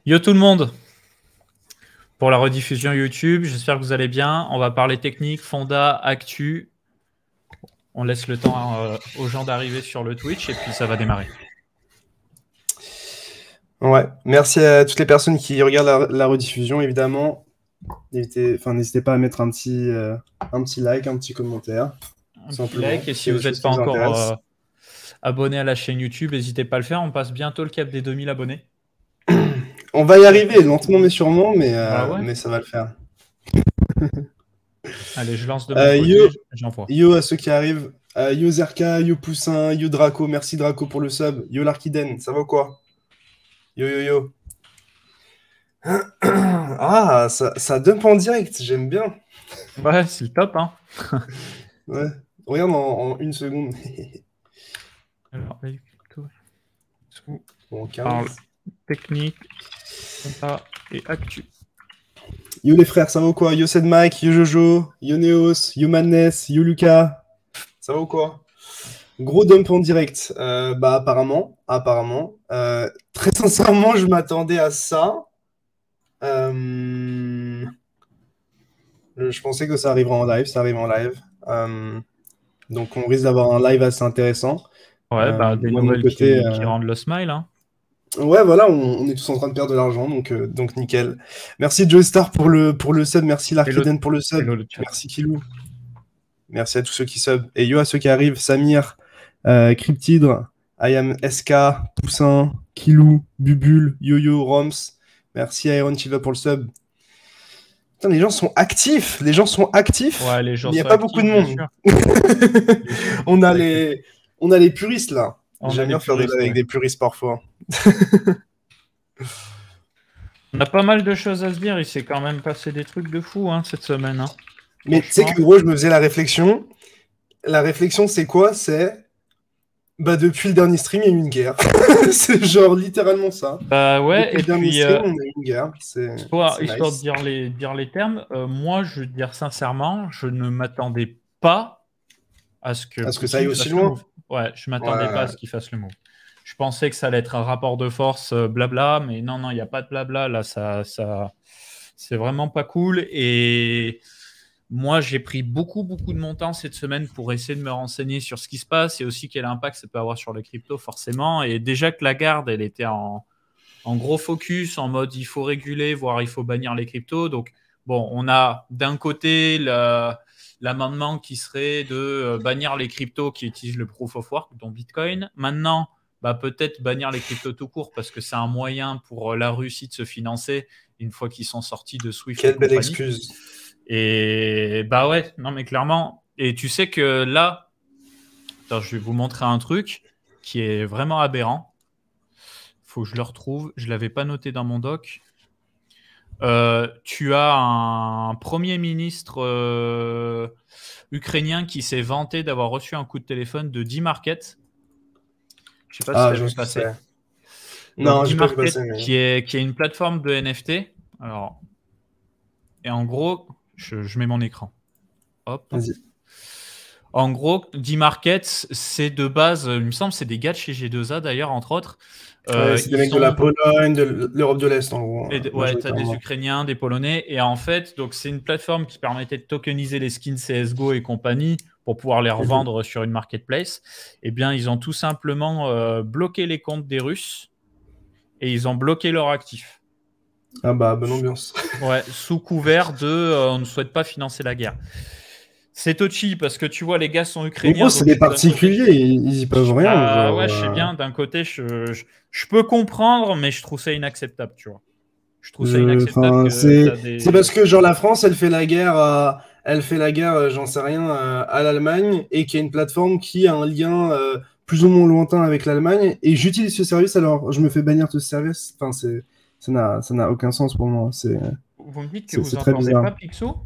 Yo tout le monde, pour la rediffusion YouTube, j'espère que vous allez bien. On va parler technique, fonda, actu. On laisse le temps aux gens d'arriver sur le Twitch et puis ça va démarrer. Ouais, merci à toutes les personnes qui regardent la rediffusion, évidemment. N'hésitez pas à mettre un petit like, un petit commentaire. Un petit like, et si vous n'êtes pas encore abonné à la chaîne YouTube, n'hésitez pas à le faire. On passe bientôt le cap des 2000 abonnés. On va y arriver, lentement mais sûrement, mais ça va le faire. Allez, je lance de mon côté, j'envoie. Yo à ceux qui arrivent. Yo Zerka, yo Poussin, yo Draco. Merci Draco pour le sub. Yo Larkiden, ça va quoi? Yo. Ah, ça dump en direct, j'aime bien. Ouais, c'est le top, hein. Ouais, regarde en une seconde. Alors, bon, parle technique, fonda et actu. Yo les frères, ça va ou quoi? Yo Sed Mike, yo Jojo, yo Neos, yo Madness, yo Lucas. Ça va ou quoi? Gros dump en direct. Apparemment. Très sincèrement, je m'attendais à ça. Je pensais que ça arriverait en live. Ça arrive en live. Donc on risque d'avoir un live assez intéressant. Ouais, des nouvelles qui rendent le smile, hein. Ouais, voilà, on est tous en train de perdre de l'argent, donc nickel. Merci Joe Star pour le sub, merci Larkiden pour le sub, merci Kilou. Merci à tous ceux qui sub. Et yo à ceux qui arrivent, Samir, Cryptidre, IAM SK, Poussin, Kilou, Bubule, Yo-Yo, Roms. Merci à Iron Chiva pour le sub. Putain, les gens sont actifs. Ouais, les gens il n'y a pas beaucoup de monde. on a les puristes là. J'aime bien faire des lives avec des puristes parfois. On a pas mal de choses à se dire. Il s'est quand même passé des trucs de fou cette semaine. Hein. Mais tu sais que gros, je me faisais la réflexion. La réflexion, c'est quoi? C'est depuis le dernier stream, il y a eu une guerre. C'est genre littéralement ça. Bah ouais, depuis et le dernier puis stream, on a eu une guerre. Histoire nice. de dire les termes, moi, je veux dire sincèrement, je ne m'attendais pas à ce que ça aille aussi loin. Ouais, je m'attendais pas à ce qu'il fasse le move. Je pensais que ça allait être un rapport de force, blabla, mais non, il n'y a pas de blabla. Là, ça, c'est vraiment pas cool. Et moi, j'ai pris beaucoup de mon temps cette semaine pour essayer de me renseigner sur ce qui se passe et aussi quel impact ça peut avoir sur les cryptos, forcément. Et déjà que Lagarde, elle était en gros focus, en mode il faut réguler, voire il faut bannir les cryptos. Donc, bon, on a d'un côté l'amendement qui serait de bannir les cryptos qui utilisent le proof of work, dont Bitcoin. Maintenant, peut-être bannir les cryptos tout court parce que c'est un moyen pour la Russie de se financer une fois qu'ils sont sortis de Swift. Quelle belle excuse. Et ouais, non mais clairement. Et tu sais que là, attends, je vais vous montrer un truc qui est vraiment aberrant. Faut que je le retrouve. Je l'avais pas noté dans mon doc. Tu as un premier ministre ukrainien qui s'est vanté d'avoir reçu un coup de téléphone de D-Market. Je sais pas si tu as vu passer. Non, je pas D-Market, qui est une plateforme de NFT. Alors, et en gros, je mets mon écran. Hop. Vas-y. En gros, D-Market, c'est de base, il me semble, c'est des gars de chez G2A d'ailleurs, entre autres. C'est des mecs de la Pologne, de l'Europe de l'Est en gros. Ouais, tu as des Ukrainiens, des Polonais. Et en fait, donc c'est une plateforme qui permettait de tokeniser les skins CSGO et compagnie pour pouvoir les revendre sur une marketplace. Eh bien, ils ont tout simplement bloqué les comptes des Russes et ils ont bloqué leurs actifs. Ah bonne ambiance. Ouais, sous couvert de on ne souhaite pas financer la guerre. C'est touchy parce que tu vois, les gars sont ukrainiens. Mais c'est des particuliers, ils y peuvent rien. Ouais, je sais bien. D'un côté, je peux comprendre, mais je trouve ça inacceptable, tu vois. Je trouve ça inacceptable. C'est parce que genre la France, elle fait la guerre, j'en sais rien, à l'Allemagne et qu'il y a une plateforme qui a un lien plus ou moins lointain avec l'Allemagne et j'utilise ce service, alors je me fais bannir de ce service. Enfin, ça n'a aucun sens pour moi. Vous me dites que vous n'entendez pas Pixo?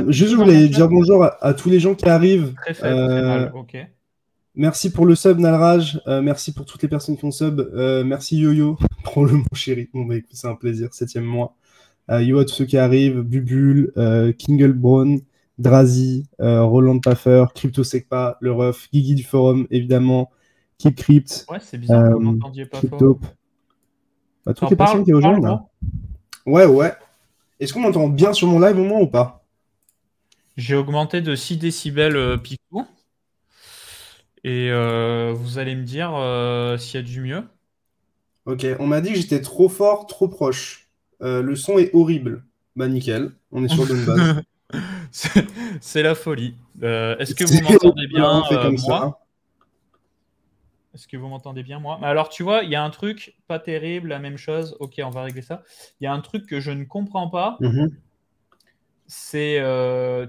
Juste, je voulais dire bonjour à tous les gens qui arrivent. Très faible, très mal, ok. Merci pour le sub, Nalraj. Merci pour toutes les personnes qui ont sub. Merci Yo-Yo. Prends-le, mon chéri. Bon, écoute, c'est un plaisir. 7e mois. Yo à tous ceux qui arrivent. Bubule, Kinglebron, Drazi, Roland Paffer, CryptoSecpa, le Ref, Guigui du forum, évidemment, KeepCrypt. Ouais, c'est bizarre que vous m'entendiez pas fort. toutes les personnes qui rejoignent. Ouais. Est-ce qu'on m'entend bien sur mon live au moins ou pas? J'ai augmenté de 6 décibels picot. Et vous allez me dire s'il y a du mieux. Ok, on m'a dit que j'étais trop fort, trop proche. Le son est horrible. Bah nickel, on est sur bonne base. C'est la folie. Est-ce que vous m'entendez bien, moi? Est-ce que vous m'entendez bien, moi? Alors, tu vois, il y a un truc pas terrible, la même chose. Ok, on va régler ça. Il y a un truc que je ne comprends pas. C'est,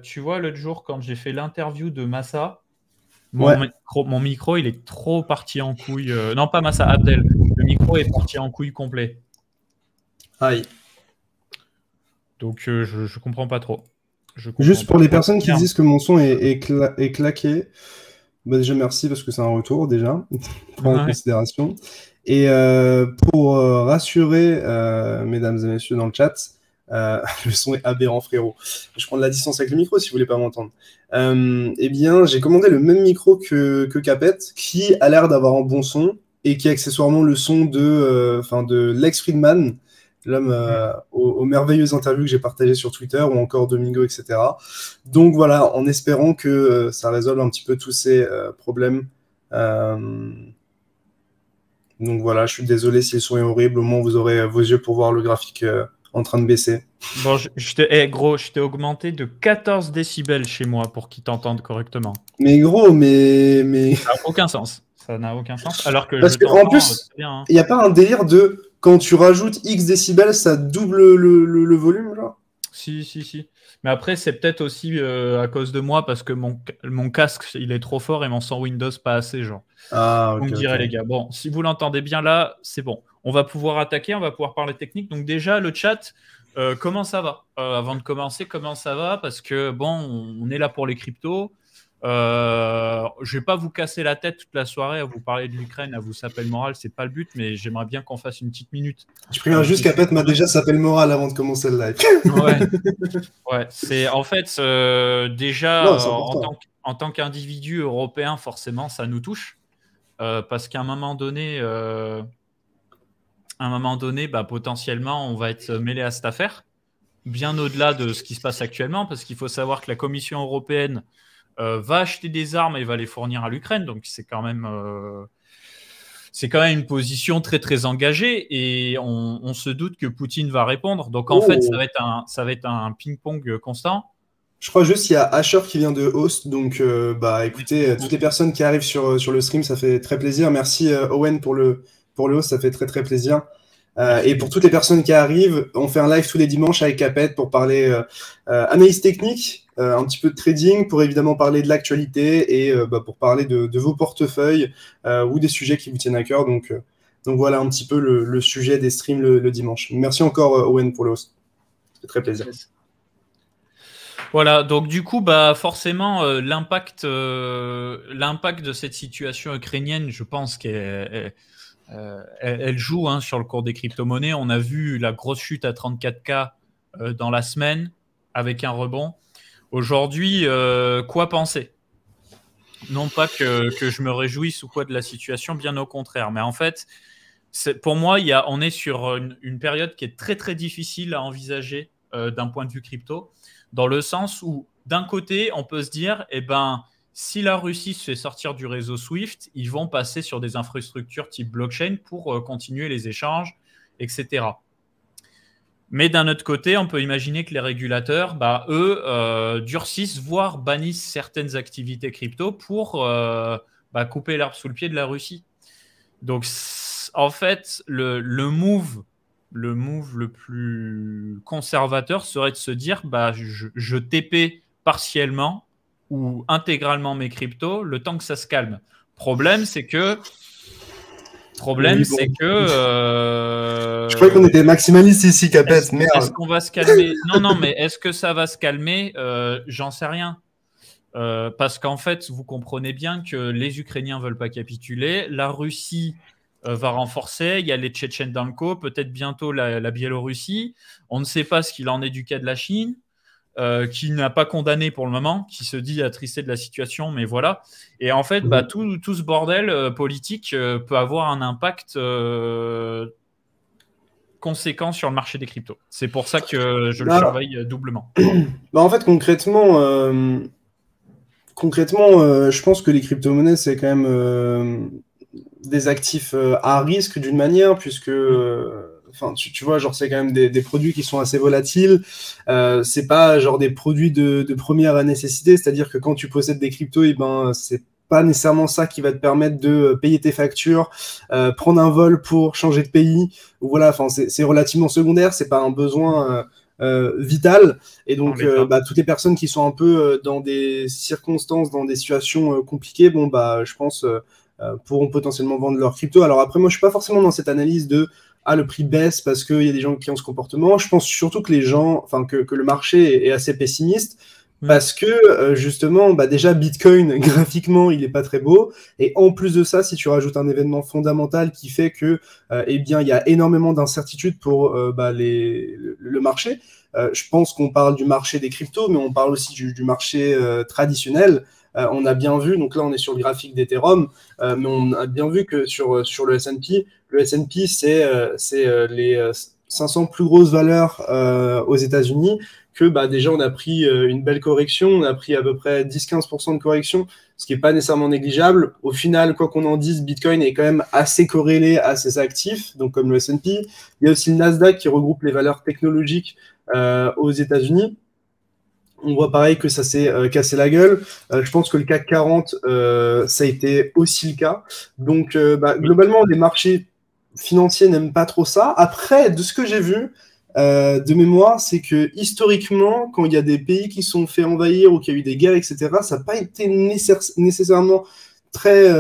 tu vois, l'autre jour, quand j'ai fait l'interview de Massa, mon micro, il est trop parti en couille. Non, pas Massa, Abdel. Le micro est parti en couille complet. Aïe. Donc, je comprends pas trop. Juste pour les personnes qui disent que mon son est claqué, bah déjà merci parce que c'est un retour déjà, prends en considération. Et pour rassurer mesdames et messieurs dans le chat, le son est aberrant frérot. Je prends de la distance avec le micro si vous voulez pas m'entendre. Eh bien j'ai commandé le même micro que Capet qui a l'air d'avoir un bon son et qui est accessoirement le son de Lex Friedman, l'homme aux merveilleuses interviews que j'ai partagées sur Twitter ou encore Domingo, etc. Donc voilà, en espérant que ça résolve un petit peu tous ces problèmes. Donc voilà, je suis désolé si le son est horrible, au moins vous aurez vos yeux pour voir le graphique en train de baisser. Bon, gros, je t'ai augmenté de 14 décibels chez moi pour qu'ils t'entendent correctement. Mais gros, mais... Ça n'a aucun sens. Ça n'a aucun sens. Alors que parce qu'en plus, il n'y a pas un délire de quand tu rajoutes X décibels, ça double le volume, genre? Si. Mais après, c'est peut-être aussi à cause de moi parce que mon casque, il est trop fort et mon son Windows pas assez, genre. Ah, ok. Donc, dirait les gars. Bon, si vous l'entendez bien là, c'est bon. On va pouvoir attaquer, on va pouvoir parler technique. Donc déjà, le chat, comment ça va? Avant de commencer, comment ça va? Parce que bon, on est là pour les cryptos. Je vais pas vous casser la tête toute la soirée à vous parler de l'Ukraine, à vous saper le moral, c'est pas le but, mais j'aimerais bien qu'on fasse une petite minute. Je préviens juste qu'Apet m'a déjà sapé le moral avant de commencer le live. Ouais, c'est en fait déjà en tant qu'individu européen, forcément, ça nous touche parce qu'à un moment donné, bah, potentiellement, on va être mêlé à cette affaire, bien au-delà de ce qui se passe actuellement, parce qu'il faut savoir que la Commission européenne va acheter des armes et va les fournir à l'Ukraine. Donc, c'est quand même une position très, très engagée et on se doute que Poutine va répondre. Donc, en fait, ça va être un ping-pong constant. Je crois juste qu'il y a Asher qui vient de host. Donc, bah, écoutez, toutes les personnes qui arrivent sur le stream, ça fait très plaisir. Merci Owen pour le host, ça fait très, très plaisir. Et pour toutes les personnes qui arrivent, on fait un live tous les dimanches avec Capet pour parler analyse technique, un petit peu de trading, pour évidemment parler de l'actualité et pour parler de vos portefeuilles ou des sujets qui vous tiennent à cœur. Donc voilà un petit peu le sujet des streams le dimanche. Merci encore Owen pour le host. Ça fait très plaisir. Voilà, donc du coup, bah forcément, l'impact de cette situation ukrainienne, je pense qu'elle joue sur le cours des crypto-monnaies. On a vu la grosse chute à 34K dans la semaine avec un rebond. Aujourd'hui, quoi penser? Non pas que je me réjouisse ou quoi de la situation, bien au contraire. Mais en fait, pour moi, on est sur une période qui est très très difficile à envisager d'un point de vue crypto, dans le sens où d'un côté, on peut se dire, si la Russie se fait sortir du réseau SWIFT, ils vont passer sur des infrastructures type blockchain pour continuer les échanges, etc. Mais d'un autre côté, on peut imaginer que les régulateurs, eux, durcissent, voire bannissent certaines activités crypto pour couper l'herbe sous le pied de la Russie. Donc, en fait, le move le plus conservateur serait de se dire je TP partiellement ou intégralement mes cryptos le temps que ça se calme. Problème, c'est que je croyais qu'on était maximaliste ici, Capet. Est-ce qu'on va se calmer? Non, mais est-ce que ça va se calmer? J'en sais rien. Parce qu'en fait, vous comprenez bien que les Ukrainiens veulent pas capituler, la Russie va renforcer, il y a les Tchétchènes dans le coup, peut-être bientôt la Biélorussie. On ne sait pas ce qu'il en est du cas de la Chine, qui n'a pas condamné pour le moment, qui se dit attristé de la situation, mais voilà. Et en fait, tout ce bordel politique peut avoir un impact conséquent sur le marché des cryptos. C'est pour ça que je le surveille doublement. En fait, concrètement, je pense que les crypto-monnaies, c'est quand même des actifs à risque d'une manière, puisque tu vois, genre, c'est quand même des produits qui sont assez volatiles. C'est pas genre des produits de première nécessité, c'est-à-dire que quand tu possèdes des cryptos, c'est pas nécessairement ça qui va te permettre de payer tes factures, prendre un vol pour changer de pays, ou voilà, c'est relativement secondaire, c'est pas un besoin vital, et donc toutes les personnes qui sont un peu dans des circonstances, dans des situations compliquées, je pense pourront potentiellement vendre leur crypto. Alors après, moi je suis pas forcément dans cette analyse de le prix baisse parce qu'il y a des gens qui ont ce comportement. Je pense surtout que que le marché est assez pessimiste. Parce que justement, déjà Bitcoin graphiquement, il est pas très beau, et en plus de ça, si tu rajoutes un événement fondamental qui fait que, il y a énormément d'incertitudes pour le marché. Je pense qu'on parle du marché des cryptos, mais on parle aussi du marché traditionnel. On a bien vu, donc là on est sur le graphique d'Ethereum, mais on a bien vu que sur le S&P, c'est les 500 plus grosses valeurs aux États-Unis. Que déjà on a pris une belle correction, on a pris à peu près 10-15% de correction, ce qui n'est pas nécessairement négligeable. Au final, quoi qu'on en dise, Bitcoin est quand même assez corrélé à ses actifs, donc comme le S&P. Il y a aussi le Nasdaq qui regroupe les valeurs technologiques aux États-Unis. On voit pareil que ça s'est cassé la gueule. Je pense que le CAC 40, ça a été aussi le cas. Donc globalement, les marchés financiers n'aiment pas trop ça. Après, de ce que j'ai vu, de mémoire, c'est que historiquement, quand il y a des pays qui sont fait envahir ou qu'il y a eu des guerres, etc., ça n'a pas été nécessairement très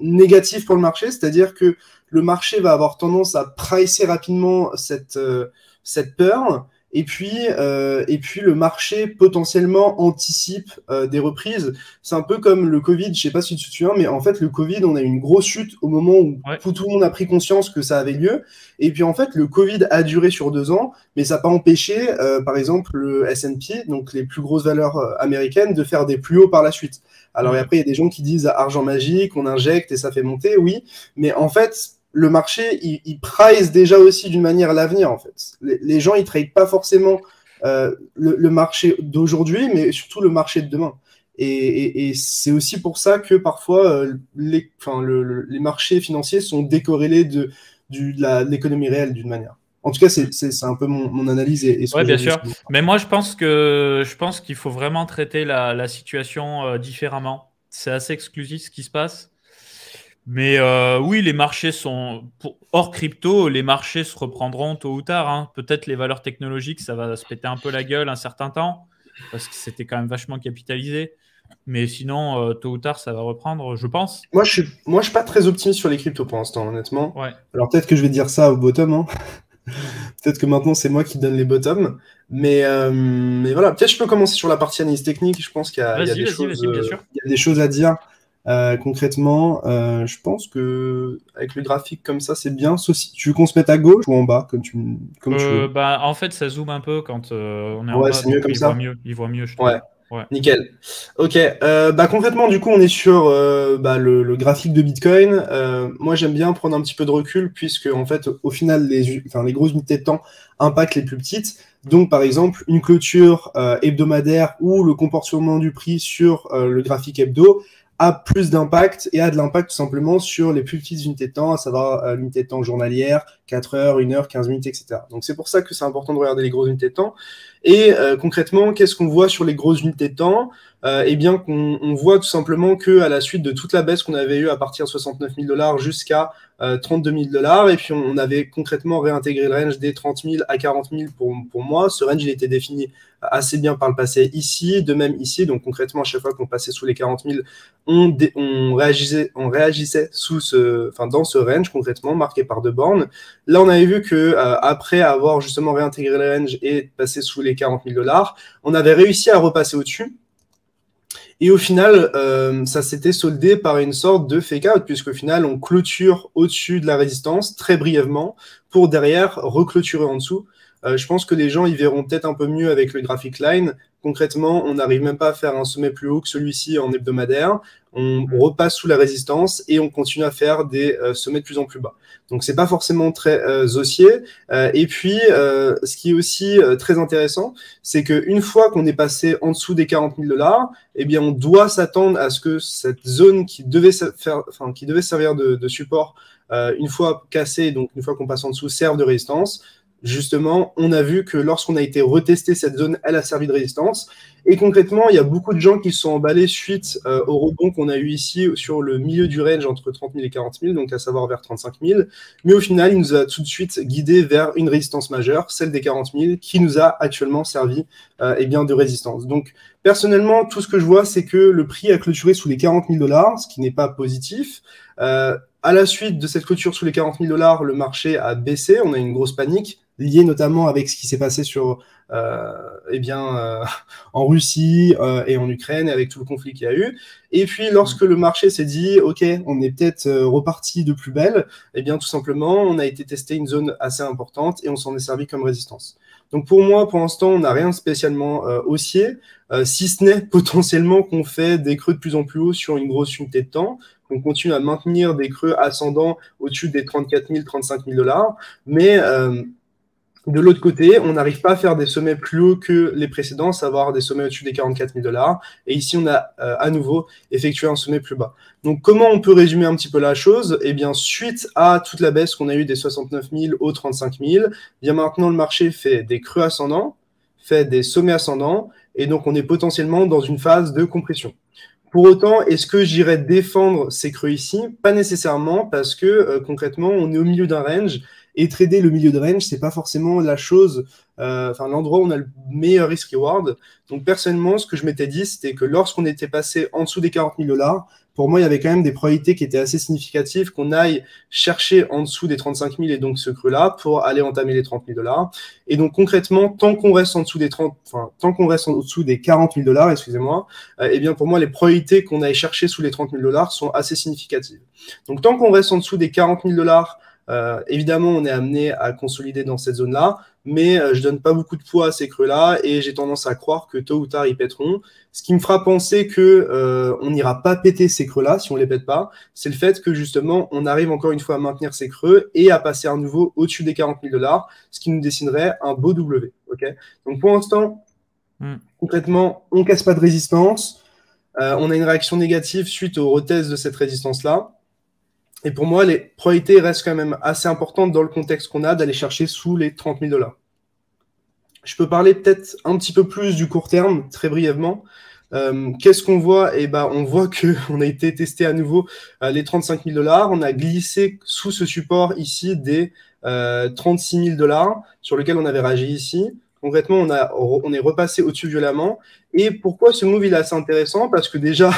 négatif pour le marché. C'est-à-dire que le marché va avoir tendance à pricer rapidement cette peur. Et puis le marché potentiellement anticipe des reprises. C'est un peu comme le Covid, je ne sais pas si tu te souviens, mais en fait, le Covid, on a eu une grosse chute au moment où tout le monde a pris conscience que ça avait lieu. Et puis en fait, le Covid a duré sur 2 ans, mais ça n'a pas empêché, par exemple, le S&P, donc les plus grosses valeurs américaines, de faire des plus hauts par la suite. Alors et après, il y a des gens qui disent argent magique, on injecte et ça fait monter, oui. Mais en fait, le marché, il price déjà aussi d'une manière l'avenir, en fait. Les gens, ils ne tradent pas forcément le marché d'aujourd'hui, mais surtout le marché de demain. Et c'est aussi pour ça que parfois, les marchés financiers sont décorrélés de l'économie réelle d'une manière. En tout cas, c'est un peu mon analyse. Oui, bien sûr. Mais moi, je pense qu'il faut vraiment traiter la situation différemment. C'est assez exclusif ce qui se passe. Mais oui, les marchés sont hors crypto, les marchés se reprendront tôt ou tard. Hein. Peut-être les valeurs technologiques, ça va se péter un peu la gueule un certain temps parce que c'était quand même vachement capitalisé. Mais sinon, tôt ou tard, ça va reprendre, je pense. Moi, je suis pas très optimiste sur les cryptos pour l'instant, honnêtement. Ouais. Alors peut-être que je vais dire ça au bottom. Hein. Peut-être que maintenant, c'est moi qui donne les bottoms. Mais voilà, peut-être je peux commencer sur la partie analyse technique. Je pense qu'il y a des choses à dire. Concrètement, je pense que avec le graphique comme ça, c'est bien. Tu veux qu'on se mette à gauche ou en bas, comme tu veux. En fait, ça zoome un peu quand on est en bas. C'est mieux comme ça. Il voit mieux, je trouve. Ouais. Nickel. Ok. Concrètement, du coup, on est sur le graphique de Bitcoin. Moi, j'aime bien prendre un petit peu de recul puisque, en fait, au final, les grosses unités de temps impactent les plus petites. Donc, par exemple, une clôture hebdomadaire ou le comportement du prix sur le graphique hebdo a plus d'impact et a de l'impact tout simplement sur les plus petites unités de temps, à savoir l'unité de temps journalière, 4 heures, 1 heure, 15 minutes, etc. Donc c'est pour ça que c'est important de regarder les grosses unités de temps. Et concrètement, qu'est-ce qu'on voit sur les grosses unités de temps ? Eh bien, qu'on voit tout simplement qu'à la suite de toute la baisse qu'on avait eue à partir de 69 000 $ jusqu'à 32 000 $, et puis on avait concrètement réintégré le range des 30 000 à 40 000 pour moi. Ce range, il était défini assez bien par le passé ici, de même ici. Donc concrètement, à chaque fois qu'on passait sous les 40 000, on réagissait dans ce range concrètement, marqué par 2 bornes. Là, on avait vu que après avoir justement réintégré le range et passé sous les 40 000 $, on avait réussi à repasser au-dessus. Et au final, ça s'était soldé par une sorte de fake-out, puisqu'au final, on clôture au-dessus de la résistance très brièvement pour derrière reclôturer en dessous. Je pense que les gens y verront peut-être un peu mieux avec le graphic line. Concrètement, on n'arrive même pas à faire un sommet plus haut que celui-ci en hebdomadaire. on repasse sous la résistance et on continue à faire des sommets de plus en plus bas. Donc, c'est pas forcément très haussier. Et puis, ce qui est aussi très intéressant, c'est qu'une fois qu'on est passé en dessous des 40 000 $, eh bien, on doit s'attendre à ce que cette zone qui devait servir de support, une fois cassée, donc une fois qu'on passe en dessous, serve de résistance. Justement, on a vu que lorsqu'on a été retesté, cette zone, elle a servi de résistance. Et concrètement, il y a beaucoup de gens qui se sont emballés suite au rebond qu'on a eu ici sur le milieu du range entre 30 000 et 40 000, donc à savoir vers 35 000. Mais au final, il nous a tout de suite guidé vers une résistance majeure, celle des 40 000, qui nous a actuellement servi de résistance. Donc, personnellement, tout ce que je vois, c'est que le prix a clôturé sous les 40 000 $, ce qui n'est pas positif. À la suite de cette clôture sous les 40 000 $, le marché a baissé, on a une grosse panique, liée notamment avec ce qui s'est passé en Russie et en Ukraine, avec tout le conflit qu'il y a eu. Et puis, lorsque le marché s'est dit, OK, on est peut-être reparti de plus belle, eh bien, tout simplement, on a été testé une zone assez importante et on s'en est servi comme résistance. Donc, pour moi, pour l'instant, on n'a rien spécialement haussier, si ce n'est potentiellement qu'on fait des creux de plus en plus haut sur une grosse unité de temps, qu'on continue à maintenir des creux ascendants au-dessus des 34 000, 35 000 $, mais de l'autre côté, on n'arrive pas à faire des sommets plus hauts que les précédents, savoir des sommets au-dessus des 44 000 $. Et ici, on a à nouveau effectué un sommet plus bas. Donc, comment on peut résumer un petit peu la chose? Eh bien, suite à toute la baisse qu'on a eue des 69 000 aux 35 000, bien maintenant, le marché fait des creux ascendants, fait des sommets ascendants, et donc on est potentiellement dans une phase de compression. Pour autant, est-ce que j'irais défendre ces creux ici? Pas nécessairement, parce que concrètement, on est au milieu d'un range, et trader le milieu de range, c'est pas forcément la chose, l'endroit où on a le meilleur risk-reward. Donc personnellement, ce que je m'étais dit, c'était que lorsqu'on était passé en dessous des 40 000 $, pour moi, il y avait quand même des probabilités qui étaient assez significatives qu'on aille chercher en dessous des 35 000 et donc ce creux-là pour aller entamer les 30 000 $. Et donc concrètement, tant qu'on reste en dessous des 40 000 $, excusez-moi, eh bien pour moi, les probabilités qu'on aille chercher sous les 30 000 $ sont assez significatives. Donc tant qu'on reste en dessous des 40 000 $, évidemment, on est amené à consolider dans cette zone-là, mais je donne pas beaucoup de poids à ces creux-là et j'ai tendance à croire que tôt ou tard, ils pèteront. Ce qui me fera penser que on n'ira pas péter ces creux-là si on les pète pas, c'est le fait que justement, on arrive encore une fois à maintenir ces creux et à passer à nouveau au-dessus des 40 000 $, ce qui nous dessinerait un beau W. Okay, donc pour l'instant, concrètement, on casse pas de résistance, on a une réaction négative suite au retest de cette résistance-là. Et pour moi, les probabilités restent quand même assez importantes dans le contexte qu'on a d'aller chercher sous les 30 000 $. Je peux parler peut-être un petit peu plus du court terme, très brièvement. Qu'est-ce qu'on voit? Eh ben, on voit qu'on a été testé à nouveau les 35 000 $. On a glissé sous ce support ici des 36 000 $ sur lequel on avait réagi ici. Concrètement, on est repassé au-dessus violemment. Et pourquoi ce move il est assez intéressant? Parce que déjà,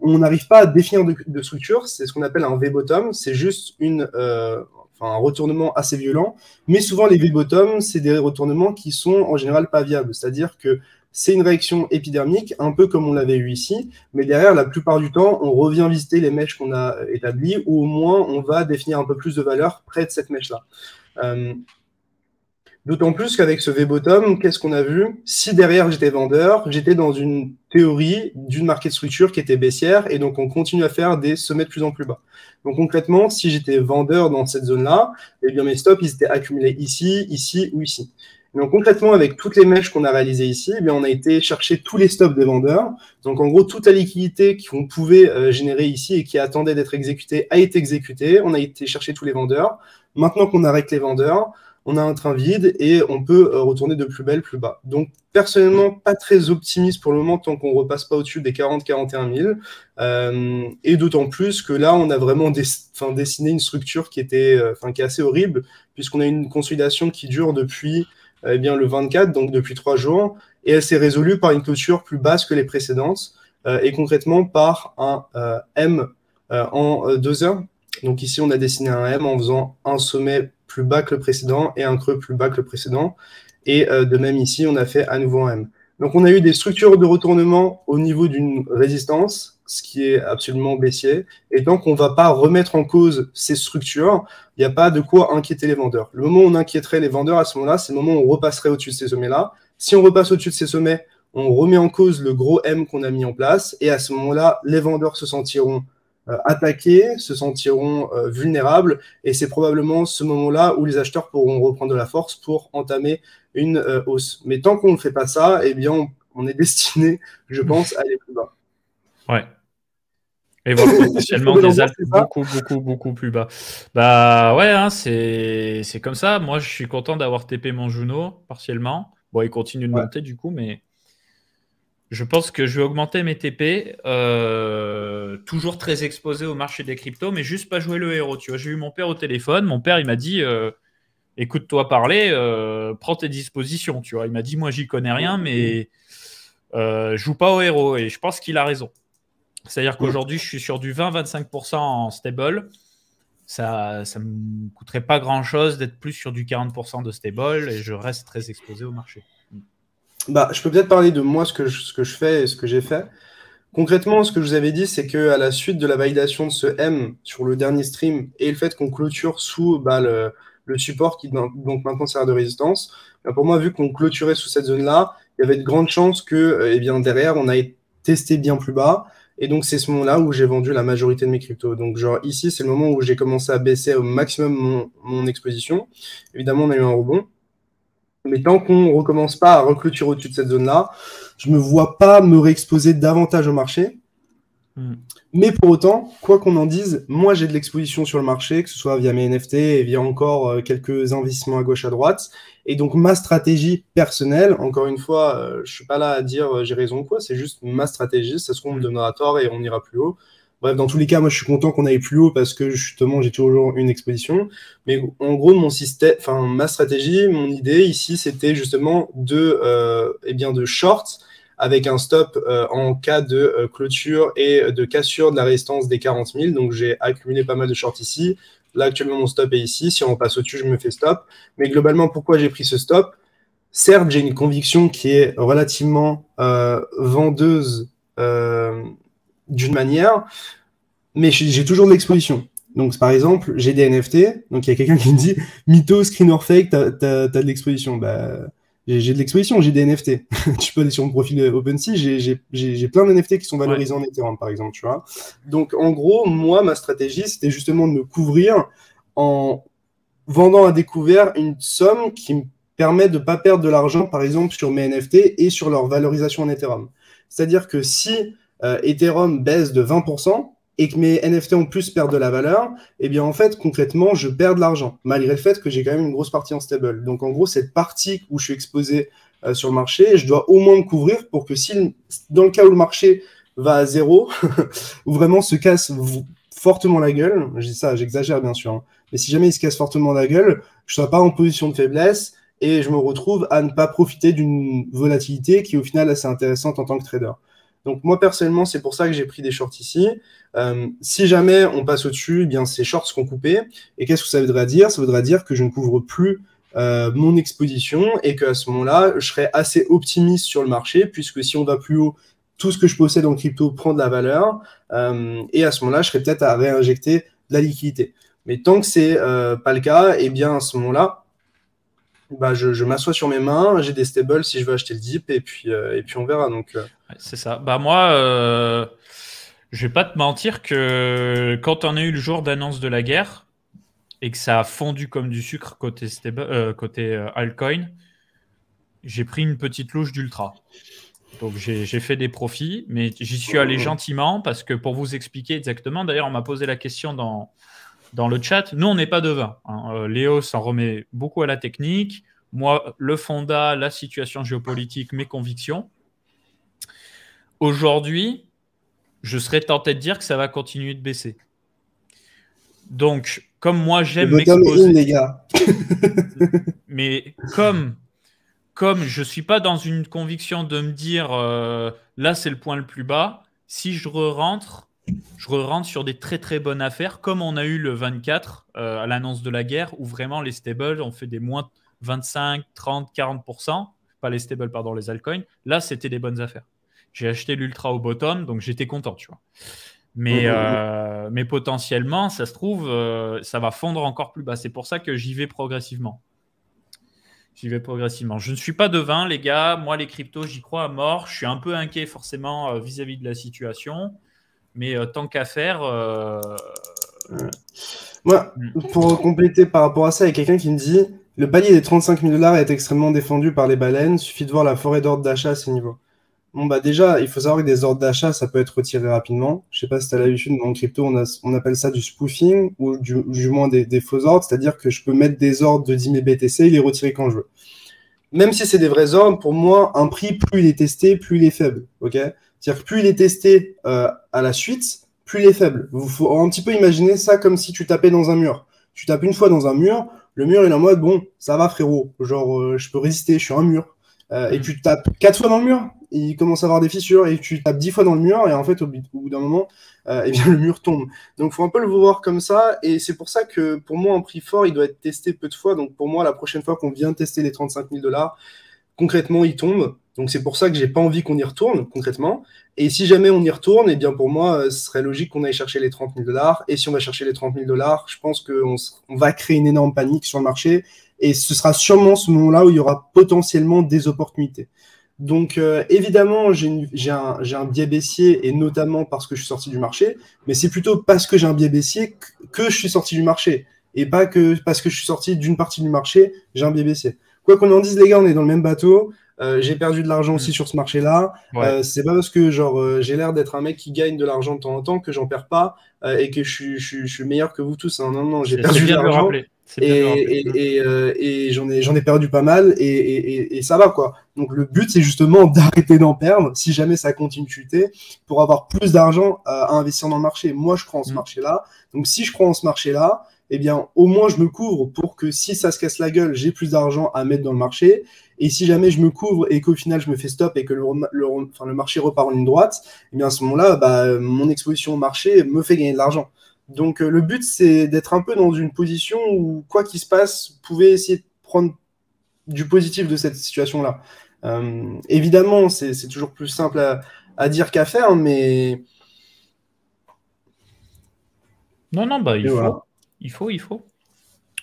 on n'arrive pas à définir de structure. C'est ce qu'on appelle un V-bottom. C'est juste un retournement assez violent. Mais souvent, les V-bottom, c'est des retournements qui sont en général pas viables. C'est-à-dire que c'est une réaction épidermique, un peu comme on l'avait eu ici. Mais derrière, la plupart du temps, on revient visiter les mèches qu'on a établies, ou au moins, on va définir un peu plus de valeur près de cette mèche-là. D'autant plus qu'avec ce V-bottom, qu'est-ce qu'on a vu? Si derrière j'étais vendeur, j'étais dans une théorie d'une market structure qui était baissière et donc on continue à faire des sommets de plus en plus bas. Donc concrètement, si j'étais vendeur dans cette zone-là, eh bien mes stops ils étaient accumulés ici, ici ou ici. Donc concrètement, avec toutes les mèches qu'on a réalisées ici, eh bien, on a été chercher tous les stops des vendeurs. Donc en gros, toute la liquidité qu'on pouvait générer ici et qui attendait d'être exécutée a été exécutée. On a été chercher tous les vendeurs. Maintenant qu'on arrête les vendeurs, on a un train vide et on peut retourner de plus belle, plus bas. Donc, personnellement, pas très optimiste pour le moment tant qu'on ne repasse pas au-dessus des 40-41 000. Et d'autant plus que là, on a vraiment dessiné une structure qui est assez horrible puisqu'on a une consolidation qui dure depuis le 24, donc depuis 3 jours. Et elle s'est résolue par une clôture plus basse que les précédentes et concrètement par un M en 2 heures. Donc ici, on a dessiné un M en faisant un sommet plus bas que le précédent et un creux plus bas que le précédent. Et de même ici, on a fait à nouveau un M. Donc on a eu des structures de retournement au niveau d'une résistance, ce qui est absolument baissier. Et tant qu'on ne va pas remettre en cause ces structures, il n'y a pas de quoi inquiéter les vendeurs. Le moment où on inquiéterait les vendeurs à ce moment-là, c'est le moment où on repasserait au-dessus de ces sommets-là. Si on repasse au-dessus de ces sommets, on remet en cause le gros M qu'on a mis en place, et à ce moment-là, les vendeurs se sentiront attaqués, se sentiront vulnérables, et c'est probablement ce moment-là où les acheteurs pourront reprendre de la force pour entamer une hausse. Mais tant qu'on ne fait pas ça, eh bien, on est destiné, je pense, à aller plus bas. Ouais. Et voir potentiellement des Alpes beaucoup plus bas. Bah ouais, hein, c'est comme ça. Moi, je suis content d'avoir TP mon Juno partiellement. Bon, il continue de monter du coup, mais je pense que je vais augmenter mes TP. Toujours très exposé au marché des cryptos, mais juste pas jouer le héros. Tu vois, j'ai eu mon père au téléphone. Mon père, il m'a dit écoute-toi parler, prends tes dispositions. Tu vois, il m'a dit moi, j'y connais rien, mais joue pas au héros. Et je pense qu'il a raison. C'est-à-dire qu'aujourd'hui, je suis sur du 20-25% en stable. Ça ne me coûterait pas grand-chose d'être plus sur du 40% de stable et je reste très exposé au marché. Bah, je peux peut-être parler de moi, ce que je fais et ce que j'ai fait. Concrètement, ce que je vous avais dit, c'est qu'à la suite de la validation de ce M sur le dernier stream et le fait qu'on clôture sous le support qui donc maintenant sert de résistance, bah, pour moi, vu qu'on clôturait sous cette zone-là, il y avait de grandes chances que eh bien, derrière, on aille tester bien plus bas. Et donc, c'est ce moment-là où j'ai vendu la majorité de mes cryptos. Donc, genre, ici, c'est le moment où j'ai commencé à baisser au maximum mon exposition. Évidemment, on a eu un rebond. Mais tant qu'on ne recommence pas à reclôturer au-dessus de cette zone-là, je ne me vois pas me réexposer davantage au marché. Mais pour autant, quoi qu'on en dise, moi j'ai de l'exposition sur le marché, que ce soit via mes NFT et via encore quelques investissements à gauche à droite. Et donc ma stratégie personnelle, encore une fois, je ne suis pas là à dire j'ai raison ou quoi, c'est juste ma stratégie, ça se trouve on me donnera tort et on ira plus haut. Bref, dans tous les cas, moi je suis content qu'on aille plus haut parce que justement j'ai toujours une exposition. Mais en gros, mon système, enfin ma stratégie, mon idée ici, c'était justement de short avec un stop en cas de clôture et de cassure de la résistance des 40 000. Donc j'ai accumulé pas mal de shorts ici. Là actuellement mon stop est ici. Si on passe au-dessus, je me fais stop. Mais globalement, pourquoi j'ai pris ce stop? Certes, j'ai une conviction qui est relativement vendeuse d'une manière, mais j'ai toujours de l'exposition. Donc, par exemple, j'ai des NFT. Donc, il y a quelqu'un qui me dit mytho, screen or fake, t'as de l'exposition. Bah, j'ai de l'exposition, j'ai des NFT. Tu peux aller sur mon profil OpenSea, j'ai plein de NFT qui sont valorisés en Ethereum, par exemple, tu vois. Donc, en gros, moi, ma stratégie, c'était justement de me couvrir en vendant à découvert une somme qui me permet de ne pas perdre de l'argent, par exemple, sur mes NFT et sur leur valorisation en Ethereum. C'est-à-dire que si Ethereum baisse de 20%, et que mes NFT en plus perdent de la valeur, eh bien en fait, concrètement, je perds de l'argent, malgré le fait que j'ai quand même une grosse partie en stable. Donc en gros, cette partie où je suis exposé sur le marché, je dois au moins me couvrir pour que si, dans le cas où le marché va à zéro, ou vraiment se casse fortement la gueule, je dis ça, j'exagère bien sûr, hein, mais si jamais il se casse fortement la gueule, je ne sois pas en position de faiblesse et je me retrouve à ne pas profiter d'une volatilité qui est au final assez intéressante en tant que trader. Donc moi personnellement, c'est pour ça que j'ai pris des shorts ici. Si jamais on passe au-dessus, eh bien ces shorts seront coupés. Et qu'est-ce que ça voudrait dire? Ça voudrait dire que je ne couvre plus mon exposition et qu'à ce moment-là, je serai assez optimiste sur le marché, puisque si on va plus haut, tout ce que je possède en crypto prend de la valeur. Et à ce moment-là, je serai peut-être à réinjecter de la liquidité. Mais tant que c'est pas le cas, eh bien à ce moment-là, bah, je m'assois sur mes mains, j'ai des stables si je veux acheter le dip et puis on verra. Donc, ouais, c'est ça. Bah moi, je vais pas te mentir que quand on a eu le jour d'annonce de la guerre et que ça a fondu comme du sucre côté altcoin, j'ai pris une petite louche d'ultra. Donc j'ai fait des profits, mais j'y suis allé gentiment parce que pour vous expliquer exactement, d'ailleurs on m'a posé la question dans le chat, nous on n'est pas devin. Hein. Léo s'en remet beaucoup à la technique, moi le fonda, la situation géopolitique, mes convictions. Aujourd'hui, je serais tenté de dire que ça va continuer de baisser. Donc, comme moi j'aime m'exposer, les gars. mais comme je ne suis pas dans une conviction de me dire là c'est le point le plus bas, si je re-rentre sur des très très bonnes affaires, comme on a eu le 24 à l'annonce de la guerre, où vraiment les stables ont fait des moins 25, 30, 40%, pas les stables, pardon, les altcoins. Là, c'était des bonnes affaires. J'ai acheté l'ultra au bottom, donc j'étais content, tu vois. Mais potentiellement, ça se trouve, ça va fondre encore plus bas. C'est pour ça que j'y vais progressivement. J'y vais progressivement. Je ne suis pas devin, les gars. Moi, les cryptos, j'y crois à mort. Je suis un peu inquiet forcément vis-à-vis de la situation. Mais tant qu'à faire... Moi, pour compléter par rapport à ça, il y a quelqu'un qui me dit « Le palier des 35 000 $ est extrêmement défendu par les baleines. Suffit de voir la forêt d'ordre d'achat à ces niveaux. » Bon, bah déjà, il faut savoir que des ordres d'achat, ça peut être retiré rapidement. Je sais pas si tu as l'habitude, mais en crypto, on appelle ça du spoofing ou du moins des faux ordres. C'est-à-dire que je peux mettre des ordres de 10 000 BTC et les retirer quand je veux. Même si c'est des vrais ordres, pour moi, un prix, plus il est testé, plus il est faible. Ok. C'est-à-dire que plus il est testé à la suite, plus il est faible. Il faut un petit peu imaginer ça comme si tu tapais dans un mur. Tu tapes une fois dans un mur, le mur il est en mode bon, ça va frérot, genre je peux résister, je suis un mur. Et tu tapes 4 fois dans le mur, il commence à avoir des fissures, et tu tapes 10 fois dans le mur, et en fait au bout d'un moment, eh bien, le mur tombe. Donc il faut un peu le voir comme ça, et c'est pour ça que pour moi un prix fort, il doit être testé peu de fois. Donc pour moi, la prochaine fois qu'on vient tester les 35 000 $, concrètement, il tombe. Donc c'est pour ça que j'ai pas envie qu'on y retourne, concrètement. Et si jamais on y retourne, eh bien pour moi, ce serait logique qu'on aille chercher les 30 000 $. Et si on va chercher les 30 000 $, je pense qu'on va créer une énorme panique sur le marché. Et ce sera sûrement ce moment-là où il y aura potentiellement des opportunités. Donc évidemment, j'ai un biais baissier, et notamment parce que je suis sorti du marché. Mais c'est plutôt parce que j'ai un biais baissier que je suis sorti du marché. Et pas que parce que je suis sorti d'une partie du marché, j'ai un biais baissier. Quoi qu'on en dise, les gars, on est dans le même bateau. J'ai perdu de l'argent aussi sur ce marché-là. Ouais. C'est pas parce que j'ai l'air d'être un mec qui gagne de l'argent de temps en temps que j'en perds pas et que je suis meilleur que vous tous. Hein. Non, non, j'ai perdu de l'argent et j'en ai perdu pas mal et ça va quoi. Donc le but c'est justement d'arrêter d'en perdre si jamais ça continue de chuter pour avoir plus d'argent à investir dans le marché. Moi je crois en ce marché-là. Donc si je crois en ce marché-là, eh bien, au moins, je me couvre pour que si ça se casse la gueule, j'ai plus d'argent à mettre dans le marché. Et si jamais je me couvre et qu'au final, je me fais stop et que le marché repart en ligne droite, eh bien, à ce moment-là, bah, mon exposition au marché me fait gagner de l'argent. Donc, le but, c'est d'être un peu dans une position où, quoi qu'il se passe, vous pouvez essayer de prendre du positif de cette situation-là. Évidemment, c'est toujours plus simple à dire qu'à faire, mais... Non, bah, il faut. Voilà. Il faut.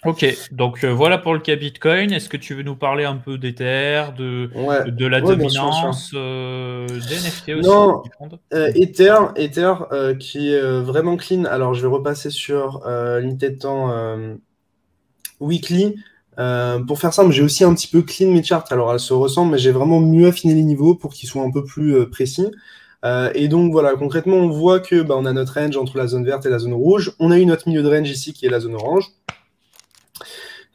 Ok, donc voilà pour le cas Bitcoin. Est-ce que tu veux nous parler un peu d'Ether, de la dominance, des NFT aussi? Non, Ether qui est vraiment clean. Alors, je vais repasser sur l'unité de temps weekly. Pour faire simple, j'ai aussi un petit peu clean mes charts. Alors, elles se ressemblent, mais j'ai vraiment mieux affiné les niveaux pour qu'ils soient un peu plus précis. Et donc voilà, concrètement, on voit que on a notre range entre la zone verte et la zone rouge. On a eu notre milieu de range ici qui est la zone orange.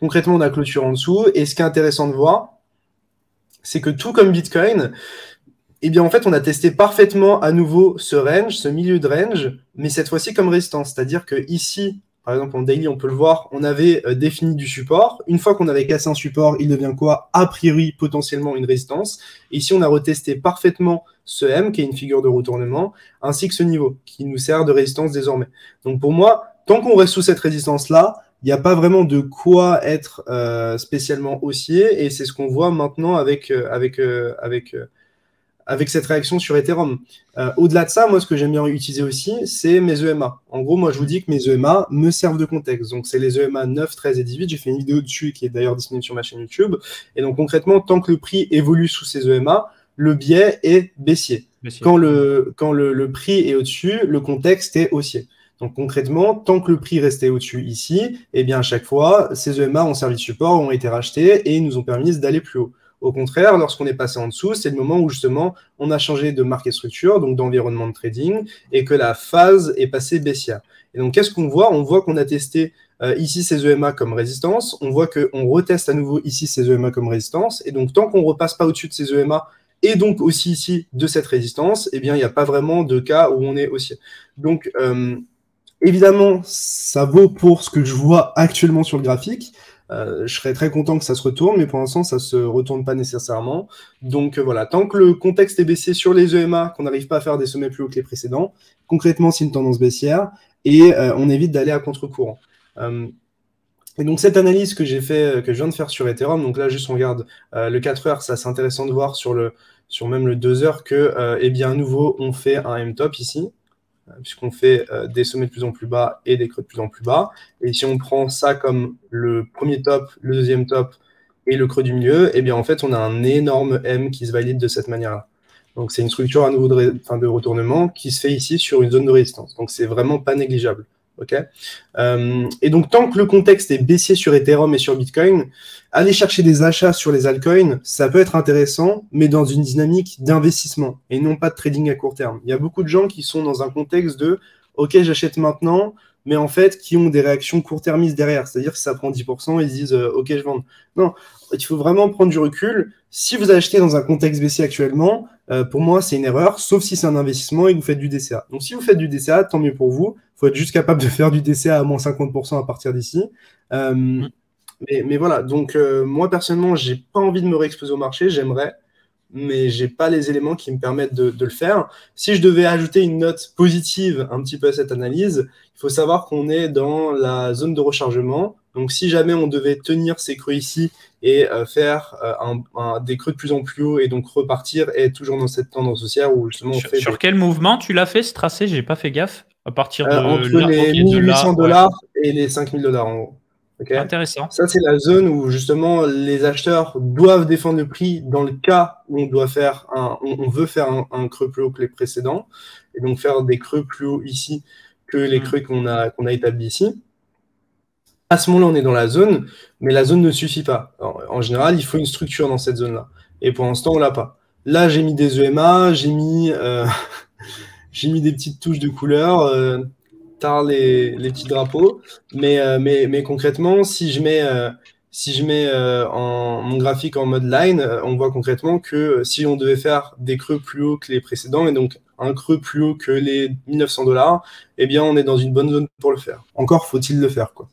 Concrètement, on a clôture en dessous. Et ce qui est intéressant de voir, c'est que tout comme Bitcoin, eh bien en fait, on a testé parfaitement à nouveau ce range, ce milieu de range, mais cette fois-ci comme résistance. C'est-à-dire que ici, par exemple en daily, on peut le voir, on avait défini du support. Une fois qu'on avait cassé un support, il devient quoi? A priori, potentiellement une résistance. Et ici, on a retesté parfaitement ce M, qui est une figure de retournement, ainsi que ce niveau, qui nous sert de résistance désormais. Donc pour moi, tant qu'on reste sous cette résistance-là, il n'y a pas vraiment de quoi être spécialement haussier, et c'est ce qu'on voit maintenant avec cette réaction sur Ethereum. Au-delà de ça, moi, ce que j'aime bien utiliser aussi, c'est mes EMA. En gros, moi, je vous dis que mes EMA me servent de contexte. Donc, c'est les EMA 9, 13 et 18. J'ai fait une vidéo dessus qui est d'ailleurs disponible sur ma chaîne YouTube. Et donc, concrètement, tant que le prix évolue sous ces EMA, le biais est baissier. Quand le prix est au-dessus, le contexte est haussier. Donc concrètement, tant que le prix restait au-dessus ici, eh bien à chaque fois, ces EMA ont servi de support, ont été rachetés et nous ont permis d'aller plus haut. Au contraire, lorsqu'on est passé en dessous, c'est le moment où justement on a changé de market structure, donc d'environnement de trading, et que la phase est passée baissière. Et donc qu'est-ce qu'on voit? On voit qu'on a testé ici ces EMA comme résistance, on voit qu'on reteste à nouveau ici ces EMA comme résistance, et donc tant qu'on ne repasse pas au-dessus de ces EMA, et donc aussi ici de cette résistance, eh bien il n'y a pas vraiment de cas où on est haussier. Donc évidemment, ça vaut pour ce que je vois actuellement sur le graphique. Je serais très content que ça se retourne, mais pour l'instant, ça ne se retourne pas nécessairement. Donc voilà, tant que le contexte est baissier sur les EMA, qu'on n'arrive pas à faire des sommets plus hauts que les précédents, concrètement, c'est une tendance baissière et on évite d'aller à contre-courant. Et donc cette analyse que j'ai fait, que je viens de faire sur Ethereum, donc là juste on regarde le 4 heures, ça c'est intéressant de voir sur même le 2 heures que, eh bien à nouveau, on fait un M-top ici, puisqu'on fait des sommets de plus en plus bas et des creux de plus en plus bas. Et si on prend ça comme le premier top, le deuxième top et le creux du milieu, et bien en fait, on a un énorme M qui se valide de cette manière-là. Donc, c'est une structure à nouveau de retournement qui se fait ici sur une zone de résistance. Donc, c'est vraiment pas négligeable. Okay, et donc, tant que le contexte est baissier sur Ethereum et sur Bitcoin, aller chercher des achats sur les altcoins, ça peut être intéressant, mais dans une dynamique d'investissement et non pas de trading à court terme. Il y a beaucoup de gens qui sont dans un contexte de « Ok, j'achète maintenant », mais en fait, qui ont des réactions court-termistes derrière. C'est-à-dire que si ça prend 10%, ils disent « Ok, je vends ». Non, il faut vraiment prendre du recul. Si vous achetez dans un contexte baissier actuellement, pour moi, c'est une erreur, sauf si c'est un investissement et que vous faites du DCA. Donc, si vous faites du DCA, tant mieux pour vous. Il faut être juste capable de faire du DCA à moins 50% à partir d'ici. Mais voilà, donc moi, personnellement, j'ai pas envie de me réexposer au marché, j'aimerais, mais j'ai pas les éléments qui me permettent de le faire. Si je devais ajouter une note positive un petit peu à cette analyse, il faut savoir qu'on est dans la zone de rechargement. Donc, si jamais on devait tenir ces creux ici et faire des creux de plus en plus haut et donc repartir et être toujours dans cette tendance haussière où justement on fait... Sur quel mouvement tu l'as fait, ce tracé? J'ai pas fait gaffe. À partir de entre les 1800 $ et les 5000 $ en gros. Okay. Intéressant. Ça, c'est la zone où justement les acheteurs doivent défendre le prix dans le cas où on veut faire un creux plus haut que les précédents et donc faire des creux plus hauts ici que les creux qu'on a établis ici. À ce moment-là, on est dans la zone, mais la zone ne suffit pas. Alors, en général, il faut une structure dans cette zone-là. Et pour l'instant, on l'a pas. Là, j'ai mis des EMA, j'ai mis des petites touches de couleur. Tard les petits drapeaux, mais concrètement, si je mets mon graphique en mode line, on voit concrètement que si on devait faire des creux plus hauts que les précédents et donc un creux plus haut que les 1900 $, eh bien on est dans une bonne zone pour le faire. Encore faut-il le faire, quoi.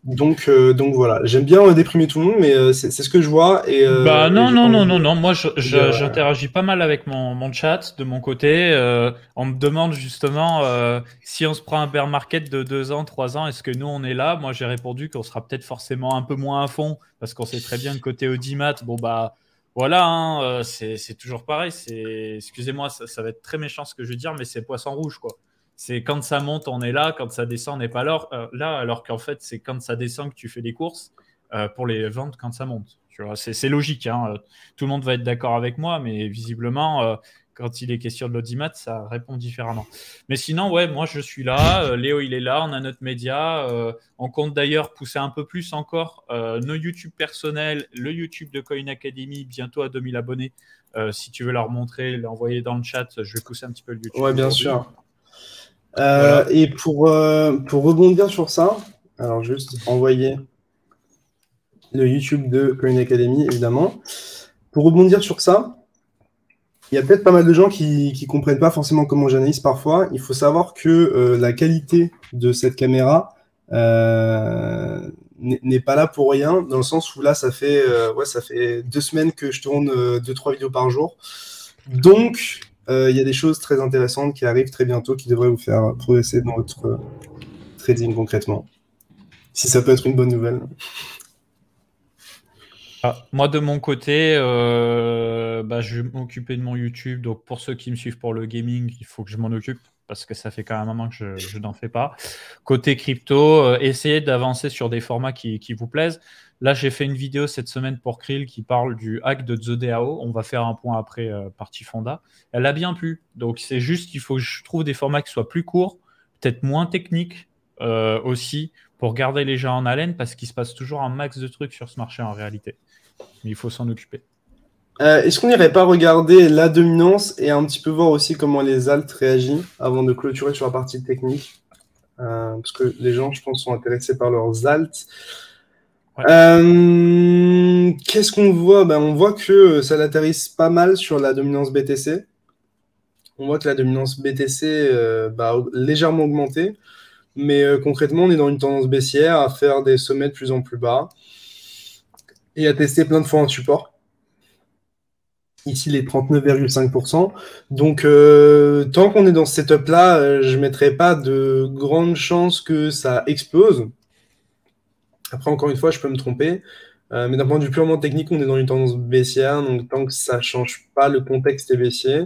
Donc voilà, j'aime bien déprimer tout le monde, mais c'est ce que je vois. Et, non. Moi, j'interagis pas mal avec mon chat de mon côté. On me demande justement si on se prend un bear market de 2 ans, 3 ans, est-ce que nous on est là? Moi, j'ai répondu qu'on sera peut-être forcément un peu moins à fond parce qu'on sait très bien que côté Audimat, bon bah voilà, hein, c'est toujours pareil. Excusez-moi, ça va être très méchant ce que je vais dire, mais c'est poisson rouge, quoi. C'est quand ça monte, on est là. Quand ça descend, on n'est pas là. Alors qu'en fait, c'est quand ça descend que tu fais des courses pour les vendre quand ça monte. Tu vois, c'est logique. Hein. Tout le monde va être d'accord avec moi, mais visiblement, quand il est question de l'audimat, ça répond différemment. Mais sinon, ouais, moi, je suis là. Léo, il est là. On a notre média. On compte d'ailleurs pousser un peu plus encore nos YouTube personnels, le YouTube de Coin Academy, bientôt à 2000 abonnés. Si tu veux leur montrer, l'envoyer dans le chat, je vais pousser un petit peu le YouTube. Ouais, bien sûr. Voilà. Et pour rebondir sur ça, alors juste envoyer le YouTube de Coin Academy, évidemment. Pour rebondir sur ça, il y a peut-être pas mal de gens qui ne comprennent pas forcément comment j'analyse parfois. Il faut savoir que la qualité de cette caméra n'est pas là pour rien, dans le sens où là, ça fait 2 semaines que je tourne 2-3 vidéos par jour. Donc, il y a des choses très intéressantes qui arrivent très bientôt qui devraient vous faire progresser dans votre trading concrètement. Si ça peut être une bonne nouvelle. Moi, de mon côté, je vais m'occuper de mon YouTube. Donc, pour ceux qui me suivent pour le gaming, il faut que je m'en occupe parce que ça fait quand même un moment que je n'en fais pas. Côté crypto, essayez d'avancer sur des formats qui vous plaisent. Là, j'ai fait une vidéo cette semaine pour Krill qui parle du hack de TheDAO. On va faire un point après partie Fonda. Elle a bien plu. Donc, c'est juste qu'il faut que je trouve des formats qui soient plus courts, peut-être moins techniques aussi, pour garder les gens en haleine parce qu'il se passe toujours un max de trucs sur ce marché en réalité. Mais il faut s'en occuper. Est-ce qu'on n'irait pas regarder la dominance et un petit peu voir aussi comment les alts réagissent avant de clôturer sur la partie technique parce que les gens, je pense, sont intéressés par leurs alts. Ouais. Qu'est-ce qu'on voit? On voit que ça latérisse pas mal sur la dominance BTC. On voit que la dominance BTC a légèrement augmenté, mais concrètement, on est dans une tendance baissière à faire des sommets de plus en plus bas et à tester plein de fois un support. Ici, les 39,5%. Donc, tant qu'on est dans ce setup-là, je ne mettrai pas de grandes chances que ça explose. Après, encore une fois, je peux me tromper. Mais d'un point de vue purement technique, on est dans une tendance baissière. Donc, tant que ça ne change pas, le contexte est baissier.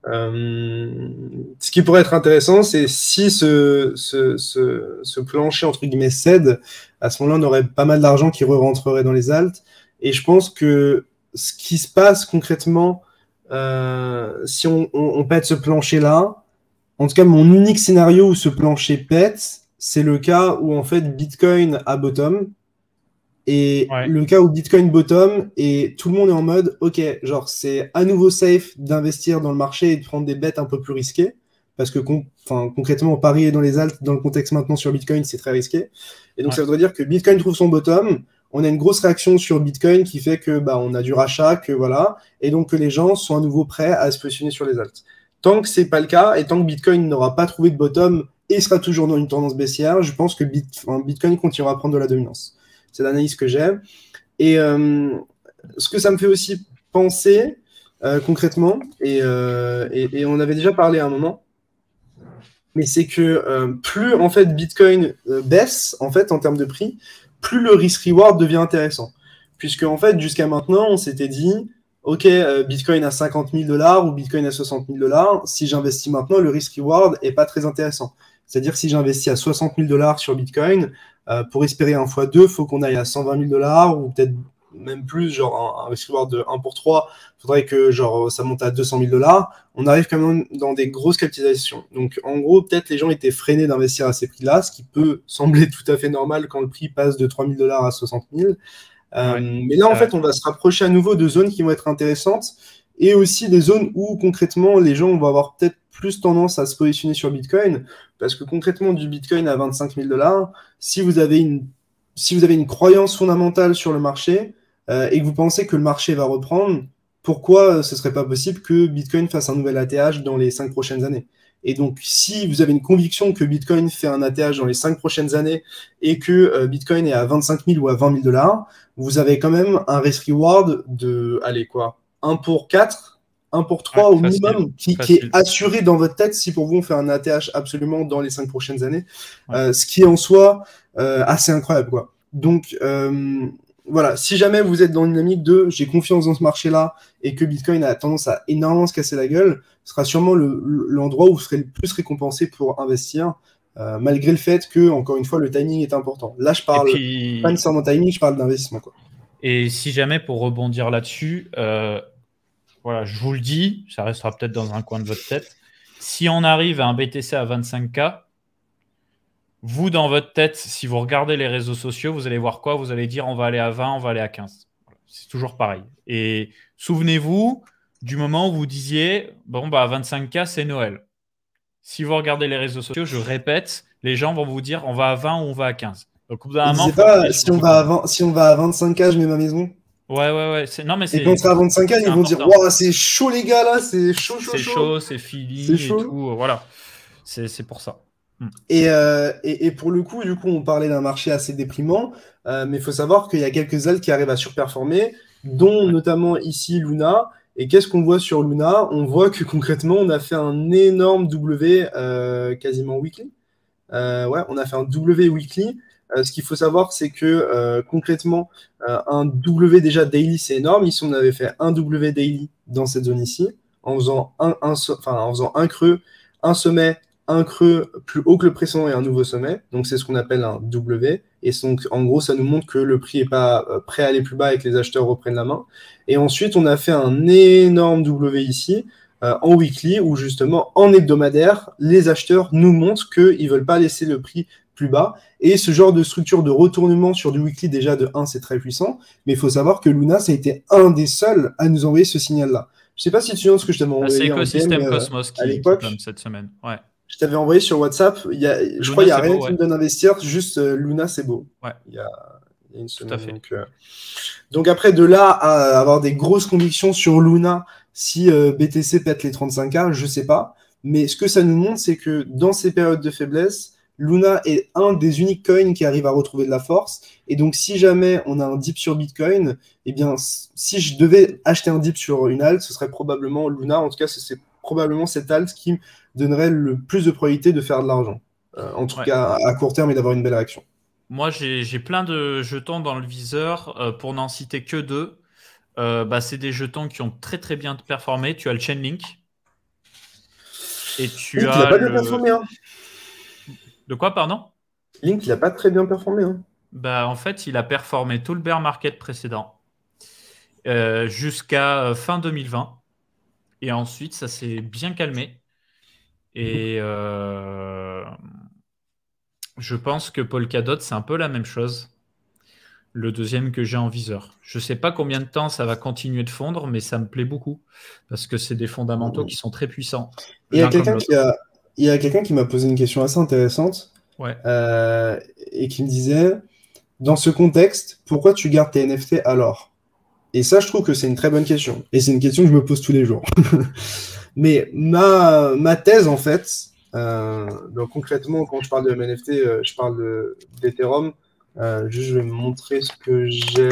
Ce qui pourrait être intéressant, c'est si ce plancher, entre guillemets, cède, à ce moment-là, on aurait pas mal d'argent qui re-rentrerait dans les alts. Et je pense que ce qui se passe concrètement, si on pète ce plancher-là, en tout cas, mon unique scénario où ce plancher pète, c'est le cas où, en fait, Bitcoin a bottom. Et le cas où Bitcoin bottom et tout le monde est en mode, ok, genre c'est à nouveau safe d'investir dans le marché et de prendre des bets un peu plus risquées, parce que concrètement, parier dans les alts, dans le contexte maintenant sur Bitcoin, c'est très risqué. Et donc ça voudrait dire que Bitcoin trouve son bottom, on a une grosse réaction sur Bitcoin qui fait que on a du rachat, que voilà, et donc que les gens sont à nouveau prêts à se positionner sur les alts. Tant que c'est pas le cas, et tant que Bitcoin n'aura pas trouvé de bottom et sera toujours dans une tendance baissière, je pense que Bitcoin continuera à prendre de la dominance. C'est l'analyse que j'ai. Et ce que ça me fait aussi penser concrètement, et on avait déjà parlé à un moment, mais c'est que plus en fait Bitcoin baisse en fait en termes de prix, plus le risk-reward devient intéressant. Puisque en fait jusqu'à maintenant on s'était dit, ok, Bitcoin à 50 000 $ ou Bitcoin à 60 000 $, si j'investis maintenant, le risk-reward est pas très intéressant. C'est-à-dire si j'investis à 60 000 $ sur Bitcoin, pour espérer un x2, il faut qu'on aille à 120 000 $ ou peut-être même plus, genre un risk-reward de 1 pour 3. Il faudrait que genre, ça monte à 200 000 $. On arrive quand même dans des grosses capitalisations. Donc en gros, peut-être les gens étaient freinés d'investir à ces prix-là, ce qui peut sembler tout à fait normal quand le prix passe de 3 000 $ à 60 000. Mais là, en fait, on va se rapprocher à nouveau de zones qui vont être intéressantes et aussi des zones où concrètement les gens vont avoir peut-être plus tendance à se positionner sur Bitcoin, parce que concrètement du Bitcoin à 25 000 $, si vous avez une croyance fondamentale sur le marché et que vous pensez que le marché va reprendre, pourquoi ce serait pas possible que Bitcoin fasse un nouvel ATH dans les 5 prochaines années? Et donc, si vous avez une conviction que Bitcoin fait un ATH dans les 5 prochaines années et que Bitcoin est à 25 000 ou à 20 000 $, vous avez quand même un risk-reward de, allez quoi, 1 pour 4, 1 pour 3 au minimum, qui est assuré dans votre tête si pour vous on fait un ATH absolument dans les 5 prochaines années, ce qui est en soi assez incroyable, quoi. Donc, voilà, si jamais vous êtes dans une dynamique de j'ai confiance dans ce marché-là et que Bitcoin a tendance à énormément se casser la gueule, ce sera sûrement l'endroit où vous serez le plus récompensé pour investir, malgré le fait que, encore une fois, le timing est important. Là, je parle pas nécessairement de timing, je parle d'investissement, quoi. Et si jamais, pour rebondir là-dessus, voilà, je vous le dis, ça restera peut-être dans un coin de votre tête. Si on arrive à un BTC à 25K, vous, dans votre tête, si vous regardez les réseaux sociaux, vous allez voir quoi? Vous allez dire on va aller à 20, on va aller à 15. Voilà, c'est toujours pareil. Et souvenez-vous du moment où vous disiez bon, bah, 25K, c'est Noël. Si vous regardez les réseaux sociaux, je répète, les gens vont vous dire on va à 20 ou on va à 15. Donc, au bout d'un moment, pas si on va à 25K, je mets ma maison. Ouais. Non, mais et quand on sera à 25K, ils vont dire waouh, c'est chaud, les gars, là, c'est chaud. C'est chaud, c'est feeling et tout. Voilà. C'est pour ça. Et pour le coup, du coup, on parlait d'un marché assez déprimant, mais il faut savoir qu'il y a quelques alts qui arrivent à surperformer, dont notamment ici Luna. Et qu'est-ce qu'on voit sur Luna? On voit que concrètement, on a fait un énorme W quasiment weekly. On a fait un W weekly. Ce qu'il faut savoir, c'est que concrètement, un W déjà daily, c'est énorme. Ici, on avait fait un W daily dans cette zone ici, en faisant un creux, un sommet, un creux plus haut que le précédent et un nouveau sommet. Donc, c'est ce qu'on appelle un W. Et donc, en gros, ça nous montre que le prix n'est pas prêt à aller plus bas et que les acheteurs reprennent la main. Et ensuite, on a fait un énorme W ici, en weekly, où justement, en hebdomadaire, les acheteurs nous montrent qu'ils ne veulent pas laisser le prix plus bas. Et ce genre de structure de retournement sur du weekly, déjà de 1, c'est très puissant. Mais il faut savoir que Luna, ça a été un des seuls à nous envoyer ce signal-là. Je ne sais pas si tu te souviens de ce que je t'avais envoyé. C'est Ecosystem Cosmos qui plombe cette semaine. Ouais. Je t'avais envoyé sur WhatsApp. Je crois qu'il n'y a rien qui me donne à investir, juste Luna, c'est beau. Ouais. Il y a une semaine. Donc après, de là à avoir des grosses convictions sur Luna, si BTC pète les 35K, je ne sais pas. Mais ce que ça nous montre, c'est que dans ces périodes de faiblesse, Luna est un des uniques coins qui arrive à retrouver de la force. Et donc, si jamais on a un dip sur Bitcoin, eh bien, si je devais acheter un dip sur une alt, ce serait probablement Luna. En tout cas, c'est probablement cette alt qui me donnerait le plus de probabilité de faire de l'argent. En tout cas, à court terme et d'avoir une belle réaction. Moi, j'ai plein de jetons dans le viseur. Pour n'en citer que 2, c'est des jetons qui ont très, très bien performé. Tu as le Chainlink. Et tu Link, as il n'a pas bien performé. Hein. De quoi, pardon? Link, il n'a pas très bien performé. Hein. Bah, en fait, il a performé tout le bear market précédent jusqu'à fin 2020. Et ensuite, ça s'est bien calmé. Et je pense que Polkadot, c'est un peu la même chose. Le deuxième que j'ai en viseur. Je ne sais pas combien de temps ça va continuer de fondre, mais ça me plaît beaucoup parce que c'est des fondamentaux qui sont très puissants. Il y a quelqu'un qui m'a posé une question assez intéressante et qui me disait, dans ce contexte, pourquoi tu gardes tes NFT alors? Et ça, je trouve que c'est une très bonne question. Et c'est une question que je me pose tous les jours. Mais ma thèse, en fait, donc concrètement, quand je parle de NFT, je parle d'Ethereum. Juste, je vais me montrer ce que j'ai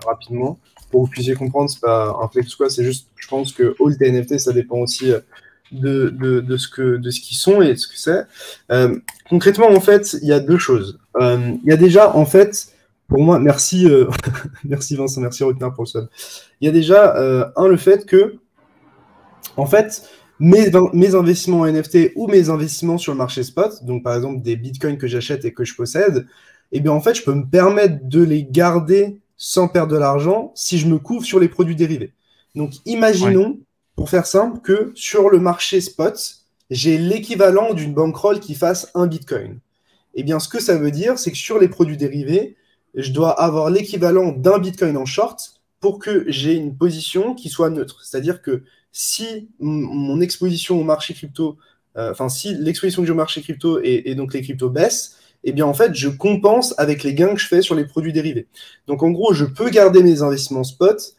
rapidement pour que vous puissiez comprendre. C'est pas un flex quoi, c'est juste, je pense que all tes NFT, ça dépend aussi de ce qu'ils sont et de ce que c'est. Concrètement, en fait, il y a deux choses. Il y a déjà, en fait, pour moi, merci, merci Vincent, merci Rutner pour le sub. Il y a déjà, le fait que, en fait, mes investissements en NFT ou mes investissements sur le marché spot, donc par exemple des bitcoins que j'achète et que je possède, eh bien en fait, je peux me permettre de les garder sans perdre de l'argent si je me couvre sur les produits dérivés. Donc imaginons, pour faire simple, que sur le marché spot, j'ai l'équivalent d'une bankroll qui fasse un bitcoin. Eh bien, ce que ça veut dire, c'est que sur les produits dérivés, je dois avoir l'équivalent d'un bitcoin en short pour que j'ai une position qui soit neutre. C'est-à-dire que si mon exposition au marché crypto, si l'exposition que j'ai au marché crypto et donc les cryptos baissent, eh bien en fait, je compense avec les gains que je fais sur les produits dérivés. Donc en gros, je peux garder mes investissements spot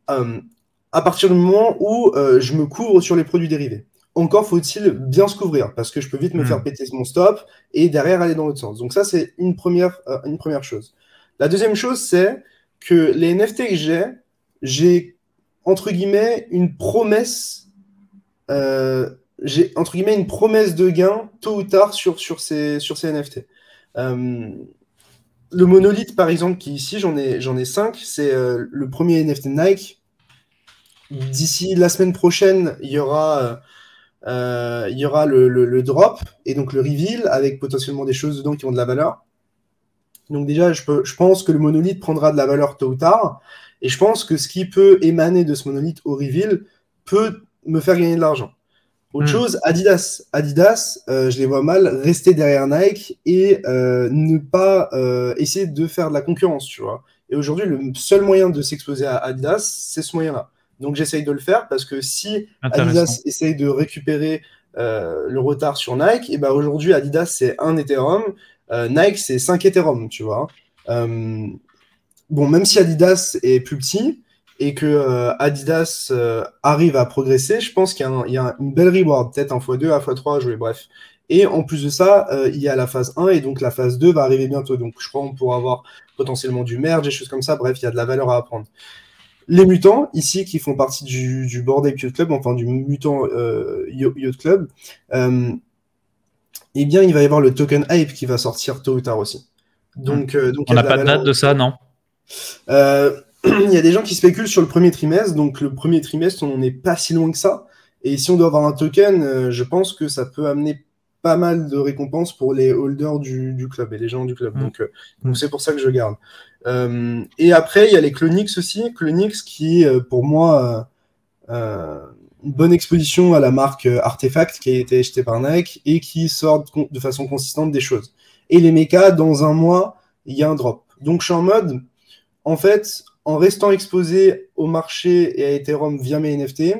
à partir du moment où je me couvre sur les produits dérivés. Encore faut-il bien se couvrir, parce que je peux vite me faire péter mon stop et derrière aller dans l'autre sens. Donc ça, c'est une première chose. La deuxième chose, c'est que les NFT que j'ai entre guillemets une promesse, une promesse de gain tôt ou tard sur ces NFT. Le monolithe, par exemple, qui ici, j'en ai 5, c'est le premier NFT Nike. D'ici la semaine prochaine, il y aura le drop et donc le reveal avec potentiellement des choses dedans qui ont de la valeur. Donc déjà, je pense que le monolithe prendra de la valeur tôt ou tard. Et je pense que ce qui peut émaner de ce monolithe au reveal peut me faire gagner de l'argent. Autre chose, Adidas. Adidas, je les vois mal rester derrière Nike et ne pas essayer de faire de la concurrence, tu vois. Et aujourd'hui, le seul moyen de s'exposer à Adidas, c'est ce moyen-là. Donc j'essaye de le faire parce que si Adidas essaye de récupérer le retard sur Nike, et ben aujourd'hui Adidas c'est 1 Ethereum, Nike c'est 5 Ethereum, tu vois. Bon, même si Adidas est plus petit et que Adidas arrive à progresser, je pense qu'il y a une belle reward, peut-être un x2, un x3 à jouer, bref. Et en plus de ça, il y a la phase 1 et donc la phase 2 va arriver bientôt. Donc je crois qu'on pourra avoir potentiellement du merge, des choses comme ça. Bref, il y a de la valeur à apprendre. Les mutants, ici, qui font partie du Bored Ape Yacht Club, enfin du mutant Yacht Club, eh bien, il va y avoir le token Hype qui va sortir tôt ou tard aussi. Donc on n'a pas de date de ça, non? Il y a des gens qui spéculent sur le premier trimestre, donc le premier trimestre, on n'est pas si loin que ça. Et si on doit avoir un token, je pense que ça peut amener pas mal de récompenses pour les holders du club et les gens du club. Donc c'est pour ça que je garde. Et après, il y a les Clonix aussi. Clonix qui est pour moi une bonne exposition à la marque Artefact qui a été achetée par Nike et qui sort de façon consistante des choses. Et les mechas, dans un mois, il y a un drop. Donc je suis en mode, en fait, en restant exposé au marché et à Ethereum via mes NFT,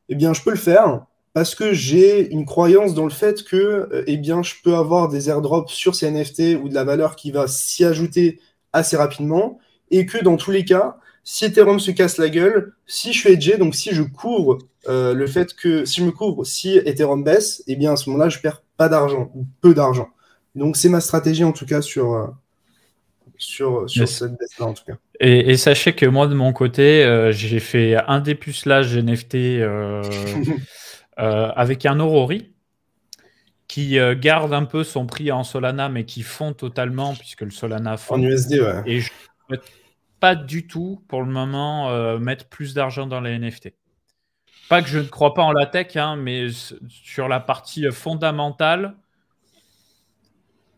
eh bien, je peux le faire parce que j'ai une croyance dans le fait que eh bien, je peux avoir des airdrops sur ces NFT ou de la valeur qui va s'y ajouter assez rapidement et que dans tous les cas, si Ethereum se casse la gueule, si je suis hedgé, donc si je couvre le fait que si je me couvre, si Ethereum baisse, eh bien à ce moment-là, je perds pas d'argent ou peu d'argent. Donc c'est ma stratégie en tout cas sur cette baisse-là en tout cas. Et sachez que moi de mon côté, j'ai fait un dépucelage NFT avec un Aurori qui garde un peu son prix en Solana mais qui fond totalement puisque le Solana fond. En USD, ouais. Et je ne souhaite pas du tout pour le moment mettre plus d'argent dans les NFT. Pas que je ne crois pas en la tech, hein, mais sur la partie fondamentale,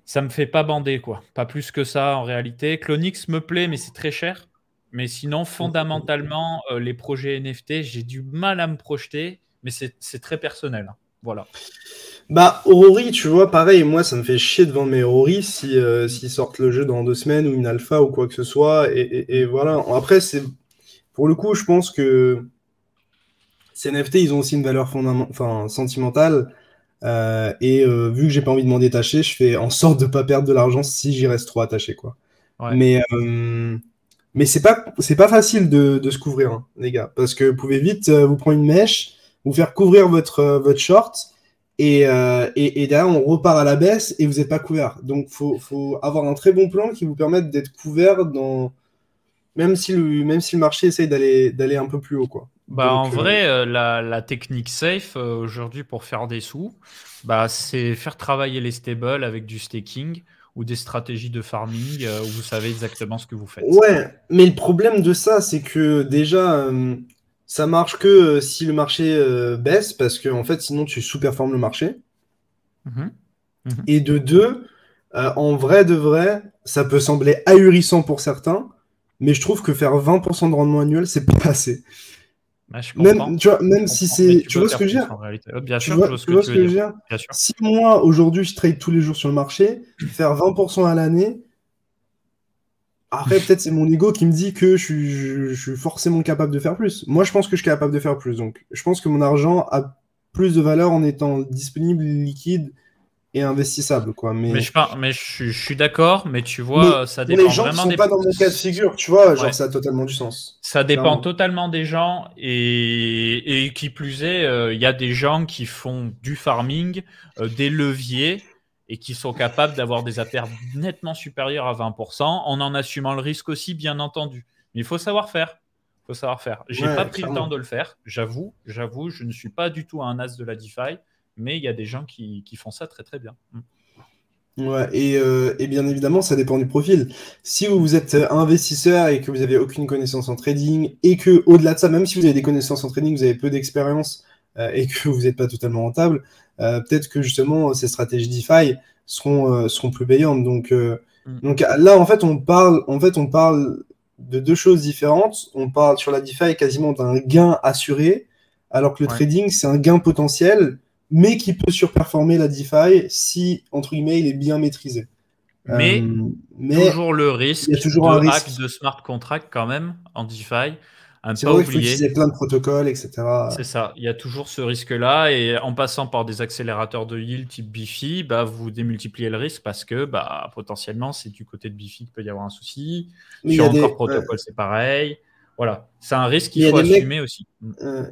ça me fait pas bander, quoi. Pas plus que ça en réalité. Clonix me plaît, mais c'est très cher. Mais sinon, fondamentalement, les projets NFT, j'ai du mal à me projeter, mais c'est très personnel. Hein. Voilà. Bah, Aurori, tu vois, pareil, moi, ça me fait chier de vendre mes Aurori s'ils sortent le jeu dans 2 semaines ou une alpha ou quoi que ce soit. Et voilà. Après, pour le coup, je pense que ces NFT, ils ont aussi une valeur sentimentale. Vu que j'ai pas envie de m'en détacher, je fais en sorte de pas perdre de l'argent si j'y reste trop attaché, quoi. Ouais. Mais c'est pas facile de se couvrir, hein, les gars, parce que vous pouvez vite vous prendre une mèche, vous faire couvrir votre short, et derrière on repart à la baisse et vous n'êtes pas couvert. Donc faut avoir un très bon plan qui vous permette d'être couvert même si le marché essaye d'aller un peu plus haut, quoi. Bah, en Donc, vrai, la technique safe aujourd'hui pour faire des sous, bah, c'est faire travailler les stables avec du staking ou des stratégies de farming où vous savez exactement ce que vous faites. ouais, mais le problème de ça, c'est que déjà, ça marche que si le marché baisse, parce que en fait, sinon tu sous-performes le marché. Mhm. Mhm. Et de deux, en vrai de vrai, ça peut sembler ahurissant pour certains, mais je trouve que faire 20% de rendement annuel, c'est pas assez. Bah, je Même, comprends. tu vois, Je même si comprends. Mais c'est. tu Tu peux vois ce que faire je veux plus dire? en réalité. Bien Tu sûr, je vois, vois ce tu que vois tu ce veux que je veux dire. dire? Bien sûr. Si moi, aujourd'hui, je trade tous les jours sur le marché, faire 20% à l'année, après, peut-être c'est mon ego qui me dit que je suis forcément capable de faire plus. Moi, je pense que je suis capable de faire plus. Donc, je pense que mon argent a plus de valeur en étant disponible, liquide et investissable, quoi. Mais je suis d'accord, mais tu Mais vois, ça pour les dépend gens qui vraiment sont des. pas dans mon cas de figure, tu vois, genre, Ouais. ça a totalement du sens. Ça dépend Clairement. totalement des gens et qui plus est, il y a des gens qui font du farming, des leviers et qui sont capables d'avoir des APR nettement supérieurs à 20% en assumant le risque aussi, bien entendu. Mais il faut savoir faire. Il faut savoir faire. J'ai pas Ouais, pris le temps clairement. de le faire, j'avoue, je ne suis pas du tout un as de la DeFi, mais il y a des gens qui font ça très très bien. Ouais, et bien évidemment, ça dépend du profil. Si vous êtes investisseur et que vous avez aucune connaissance en trading, et que au-delà de ça, même si vous avez des connaissances en trading, vous avez peu d'expérience et que vous n'êtes pas totalement rentable, peut-être que justement ces stratégies DeFi seront plus payantes. Mm. Donc là, en fait, on parle de deux choses différentes. On parle sur la DeFi quasiment d'un gain assuré, alors que le Ouais. trading, c'est un gain potentiel mais qui peut surperformer la DeFi si, entre guillemets, il est bien maîtrisé. Mais Mais toujours le il y a risque toujours un de hack risque. de smart contract quand même en DeFi, à ne C'est pas vrai qu'il faut oublier. utiliser plein de protocoles, C'est etc. ça, il y a toujours ce risque-là et en passant par des accélérateurs de yield type Bifi, bah, vous démultipliez le risque parce que bah, potentiellement, c'est du côté de Bifi qu'il peut y avoir un souci. Mais il y Sur a encore des, protocole, c'est pareil. Voilà, c'est un risque mais qu'il il y a faut des mecs, assumer aussi.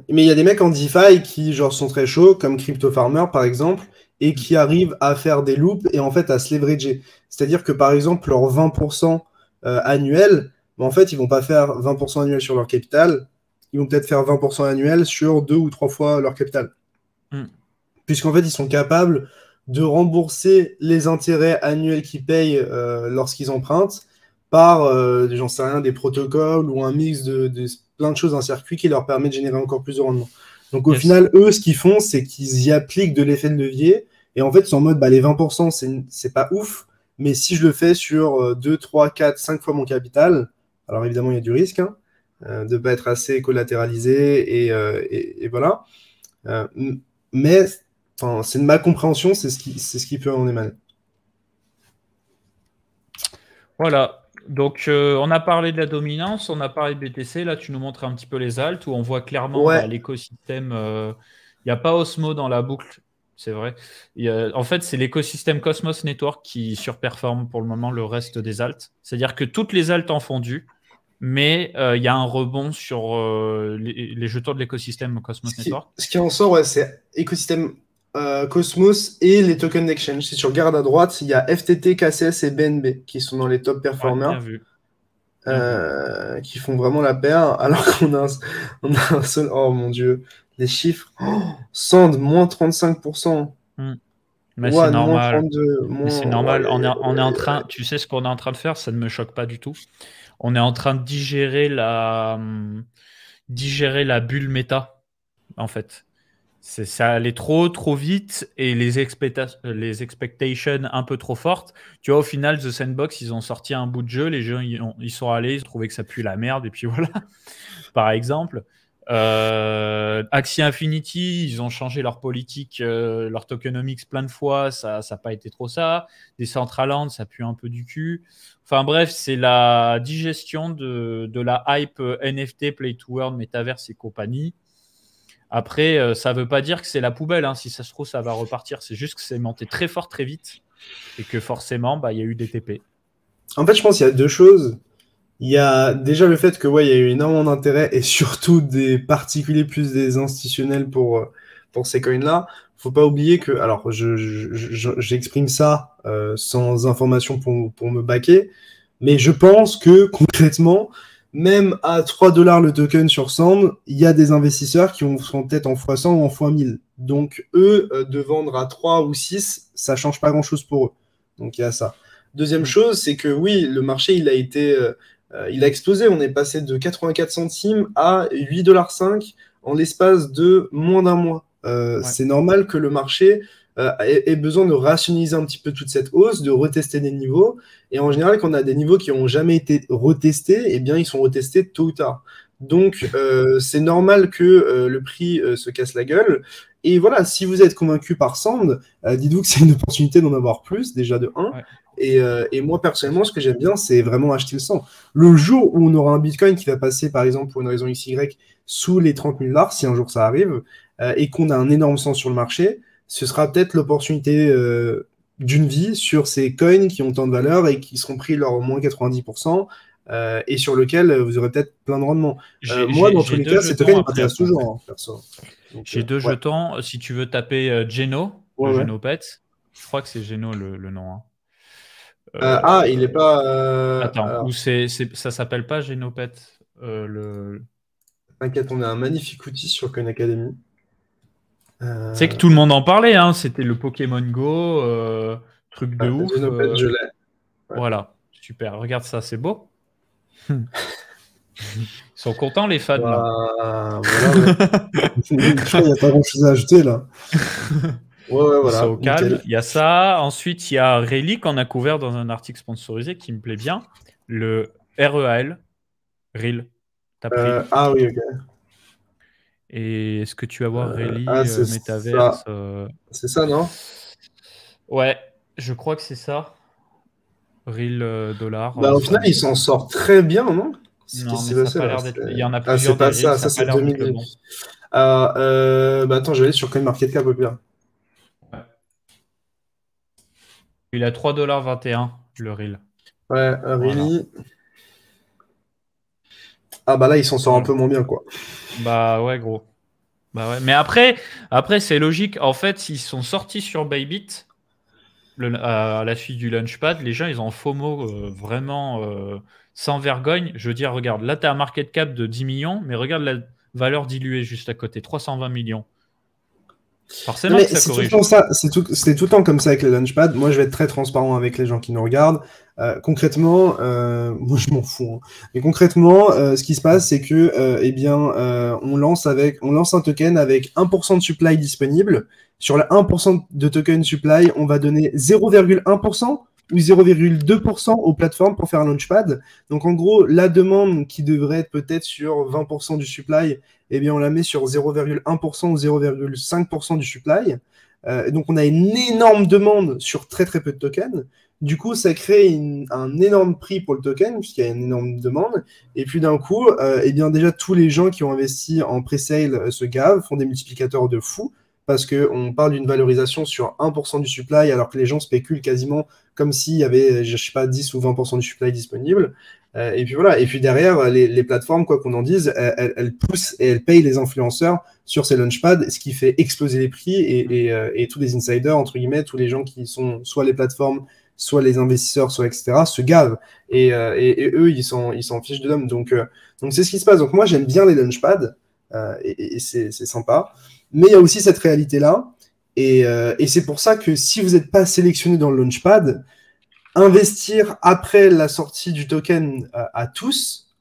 mais il y a des mecs en DeFi qui genre sont très chauds, comme Crypto Farmer par exemple, et qui arrivent à faire des loops et en fait à se leverager. C'est-à-dire que par exemple leur 20% annuel, en fait ils vont pas faire 20% annuel sur leur capital, ils vont peut-être faire 20% annuel sur 2 ou 3 fois leur capital. Mm. Puisqu'en fait, ils sont capables de rembourser les intérêts annuels qu'ils payent lorsqu'ils empruntent par, j'en sais rien, des protocoles ou un mix de plein de choses, un circuit qui leur permet de générer encore plus de rendement. Donc au Yes. final, eux, ce qu'ils font, c'est qu'ils y appliquent de l'effet de levier. Et en fait, ils sont en mode, bah, les 20%, c'est pas ouf, mais si je le fais sur 2, 3, 4, 5 fois mon capital, alors évidemment, il y a du risque hein, de ne pas être assez collatéralisé et voilà. Euh, mais enfin, c'est de ma compréhension, c'est ce qui peut en émaner. Voilà. Donc, on a parlé de la dominance, on a parlé de BTC. Là, tu nous montres un petit peu les alts où on voit clairement bah, Ouais, l'écosystème. Il n'y a pas Osmo dans la boucle, c'est vrai. En fait, c'est l'écosystème Cosmos Network qui surperforme pour le moment le reste des alts. C'est-à-dire que toutes les alts en font du, mais il y a un rebond sur les jetons de l'écosystème Cosmos Network. ce qui en sort, ouais, c'est écosystème Cosmos et les tokens d'exchange. Si tu regardes à droite, il y a FTT, KCS et BNB qui sont dans les top Ouais, bien performers, vu. Bien vu. qui font vraiment la paire, alors qu'on a un seul. Oh mon dieu, les chiffres. Oh, Sand, moins 35%. Hmm. Mais c'est One, moins normal. 32. Mais c'est Moins. normal. On est en train. Tu sais ce qu'on est en train de faire, ça ne me choque pas du tout. On est en train de digérer la bulle méta. en fait. Ça allait trop vite et les expectations un peu trop fortes. Tu vois, au final, The Sandbox, ils ont sorti un bout de jeu, les gens, ils sont allés, ils trouvaient que ça pue la merde, et puis voilà, par exemple. Axie Infinity, ils ont changé leur politique, leur tokenomics plein de fois, ça n'a pas été trop ça. Decentraland, ça pue un peu du cul. Enfin bref, c'est la digestion de la hype NFT, Play to Earn, Metaverse et compagnie. Après, ça ne veut pas dire que c'est la poubelle. Hein. Si ça se trouve, ça va repartir. C'est juste que c'est monté très fort, très vite. Et que forcément, il y a eu des TP. En fait, je pense qu'il y a deux choses. Il y a déjà le fait que il y a eu énormément d'intérêt et surtout des particuliers plus des institutionnels pour ces coins-là. Faut pas oublier que, alors j'exprime ça sans information pour me baquer, mais je pense que concrètement, même à 3 $ le token sur Sand, il y a des investisseurs qui sont peut-être en x100 ou en x1000. Donc eux, de vendre à 3 ou 6, ça change pas grand-chose pour eux. Donc il y a ça. Deuxième chose, c'est que oui, le marché, il a explosé. On est passé de 84 centimes à 8,5 $ en l'espace de moins d'un mois. C'est normal que le marché ait besoin de rationaliser un petit peu toute cette hausse, de retester des niveaux. Et en général, quand on a des niveaux qui n'ont jamais été retestés, eh bien, ils sont retestés tôt ou tard. Donc, c'est normal que le prix se casse la gueule. Et voilà, si vous êtes convaincu par Sand, dites-vous que c'est une opportunité d'en avoir plus, déjà de 1. Ouais. Et moi, personnellement, ce que j'aime bien, c'est vraiment acheter le sang. Le jour où on aura un Bitcoin qui va passer, par exemple, pour une raison XY, sous les 30 000 $, si un jour ça arrive, et qu'on a un énorme sang sur le marché, ce sera peut-être l'opportunité d'une vie sur ces coins qui ont tant de valeur et qui seront pris leur moins 90%, et sur lequel vous aurez peut-être plein de rendements. Moi, dans tous les cas, ces tokens m'intéressent toujours, perso. J'ai deux jetons. Si tu veux taper Geno, Genopet, je crois que c'est Geno le nom. Hein. Il n'est pas. Attends, ou ça s'appelle pas Genopet T'inquiète, on a un magnifique outil sur Coin Academy. C'est que tout le monde en parlait, hein. C'était le Pokémon Go, truc de ouf. Genopet, je l'ai. Ouais. Voilà, super. Regarde ça, c'est beau. Ils sont contents, les fans, là. Voilà, il n'y a pas grand-chose à ajouter, là. Voilà. Au calme. Il y a ça. Ensuite, il y a Rayleigh qu'on a couvert dans un article sponsorisé qui me plaît bien. Le REAL. REAL. Oui, ok. Et est-ce que tu vas voir Rayleigh, Metaverse C'est ça, non? Ouais, je crois que c'est ça. Real dollar. Au final, il s'en sort très bien, non? Non, mais ça a pas l'air d'être. Il y en a plusieurs. C'est pas ça, ça c'est 2000. Attends, je vais aller sur CoinMarketCap au pire. Ouais. Il a 3,21 $, le Real. Ouais, Rayleigh. Voilà. Là, il s'en sort un peu moins bien, quoi. Ouais, gros. Mais après c'est logique. En fait, ils sont sortis sur Bybit à la suite du Launchpad. Les gens, ils ont FOMO vraiment sans vergogne. Je veux dire, regarde, là, tu as un market cap de 10 millions, mais regarde la valeur diluée juste à côté, 320 millions. Forcément, mais c'est tout le temps ça. C'est tout le temps comme ça avec le Launchpad. Moi, je vais être très transparent avec les gens qui nous regardent. Concrètement, moi, je m'en fous. Hein. Mais concrètement, ce qui se passe, c'est que, on lance un token avec 1% de supply disponible. Sur le 1% de token supply, on va donner 0,1% ou 0,2% aux plateformes pour faire un Launchpad. Donc, en gros, la demande qui devrait être peut-être sur 20% du supply, on la met sur 0,1% ou 0,5% du supply. Donc, on a une énorme demande sur très, très peu de tokens. Du coup, ça crée un énorme prix pour le token, puisqu'il y a une énorme demande. Et puis, d'un coup, déjà, tous les gens qui ont investi en pre-sale se gavent, font des multiplicateurs de fou, parce qu'on parle d'une valorisation sur 1% du supply, alors que les gens spéculent quasiment comme s'il y avait, 10 ou 20% du supply disponible. Et puis voilà. Et puis derrière, les plateformes, quoi qu'on en dise, elles poussent et elles payent les influenceurs sur ces launchpads, ce qui fait exploser les prix et tous les insiders, entre guillemets, tous les gens qui sont soit les plateformes, soit les investisseurs, soit etc., se gavent. Et eux, ils s'en fichent de l'homme. Donc c'est ce qui se passe. Donc moi, j'aime bien les launchpads et c'est sympa. Mais il y a aussi cette réalité-là. Et c'est pour ça que si vous n'êtes pas sélectionné dans le Launchpad, investir après la sortie du token à tous,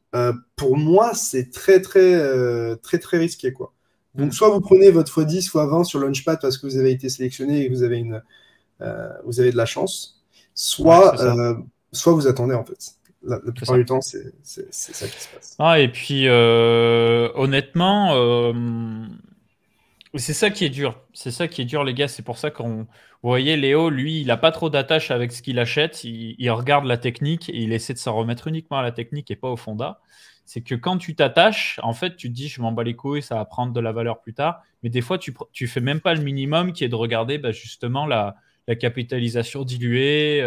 pour moi, c'est très, très, très, très risqué, quoi. Donc, soit vous prenez votre x10, x20 sur Launchpad parce que vous avez été sélectionné et que vous avez de la chance, soit vous attendez, en fait. La plupart du temps, c'est ça qui se passe. Et puis, honnêtement, c'est ça qui est dur. C'est ça qui est dur, les gars. C'est pour ça qu'on... Vous voyez, Léo, lui, il n'a pas trop d'attache avec ce qu'il achète. Il regarde la technique et il essaie de s'en remettre uniquement à la technique et pas au fonda. C'est que quand tu t'attaches, en fait, tu te dis, je m'en bats les couilles, ça va prendre de la valeur plus tard. Mais des fois, tu fais même pas le minimum qui est de regarder justement la capitalisation diluée,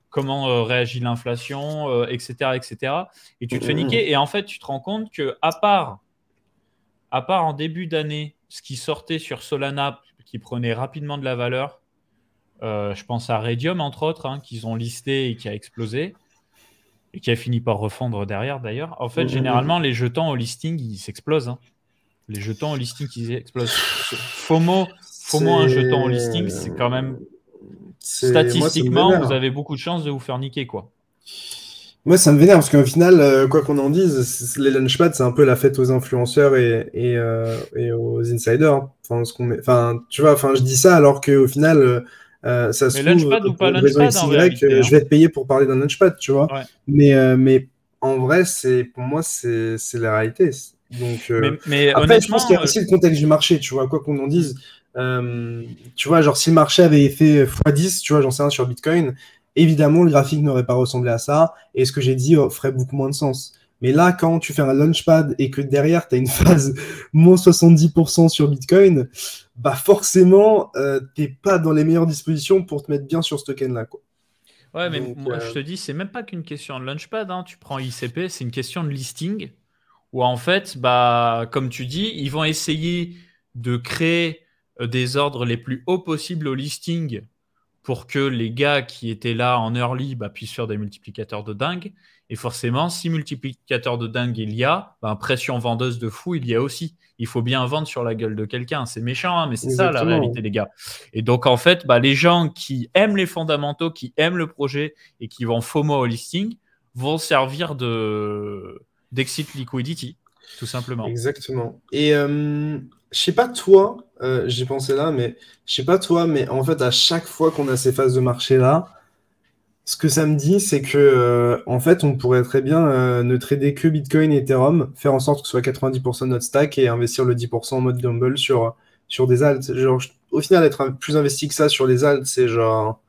comment réagit l'inflation, etc., etc. Et tu te fais niquer. Et en fait, tu te rends compte que à part en début d'année, ce qui sortait sur Solana, qui prenait rapidement de la valeur, je pense à Raydium, entre autres, qu'ils ont listé et qui a explosé, et qui a fini par refondre derrière, d'ailleurs. En fait, généralement, les jetons au listing, ils s'explosent. Les jetons au listing, ils explosent. FOMO, un jeton au listing, c'est quand même... Statistiquement, vous avez beaucoup de chances de vous faire niquer, quoi. Moi, ça me vénère parce qu'au final, quoi qu'on en dise, les launchpads, c'est un peu la fête aux influenceurs et aux insiders. Tu vois, je dis ça alors qu'au final, ça se trouve, launchpad ou pas launchpad, je vais te payer pour parler d'un launchpad, tu vois. Ouais. Mais en vrai, pour moi, c'est la réalité. Donc, mais après, je pense qu'il y a aussi le contexte du marché, tu vois, quoi qu'on en dise. Tu vois, genre, si le marché avait fait x10, tu vois, j'en sais rien sur Bitcoin, évidemment, le graphique n'aurait pas ressemblé à ça, et ce que j'ai dit ferait beaucoup moins de sens. Mais là, quand tu fais un launchpad et que derrière, tu as une phase moins 70% sur Bitcoin, bah forcément, t'es pas dans les meilleures dispositions pour te mettre bien sur ce token-là, quoi. Ouais, mais donc, moi, je te dis, c'est même pas qu'une question de launchpad. Tu prends ICP, c'est une question de listing, où en fait, comme tu dis, ils vont essayer de créer des ordres les plus hauts possibles au listing pour que les gars qui étaient là en early puissent faire des multiplicateurs de dingue. Et forcément, si multiplicateur de dingue il y a, pression vendeuse de fou il y a aussi. Il faut bien vendre sur la gueule de quelqu'un. C'est méchant, mais c'est ça la réalité, les gars. Et donc, en fait, les gens qui aiment les fondamentaux, qui aiment le projet et qui vont FOMO au listing vont servir d'exit liquidity, tout simplement. Exactement. Et je sais pas toi, j'ai pensé là, mais je sais pas toi, mais en fait, à chaque fois qu'on a ces phases de marché là, ce que ça me dit, c'est que en fait, on pourrait très bien ne trader que Bitcoin et Ethereum, faire en sorte que ce soit 90% de notre stack et investir le 10% en mode dumble sur des alts. Genre, au final, être plus investi que ça sur les alts, c'est genre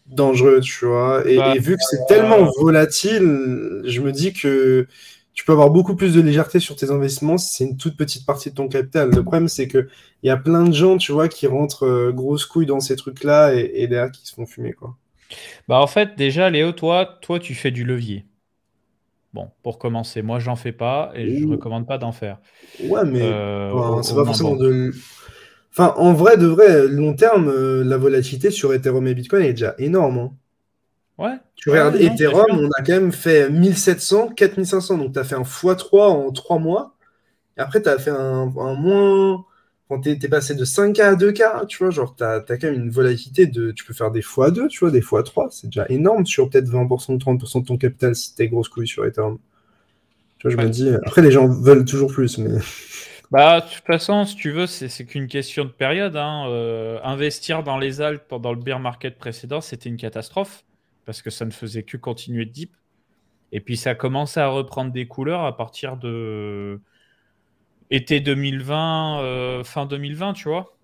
dangereux, tu vois. Et vu que c'est tellement volatile, je me dis que tu peux avoir beaucoup plus de légèreté sur tes investissements si c'est une toute petite partie de ton capital. Le problème, c'est qu'il y a plein de gens, tu vois, qui rentrent grosses couilles dans ces trucs-là et derrière qui se font fumer, quoi. En fait, déjà, Léo, toi, tu fais du levier. Bon, pour commencer, moi, j'en fais pas et je recommande pas d'en faire. Ouais, mais c'est pas forcément de... Enfin, en vrai, de vrai, long terme, la volatilité sur Ethereum et Bitcoin est déjà énorme. Ouais. Tu regardes Ethereum, on a quand même fait 1700, 4500. Donc, tu as fait un x3 en 3 mois. Et après, tu as fait un moins. Quand tu es passé de 5K à 2K, tu vois, genre, tu as quand même une volatilité de. Tu peux faire des x2, tu vois, des x3. C'est déjà énorme sur peut-être 20% ou 30% de ton capital si tu es grosse couille sur Ethereum. Tu vois, je me dis. Après, les gens veulent toujours plus, mais. De toute façon, si tu veux, c'est qu'une question de période. Investir dans les alts pendant le bear market précédent, c'était une catastrophe parce que ça ne faisait que continuer de dip. Et puis, ça a commencé à reprendre des couleurs à partir de été 2020, fin 2020, tu vois.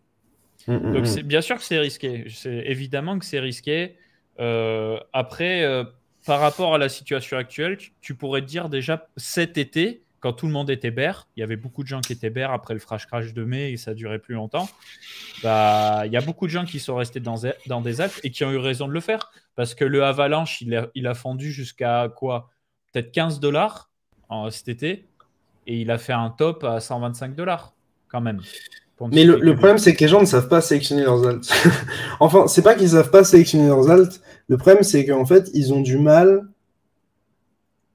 Donc, bien sûr que c'est risqué. Évidemment que c'est risqué. Après, par rapport à la situation actuelle, tu pourrais te dire déjà cet été, quand tout le monde était bear, il y avait beaucoup de gens qui étaient bear après le flash crash de mai et ça durait plus longtemps. Il y a beaucoup de gens qui sont restés dans des alts et qui ont eu raison de le faire parce que le Avalanche, il a fendu jusqu'à quoi? Peut-être $15 cet été et il a fait un top à $125 quand même. Mais le problème, c'est que les gens ne savent pas sélectionner leurs alts. Enfin, c'est pas qu'ils savent pas sélectionner leurs alts. Le problème, c'est qu'en fait, ils ont du mal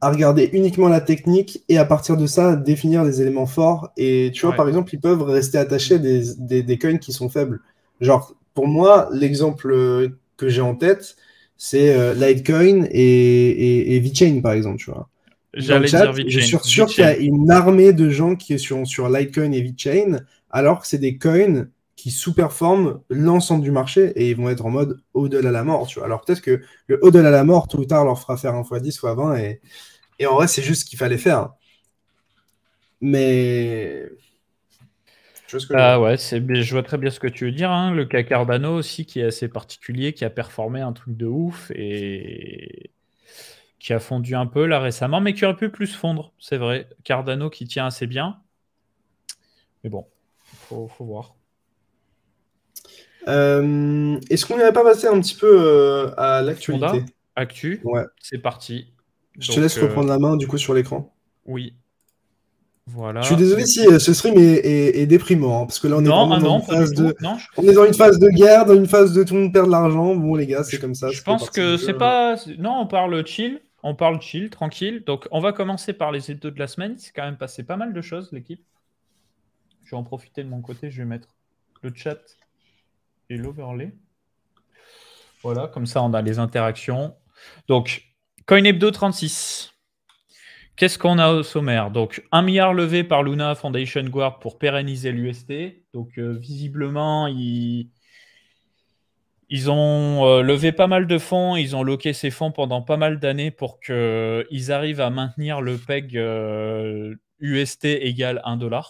à regarder uniquement la technique et à partir de ça, définir des éléments forts. Et tu vois, par exemple, ils peuvent rester attachés à des coins qui sont faibles. Genre, pour moi, l'exemple que j'ai en tête, c'est Litecoin et VeChain, par exemple, tu vois. J'allais dire VeChain. Je suis sûr qu'il y a une armée de gens qui est sur Litecoin et VeChain, alors que c'est des coins qui sous-performent l'ensemble du marché et ils vont être en mode hodl à la mort. Tu vois. Alors peut-être que le hodl à la mort, tôt ou tard, leur fera faire 1x10, x20 et en vrai, c'est juste ce qu'il fallait faire. Mais... je vois très bien ce que tu veux dire. Hein. Le cas Cardano aussi, qui est assez particulier, qui a performé un truc de ouf et qui a fondu un peu là récemment, mais qui aurait pu plus fondre, c'est vrai. Cardano qui tient assez bien. Mais bon, faut voir. Est-ce qu'on n'irait pas passer un petit peu à l'actualité? Actu, ouais. C'est parti. Je te laisse reprendre la main du coup sur l'écran. Oui. Voilà. Je suis désolé si ce stream est déprimant, hein, parce que là on est vraiment dans une phase de... On est dans une phase de guerre, dans une phase de tout le monde perd de l'argent. Bon les gars, c'est comme ça. Je pense que c'est pas... Non, on parle chill, tranquille. Donc on va commencer par les étos de la semaine. C'est quand même passé pas mal de choses, l'équipe. Je vais en profiter de mon côté, je vais mettre le chat et l'overlay. Voilà, comme ça on a les interactions. Donc, CoinHebdo 36. Qu'est-ce qu'on a au sommaire? Donc, 1 milliard levé par Luna Foundation Guard pour pérenniser l'UST. Donc, visiblement, ils ont levé pas mal de fonds. Ils ont loqué ces fonds pendant pas mal d'années pour qu'ils arrivent à maintenir le PEG UST égale 1 $.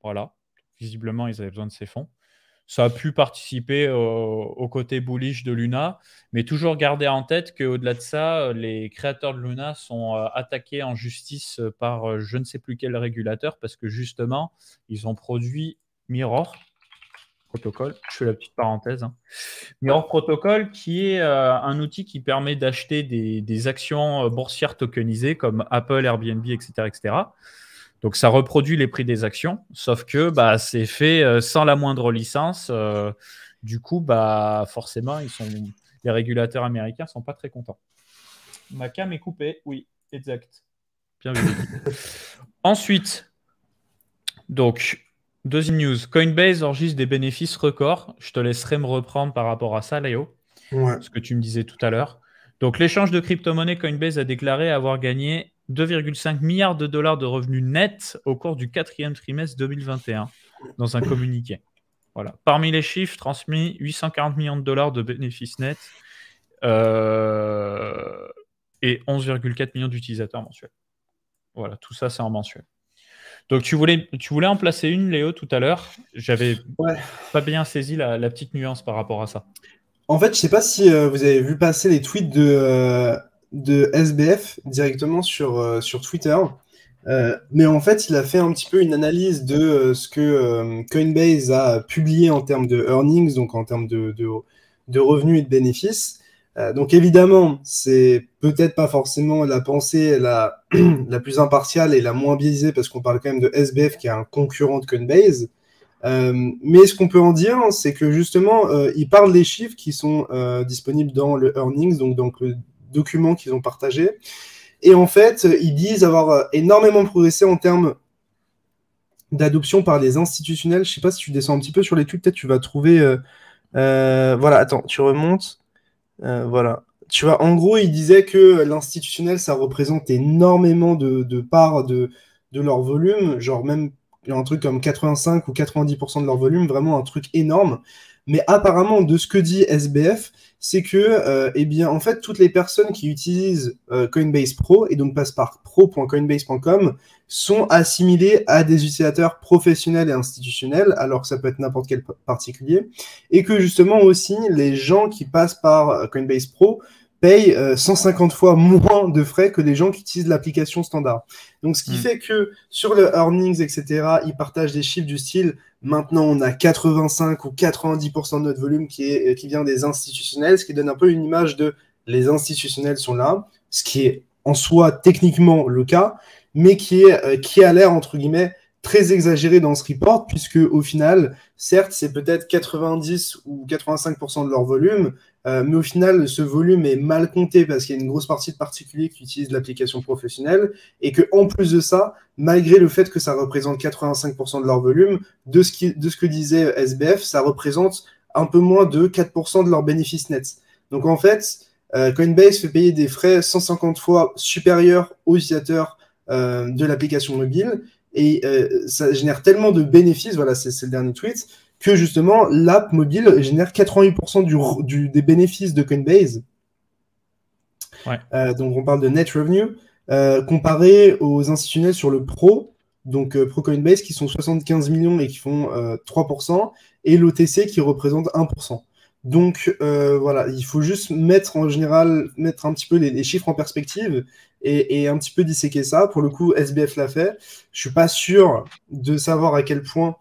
Voilà. Visiblement, ils avaient besoin de ces fonds. Ça a pu participer au côté bullish de Luna, mais toujours garder en tête qu'au-delà de ça, les créateurs de Luna sont attaqués en justice par je ne sais plus quel régulateur parce que justement, ils ont produit Mirror Protocol. Je fais la petite parenthèse. Hein. Mirror Protocol, qui est un outil qui permet d'acheter des actions boursières tokenisées comme Apple, Airbnb, etc., etc. Donc, ça reproduit les prix des actions, sauf que c'est fait sans la moindre licence. Du coup, forcément, les régulateurs américains ne sont pas très contents. Ma cam est coupée, oui, exact. Bien vu. Ensuite, donc, deuxième news. Coinbase enregistre des bénéfices records. Je te laisserai me reprendre par rapport à ça, Léo, ce que tu me disais tout à l'heure. Donc, l'échange de crypto-monnaies, Coinbase a déclaré avoir gagné 2,5 milliards de dollars de revenus nets au cours du 4e trimestre 2021 dans un communiqué. Voilà. Parmi les chiffres transmis, 840 millions de dollars de bénéfices nets et 11,4 millions d'utilisateurs mensuels. Voilà, tout ça, c'est en mensuel. Donc, tu voulais en placer une, Léo, tout à l'heure. J'avais pas bien saisi la petite nuance par rapport à ça. En fait, je sais pas si vous avez vu passer les tweets de SBF directement sur Twitter. Mais en fait, il a fait un petit peu une analyse de ce que Coinbase a publié en termes de earnings, donc en termes de revenus et de bénéfices. Donc évidemment, c'est peut-être pas forcément la pensée la plus impartiale et la moins biaisée, parce qu'on parle quand même de SBF qui est un concurrent de Coinbase. Mais ce qu'on peut en dire, c'est que justement, il parle des chiffres qui sont disponibles dans le earnings, donc dans le document qu'ils ont partagé. Et en fait, ils disent avoir énormément progressé en termes d'adoption par les institutionnels. Je ne sais pas si tu descends un petit peu sur les tweets, peut-être tu vas trouver... voilà, attends, tu remontes. Voilà. Tu vois, en gros, il disait que l'institutionnel, ça représente énormément de parts de leur volume, genre même un truc comme 85 ou 90% de leur volume, vraiment un truc énorme. Mais apparemment, de ce que dit SBF, c'est que, eh bien, en fait, toutes les personnes qui utilisent Coinbase Pro, et donc passent par pro.coinbase.com, sont assimilées à des utilisateurs professionnels et institutionnels, alors que ça peut être n'importe quel particulier, et que justement aussi, les gens qui passent par Coinbase Pro payent 150 fois moins de frais que les gens qui utilisent l'application standard. Donc, ce qui fait que sur le earnings, etc., ils partagent des chiffres du style maintenant, on a 85 ou 90% de notre volume qui vient des institutionnels, ce qui donne un peu une image de les institutionnels sont là, ce qui est en soi techniquement le cas, mais qui a l'air, entre guillemets, très exagéré dans ce report, puisque au final, certes, c'est peut-être 90 ou 85% de leur volume, mais au final, ce volume est mal compté parce qu'il y a une grosse partie de particuliers qui utilisent l'application professionnelle et qu'en plus de ça, malgré le fait que ça représente 85% de leur volume, de ce que disait SBF, ça représente un peu moins de 4% de leurs bénéfices nets. Donc en fait, Coinbase fait payer des frais 150 fois supérieurs aux utilisateurs de l'application mobile. Et ça génère tellement de bénéfices, voilà, c'est le dernier tweet, que justement, l'app mobile génère 88% des bénéfices de Coinbase. Ouais. Donc, on parle de net revenue, comparé aux institutionnels sur le Pro, donc Pro Coinbase, qui sont 75 millions et qui font 3%, et l'OTC qui représente 1%. Donc, voilà, il faut juste mettre en général, mettre un petit peu les chiffres en perspective et un petit peu disséquer ça. Pour le coup, SBF l'a fait. Je suis pas sûr de savoir à quel point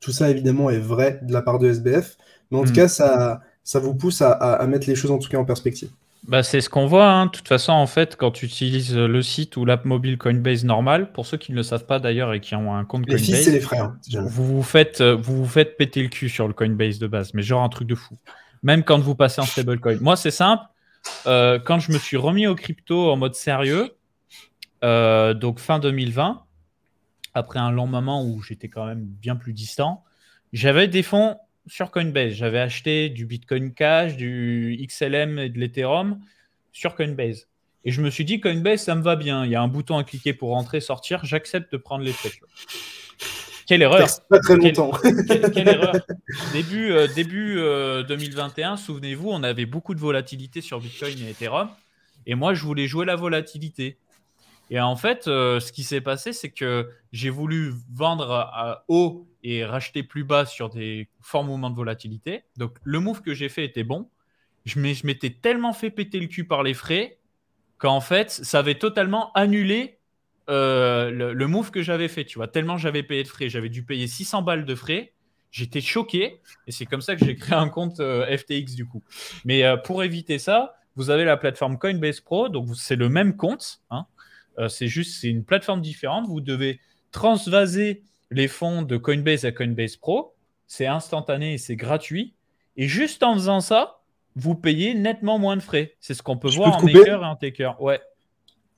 tout ça, évidemment, est vrai de la part de SBF, mais en tout cas, ça vous pousse à mettre les choses en tout cas en perspective. Bah, c'est ce qu'on voit, hein. De toute façon, en fait, quand tu utilises le site ou l'app mobile Coinbase normal, pour ceux qui ne le savent pas d'ailleurs et qui ont un compte Les Coinbase, fils et les frères. vous vous faites péter le cul sur le Coinbase de base, mais genre un truc de fou. Même quand vous passez en stablecoin. Moi, c'est simple. Quand je me suis remis au crypto en mode sérieux, donc fin 2020, après un long moment où j'étais quand même bien plus distant, j'avais des fonds sur Coinbase. J'avais acheté du Bitcoin Cash, du XLM et de l'Ethereum sur Coinbase. Et je me suis dit, Coinbase, ça me va bien. Il y a un bouton à cliquer pour rentrer, sortir. J'accepte de prendre les frais. Quelle erreur! Pas très longtemps. Quelle erreur! Début 2021, souvenez-vous, on avait beaucoup de volatilité sur Bitcoin et Ethereum. Et moi, je voulais jouer la volatilité. Et en fait, ce qui s'est passé, c'est que j'ai voulu vendre à haut et racheter plus bas sur des forts mouvements de volatilité. Donc, le move que j'ai fait était bon. Je m'étais tellement fait péter le cul par les frais qu'en fait, ça avait totalement annulé le move que j'avais fait. Tu vois, tellement j'avais payé de frais. J'avais dû payer 600 balles de frais. J'étais choqué. Et c'est comme ça que j'ai créé un compte FTX du coup. Mais pour éviter ça, vous avez la plateforme Coinbase Pro. Donc, c'est le même compte, hein. C'est une plateforme différente. Vous devez transvaser les fonds de Coinbase à Coinbase Pro. C'est instantané et c'est gratuit. Et juste en faisant ça, vous payez nettement moins de frais. C'est ce qu'on peut voir en Maker et en Taker. Ouais.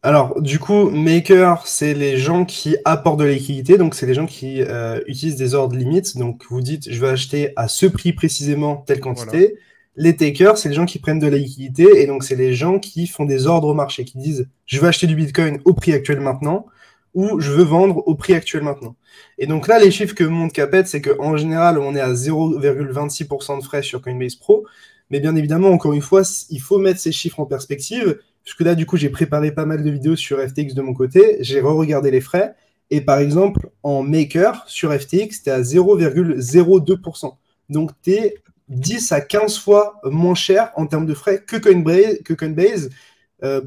Alors, du coup, Maker, c'est les gens qui apportent de la liquidité. Donc, c'est les gens qui utilisent des ordres limites. Donc, vous dites, je vais acheter à ce prix précisément telle quantité. Voilà. Les takers, c'est les gens qui prennent de la liquidité, et donc c'est les gens qui font des ordres au marché, qui disent je veux acheter du Bitcoin au prix actuel maintenant, ou je veux vendre au prix actuel maintenant. Et donc là, les chiffres que montre Capet, c'est qu'en général, on est à 0,26% de frais sur Coinbase Pro, mais bien évidemment, encore une fois, il faut mettre ces chiffres en perspective, puisque là, du coup, j'ai préparé pas mal de vidéos sur FTX de mon côté, j'ai re-regardé les frais, et par exemple, en Maker, sur FTX, t'es à 0,02%. Donc, t'es 10 à 15 fois moins cher en termes de frais que Coinbase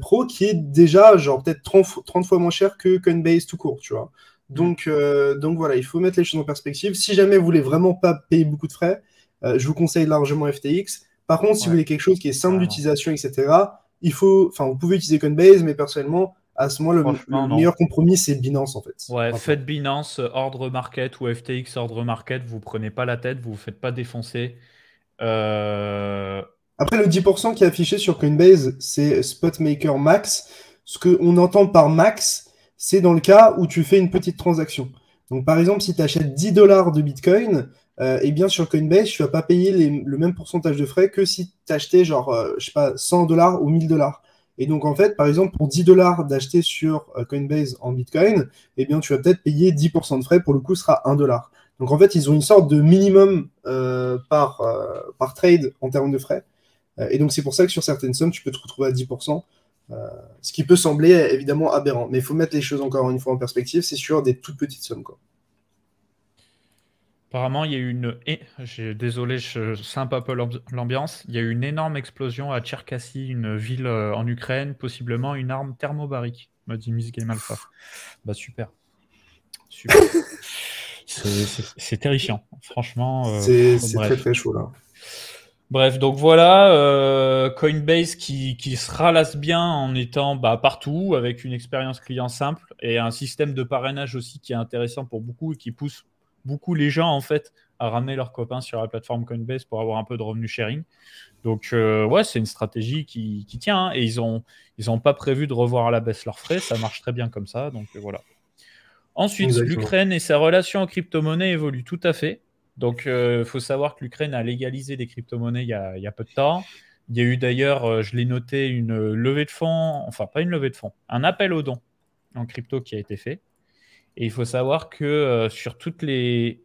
Pro, qui est déjà genre peut-être 30 fois moins cher que Coinbase tout court, tu vois. Donc voilà, il faut mettre les choses en perspective. Si jamais vous voulez vraiment pas payer beaucoup de frais, je vous conseille largement FTX. Par contre, si vous voulez quelque chose qui est simple d'utilisation, etc., vous pouvez utiliser Coinbase, mais personnellement, à ce moment, le meilleur compromis, c'est Binance, en fait. Ouais, faites Binance, Ordre Market ou FTX, Ordre Market, vous prenez pas la tête, vous vous faites pas défoncer. Après, le 10% qui est affiché sur Coinbase, c'est Spot Maker Max. Ce qu'on entend par max, c'est dans le cas où tu fais une petite transaction. Donc, par exemple, si tu achètes 10 $ de Bitcoin, eh bien, sur Coinbase, tu vas pas payer le même pourcentage de frais que si tu achetais, genre, je sais pas, 100 $ ou 1000 $. Et donc, en fait, par exemple, pour 10 $ d'acheter sur Coinbase en Bitcoin, eh bien, tu vas peut-être payer 10% de frais. Pour le coup, ce sera 1 $. Donc, en fait, ils ont une sorte de minimum par trade en termes de frais. Et donc, c'est pour ça que sur certaines sommes, tu peux te retrouver à 10%, ce qui peut sembler évidemment aberrant. Mais il faut mettre les choses encore une fois en perspective, c'est sur des toutes petites sommes, quoi. Apparemment, il y a eu une... Désolé, je simpe un peu l'ambiance. Il y a eu une énorme explosion à Tcherkassy, une ville en Ukraine, possiblement une arme thermobarique, me dit Miss Game Alpha. Bah super. Super. C'est terrifiant, franchement. C'est très très chaud là. Bref, donc voilà, Coinbase qui se ralasse bien en étant partout, avec une expérience client simple et un système de parrainage aussi qui est intéressant pour beaucoup et qui pousse beaucoup les gens en fait à ramener leurs copains sur la plateforme Coinbase pour avoir un peu de revenu sharing. Donc ouais, c'est une stratégie qui tient, hein, et ils ont pas prévu de revoir à la baisse leurs frais, ça marche très bien comme ça, donc voilà. Ensuite, l'Ukraine et sa relation aux crypto-monnaies évoluent tout à fait. Donc, il faut savoir que l'Ukraine a légalisé des crypto-monnaies il y a peu de temps. Il y a eu d'ailleurs, je l'ai noté, une levée de fonds, enfin pas une levée de fonds, un appel aux dons en crypto qui a été fait. Et il faut savoir que sur tous les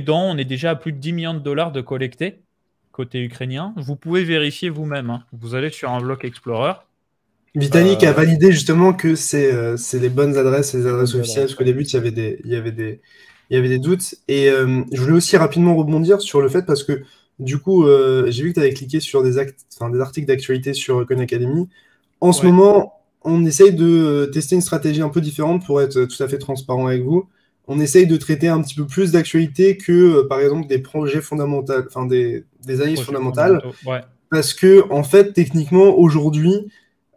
dons, on est déjà à plus de 10 millions de dollars de collectés côté ukrainien. Vous pouvez vérifier vous-même. Hein. Vous allez sur un bloc Explorer. Vitalik a validé justement que c'est les bonnes adresses, les adresses officielles, parce qu'au début, il y avait des doutes. Et je voulais aussi rapidement rebondir sur le fait, parce que du coup, j'ai vu que tu avais cliqué sur des articles d'actualité sur Coin Academy. En ce moment, on essaye de tester une stratégie un peu différente pour être tout à fait transparent avec vous. On essaye de traiter un petit peu plus d'actualité que, par exemple, des projets fondamentaux, enfin des analyses fondamentales. Ouais. Parce que, en fait, techniquement, aujourd'hui,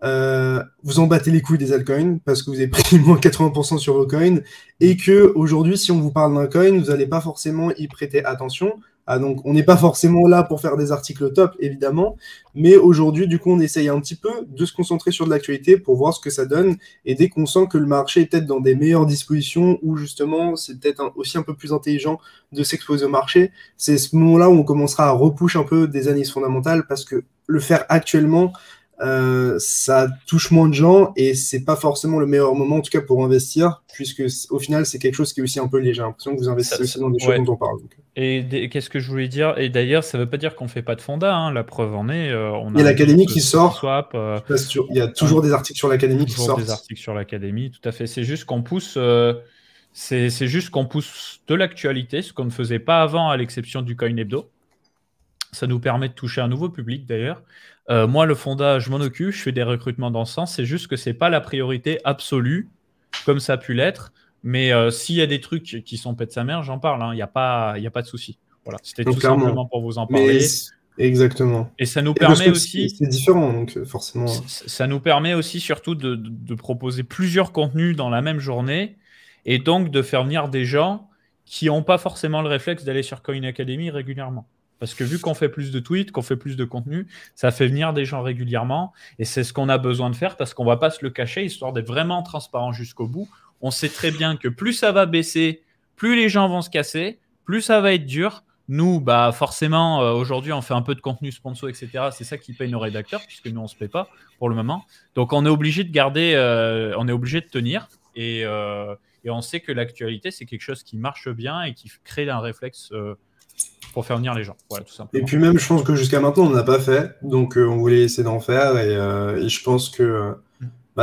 vous en battez les couilles des altcoins parce que vous avez pris moins 80% sur vos coins et que aujourd'hui, si on vous parle d'un coin, vous n'allez pas forcément y prêter attention. Ah, donc, on n'est pas forcément là pour faire des articles top, évidemment, mais aujourd'hui, du coup, on essaye un petit peu de se concentrer sur de l'actualité pour voir ce que ça donne. Et dès qu'on sent que le marché est peut-être dans des meilleures dispositions, ou justement, c'est peut-être aussi un peu plus intelligent de s'exposer au marché, c'est ce moment-là où on commencera à repush un peu des analyses fondamentales, parce que le faire actuellement, ça touche moins de gens et c'est pas forcément le meilleur moment en tout cas pour investir, puisque au final c'est quelque chose qui est aussi un peu léger. J'ai l'impression que vous investissez aussi dans des choses dont on parle. Donc. Et qu'est-ce que je voulais dire? Et d'ailleurs, ça veut pas dire qu'on fait pas de fonda, hein. La preuve en est. Il y a l'académie qui sort. Il y a toujours des articles sur l'académie qui sortent. Des articles sur l'académie, tout à fait. C'est juste qu'on pousse. C'est juste qu'on pousse de l'actualité, ce qu'on ne faisait pas avant, à l'exception du Coin Hebdo. Ça nous permet de toucher un nouveau public d'ailleurs. Moi, le fonda, je m'en occupe, je fais des recrutements dans ce sens. C'est juste que c'est pas la priorité absolue, comme ça a pu l'être. Mais s'il y a des trucs qui sont pète sa mère, j'en parle. Il n'y a pas de souci. Voilà, c'était tout simplement pour vous en parler. Exactement. Et ça nous permet aussi. C'est différent, donc forcément. Ça nous permet aussi surtout de proposer plusieurs contenus dans la même journée et donc de faire venir des gens qui n'ont pas forcément le réflexe d'aller sur Coin Academy régulièrement. Parce que vu qu'on fait plus de tweets, qu'on fait plus de contenu, ça fait venir des gens régulièrement. Et c'est ce qu'on a besoin de faire parce qu'on ne va pas se le cacher, histoire d'être vraiment transparent jusqu'au bout. On sait très bien que plus ça va baisser, plus les gens vont se casser, plus ça va être dur. Nous, forcément, aujourd'hui, on fait un peu de contenu sponsor, etc. C'est ça qui paye nos rédacteurs, puisque nous, on ne se paye pas pour le moment. Donc, on est obligé de garder, on est obligé de tenir. Et on sait que l'actualité, c'est quelque chose qui marche bien et qui crée un réflexe pour faire venir les gens. Voilà, tout simplement. Et puis même, je pense que jusqu'à maintenant, on n'en a pas fait. Donc, on voulait essayer d'en faire. Et je pense que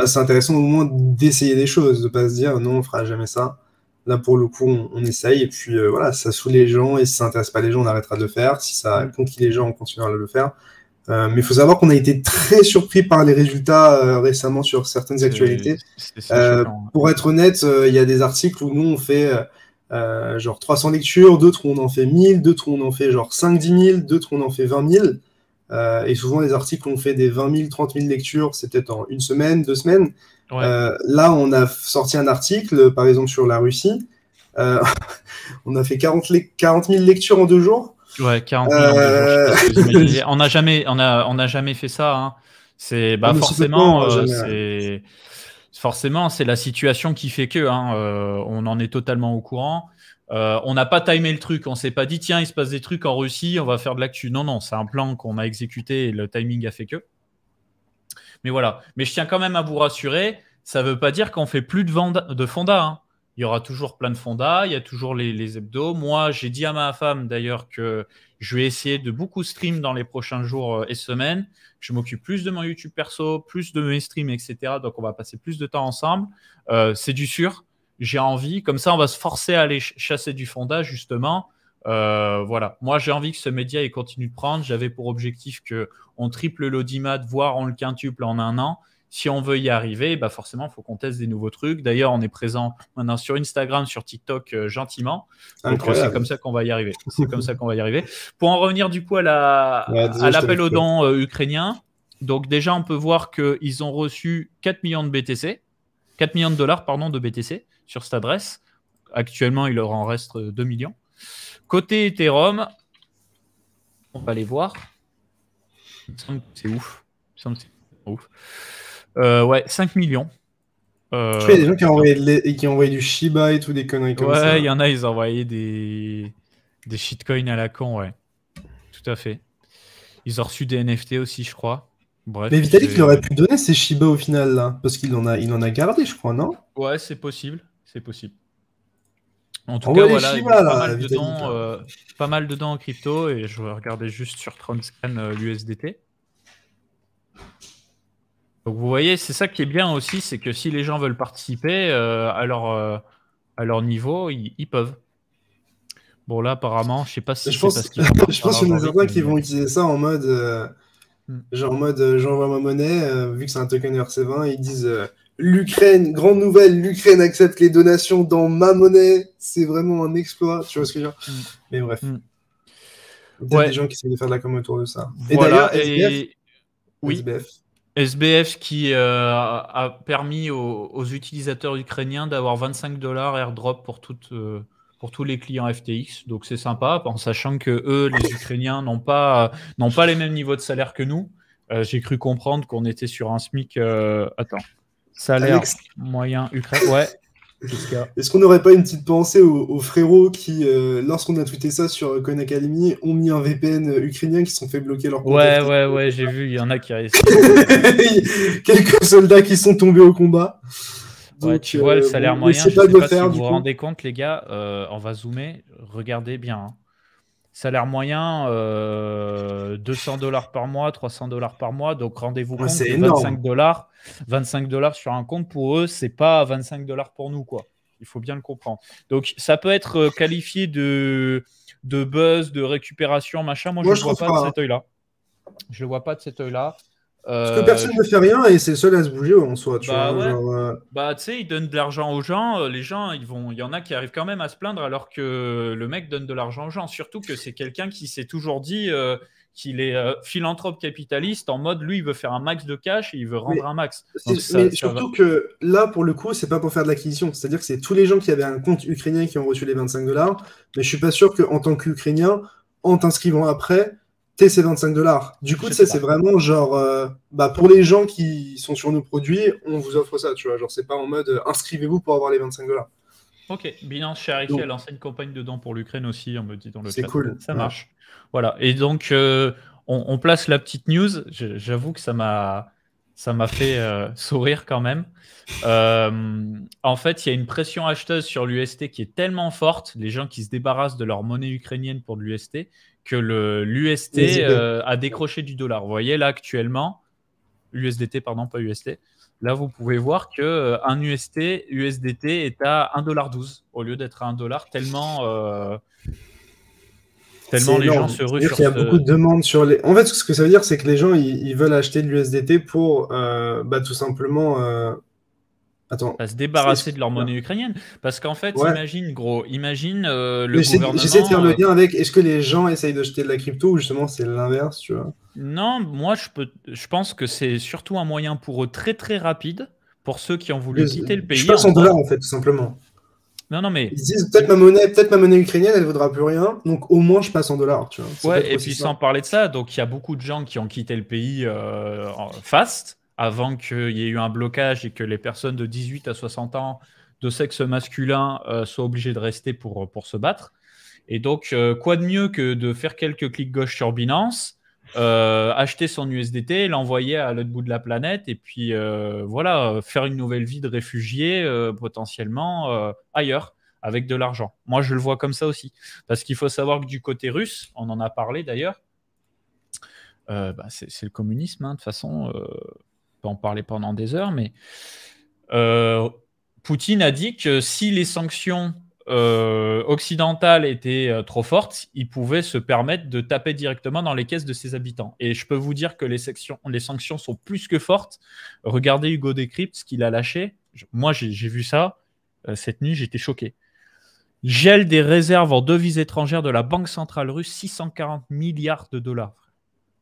c'est intéressant au moins d'essayer des choses, de ne pas se dire non, on ne fera jamais ça. Là, pour le coup, on essaye. Et puis, voilà, ça saoule les gens. Et si ça n'intéresse pas les gens, on arrêtera de le faire. Si ça conquit les gens, on continuera de le faire. Mais il faut savoir qu'on a été très surpris par les résultats récemment sur certaines actualités. Pour être honnête, il y a des articles où nous, on fait genre 300 lectures, d'autres où on en fait 1000, d'autres où on en fait genre 5-10 000, d'autres où on en fait 20 000. Et souvent, les articles où on fait des 20 000, 30 000 lectures, c'est peut-être en une semaine, 2 semaines. Ouais. Là, on a sorti un article, par exemple, sur la Russie. On a fait 40 000 lectures en 2 jours. Ouais, 40 000 en 2 jours. On n'a jamais fait ça. Hein. C'est forcément, c'est la situation qui fait que. On en est totalement au courant. On n'a pas timé le truc. On ne s'est pas dit, tiens, il se passe des trucs en Russie, on va faire de l'actu. Non, c'est un plan qu'on a exécuté et le timing a fait que. Mais voilà. Mais je tiens quand même à vous rassurer, ça ne veut pas dire qu'on fait plus de fonda. Hein. Il y aura toujours plein de fondas, il y a toujours les hebdos. Moi, j'ai dit à ma femme d'ailleurs que je vais essayer de beaucoup stream dans les prochains jours et semaines. Je m'occupe plus de mon YouTube perso, plus de mes streams, etc. Donc, on va passer plus de temps ensemble. C'est du sûr. J'ai envie. Comme ça, on va se forcer à aller chasser du fonda, justement. Voilà. Moi, j'ai envie que ce média il continue de prendre. J'avais pour objectif qu'on triple l'audimat, voire on le quintuple en 1 an. Si on veut y arriver, forcément, il faut qu'on teste des nouveaux trucs. D'ailleurs, on est présent maintenant sur Instagram, sur TikTok, gentiment. Donc, c'est comme ça qu'on va y arriver. Pour en revenir du coup à l'appel aux dons ukrainien, donc déjà, on peut voir qu'ils ont reçu 4 millions de BTC, 4 millions de dollars, pardon, de BTC sur cette adresse. Actuellement, il leur en reste 2 millions. Côté Ethereum, on va aller voir. C'est ouf. Ouais, 5 millions. Je sais, il y a des gens qui ont envoyé du Shiba et tout, des conneries comme ça. Ouais, il y en a, ils ont envoyé des shitcoins à la con, ouais. Tout à fait. Ils ont reçu des NFT aussi, je crois. Bref, mais Vitalik, il aurait pu donner ses Shiba au final, là. Parce qu'il en a gardé, je crois, non? Ouais, c'est possible. C'est possible. En tout cas, voilà, Shiba, là, pas mal dedans en crypto. Et je vais regarder juste sur Transcan l'USDT. Donc vous voyez, c'est ça qui est bien aussi, c'est que si les gens veulent participer à leur niveau, ils peuvent. Bon là, apparemment, je sais pas si je pense qu'il y en a certains qui vont utiliser ça en mode, genre en mode, j'envoie ma monnaie, vu que c'est un token ERC20, ils disent l'Ukraine, grande nouvelle, l'Ukraine accepte les donations dans ma monnaie, c'est vraiment un exploit, tu vois ce que je veux dire. Mais bref. Il y a des gens qui essaient de faire de la com autour de ça. Voilà, et d'ailleurs, SBF. SBF qui a permis aux utilisateurs ukrainiens d'avoir 25 $ airdrop pour tous les clients FTX. Donc c'est sympa, en sachant que eux, les Ukrainiens, n'ont pas les mêmes niveaux de salaire que nous. J'ai cru comprendre qu'on était sur un SMIC. Salaire moyen ukrainien. Ouais. Est-ce qu'on n'aurait pas une petite pensée aux frérots qui, lorsqu'on a tweeté ça sur Coin Academy, ont mis un VPN ukrainien qui se sont fait bloquer leur compte? Ouais, j'ai vu, il y en a qui a essayé. Quelques soldats qui sont tombés au combat. Donc, tu vois, le salaire moyen, je ne sais pas si vous vous rendez compte, les gars, on va zoomer, regardez bien. Hein. Salaire moyen, 200 $ par mois, 300 $ par mois. Donc, rendez-vous compte que 25 $ sur un compte, pour eux, c'est pas 25 $ pour nous, quoi. Il faut bien le comprendre. Donc, ça peut être qualifié de buzz, de récupération, machin. Moi, je ne le vois pas de cet œil-là. Je le vois pas de cet œil-là. Parce que personne ne fait rien et c'est le seul à se bouger en soi. Tu vois, tu sais, ils donnent de l'argent aux gens. Les gens, il y en a qui arrivent quand même à se plaindre alors que le mec donne de l'argent aux gens. Surtout que c'est quelqu'un qui s'est toujours dit qu'il est philanthrope capitaliste en mode, lui, il veut faire un max de cash et il veut rendre un max. Donc, surtout que là, pour le coup, c'est pas pour faire de l'acquisition. C'est-à-dire que c'est tous les gens qui avaient un compte ukrainien qui ont reçu les 25 $. Mais je suis pas sûr qu'en tant qu'Ukrainien, en t'inscrivant après, t'es ces 25 $. Du coup, c'est vraiment genre, pour les gens qui sont sur nos produits, on vous offre ça, tu vois. Genre, c'est pas en mode inscrivez-vous pour avoir les 25 $. Ok, Binance Charity, elle lance une campagne dedans pour l'Ukraine aussi, on me dit dans le chat. C'est cool. Ça marche. Voilà, et donc, on place la petite news. J'avoue que ça m'a fait sourire quand même. En fait, il y a une pression acheteuse sur l'UST qui est tellement forte, les gens qui se débarrassent de leur monnaie ukrainienne pour de l'UST, que l'UST a décroché du dollar. Vous voyez là actuellement, USDT, pardon, pas UST. Là, vous pouvez voir qu'un USDT est à 1,12 $ au lieu d'être à 1 $, tellement les gens se ruent sur Il y a beaucoup de demandes sur les... En fait, ce que ça veut dire, c'est que les gens, ils veulent acheter de l'USDT pour, tout simplement... se débarrasser de leur monnaie ukrainienne. Parce qu'en fait, imagine le gouvernement... J'essaie de faire le lien avec, est-ce que les gens essayent d'acheter de la crypto ou justement c'est l'inverse, tu vois? Non, moi, je pense que c'est surtout un moyen pour eux très, très rapide, pour ceux qui ont voulu quitter le pays. Je passe en dollars, en fait, tout simplement. Non, mais... Ils disent, peut-être ma monnaie ukrainienne, elle ne vaudra plus rien, donc au moins, je passe en dollars, tu vois. Ouais, et puis sans parler de ça, donc il y a beaucoup de gens qui ont quitté le pays fast, avant qu'il y ait eu un blocage et que les personnes de 18 à 60 ans de sexe masculin soient obligées de rester pour se battre. Et donc, quoi de mieux que de faire quelques clics gauche sur Binance, acheter son USDT, l'envoyer à l'autre bout de la planète et puis faire une nouvelle vie de réfugié potentiellement ailleurs avec de l'argent. Moi, je le vois comme ça aussi. Parce qu'il faut savoir que du côté russe, on en a parlé d'ailleurs, c'est le communisme, hein, de toute façon. On peut en parler pendant des heures, mais Poutine a dit que si les sanctions occidentales étaient trop fortes, il pouvait se permettre de taper directement dans les caisses de ses habitants. Et je peux vous dire que les sanctions sont plus que fortes. Regardez Hugo Décrypte, ce qu'il a lâché. Moi, j'ai vu ça cette nuit, j'étais choqué. Gel des réserves en devises étrangères de la Banque centrale russe, 640 milliards de $.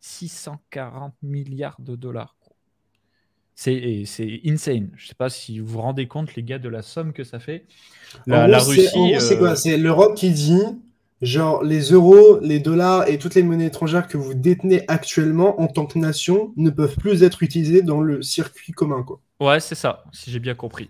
640 milliards de $. C'est insane. Je ne sais pas si vous vous rendez compte, les gars, de la somme que ça fait. La Russie. En gros, c'est quoi? C'est l'Europe qui dit, genre, les euros, les dollars et toutes les monnaies étrangères que vous détenez actuellement en tant que nation ne peuvent plus être utilisées dans le circuit commun, quoi. Ouais, c'est ça, si j'ai bien compris.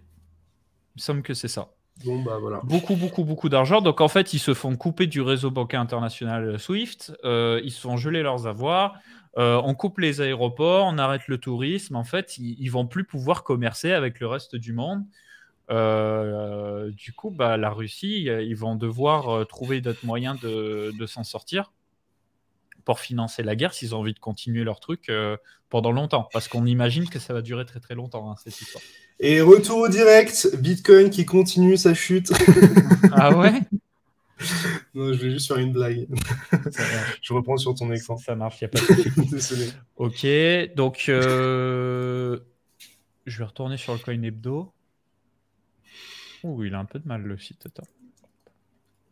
Il me semble que c'est ça. Bon, voilà. Beaucoup d'argent. Donc, en fait, ils se font couper du réseau bancaire international SWIFT. Ils se font geler leurs avoirs. On coupe les aéroports, on arrête le tourisme. En fait, ils vont plus pouvoir commercer avec le reste du monde. Du coup, la Russie, ils vont devoir trouver d'autres moyens de s'en sortir pour financer la guerre s'ils ont envie de continuer leur truc pendant longtemps. Parce qu'on imagine que ça va durer très très longtemps, hein, cette histoire. Et retour au direct, Bitcoin qui continue sa chute. Ah ouais? Non, je vais juste faire une blague. Je reprends sur ton écran. Ça marche, il n'y a pas de souci. Désolé. Ok, donc je vais retourner sur le Coin Hebdo. Ouh, il a un peu de mal le site. Attends.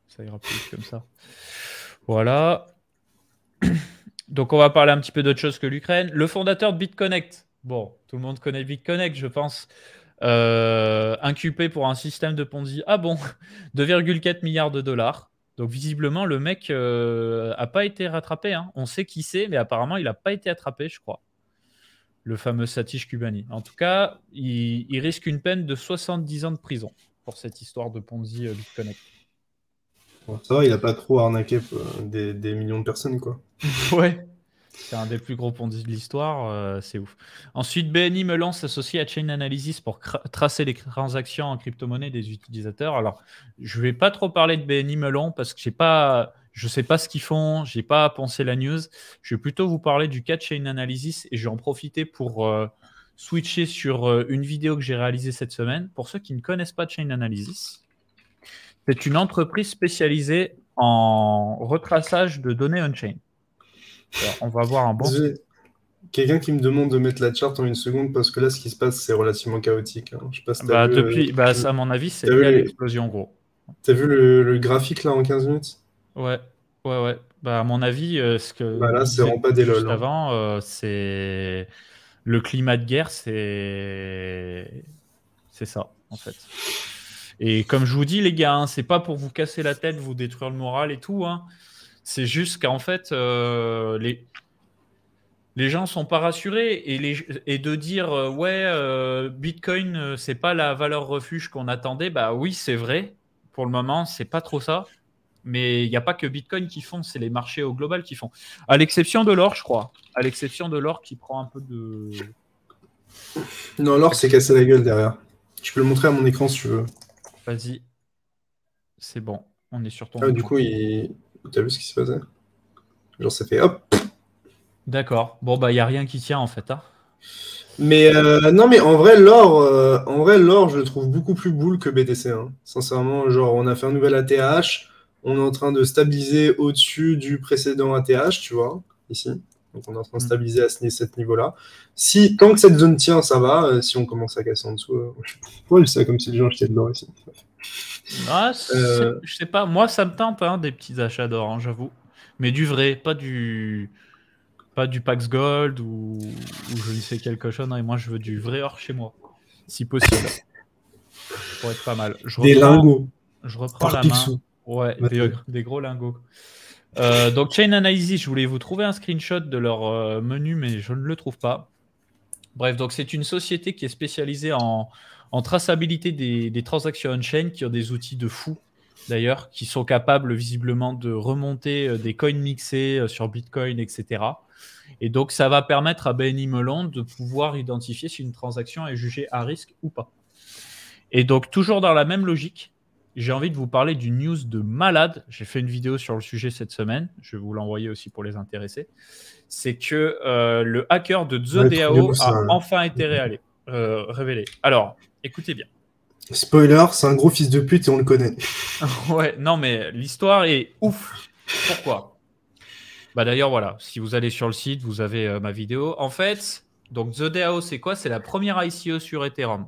Ça ira plus comme ça. Voilà. Donc on va parler un petit peu d'autre chose que l'Ukraine. Le fondateur de BitConnect. Bon, tout le monde connaît BitConnect, je pense. Inculpé pour un système de Ponzi. Ah bon, 2,4 milliards de dollars. Donc visiblement, le mec n'a pas été rattrapé. Hein. On sait qui c'est, mais apparemment, il n'a pas été attrapé, je crois. Le fameux Satish Kubani. En tout cas, il risque une peine de 70 ans de prison pour cette histoire de Ponzi BitConnect. Bon, ça va, il n'a pas trop arnaqué des millions de personnes, quoi. Ouais. C'est un des plus gros Ponzi de l'histoire, c'est ouf. Ensuite, BNI me lance associé à Chain Analysis pour tracer les transactions en crypto-monnaie des utilisateurs. Alors, je ne vais pas trop parler de BNI Melon parce que je ne sais pas ce qu'ils font, je n'ai pas pensé la news. Je vais plutôt vous parler du cas de Chain Analysis et je vais en profiter pour switcher sur une vidéo que j'ai réalisée cette semaine. Pour ceux qui ne connaissent pas Chain Analysis, c'est une entreprise spécialisée en retraçage de données on-chain. Alors, on va voir un bon. Quelqu'un qui me demande de mettre la charte en une seconde parce que là, ce qui se passe, c'est relativement chaotique. Hein. Je sais pas si vu, à mon avis, c'est lié à l'explosion, gros. T'as vu le graphique là en 15 minutes? Ouais. À mon avis, ce que là, c'est vraiment pas des juste lol. avant, c'est le climat de guerre, c'est ça, en fait. Et comme je vous dis, les gars, hein, c'est pas pour vous casser la tête, vous détruire le moral et tout. Hein. C'est juste qu'en fait, les gens sont pas rassurés et de dire Bitcoin c'est pas la valeur refuge qu'on attendait, bah oui c'est vrai, pour le moment c'est pas trop ça, mais il n'y a pas que Bitcoin qui font, c'est les marchés au global qui font, à l'exception de l'or je crois, à l'exception de l'or qui prend un peu de... Non, l'or s'est cassé la gueule derrière, je peux le montrer à mon écran si tu veux. Vas-y, c'est bon, on est sur ton du coup t'as vu ce qui se passait, genre ça fait hop. D'accord. Bon, il n'y a rien qui tient, en fait. Hein. Mais non, mais en vrai, l'or, je le trouve beaucoup plus boule que BTC. Hein. Sincèrement, genre, on a fait un nouvel ATH. On est en train de stabiliser au-dessus du précédent ATH, tu vois, ici. Donc, on est en train de stabiliser à ce niveau-là. Tant que cette zone tient, ça va. Si on commence à casser en dessous, je sais comme si les gens achetaient de l'or ici. Ah, je sais pas. Moi, ça me tente, hein, des petits achats d'or, hein, j'avoue. Mais du vrai, pas du Pax Gold ou je ne sais quelque chose. Non, et moi, je veux du vrai or chez moi, si possible. Ça pourrait être pas mal. Des lingots. Je reprends la main. Ouais, des gros lingots. Donc, Chain Analysis, je voulais vous trouver un screenshot de leur menu, mais je ne le trouve pas. Bref, donc c'est une société qui est spécialisée en traçabilité des transactions on-chain, qui ont des outils de fou, d'ailleurs, qui sont capables visiblement de remonter des coins mixés sur Bitcoin, etc. Et donc, ça va permettre à BNY Mellon de pouvoir identifier si une transaction est jugée à risque ou pas. Et donc, toujours dans la même logique, j'ai envie de vous parler d'une news de malade. J'ai fait une vidéo sur le sujet cette semaine. Je vais vous l'envoyer aussi pour les intéressés. C'est que le hacker de TheDAO a enfin été révélé. Alors, écoutez bien. Spoiler, c'est un gros fils de pute et on le connaît. Ouais, non, mais l'histoire est ouf. Pourquoi ? D'ailleurs, voilà, si vous allez sur le site, vous avez ma vidéo. En fait, donc TheDAO, c'est quoi ? C'est la première ICO sur Ethereum.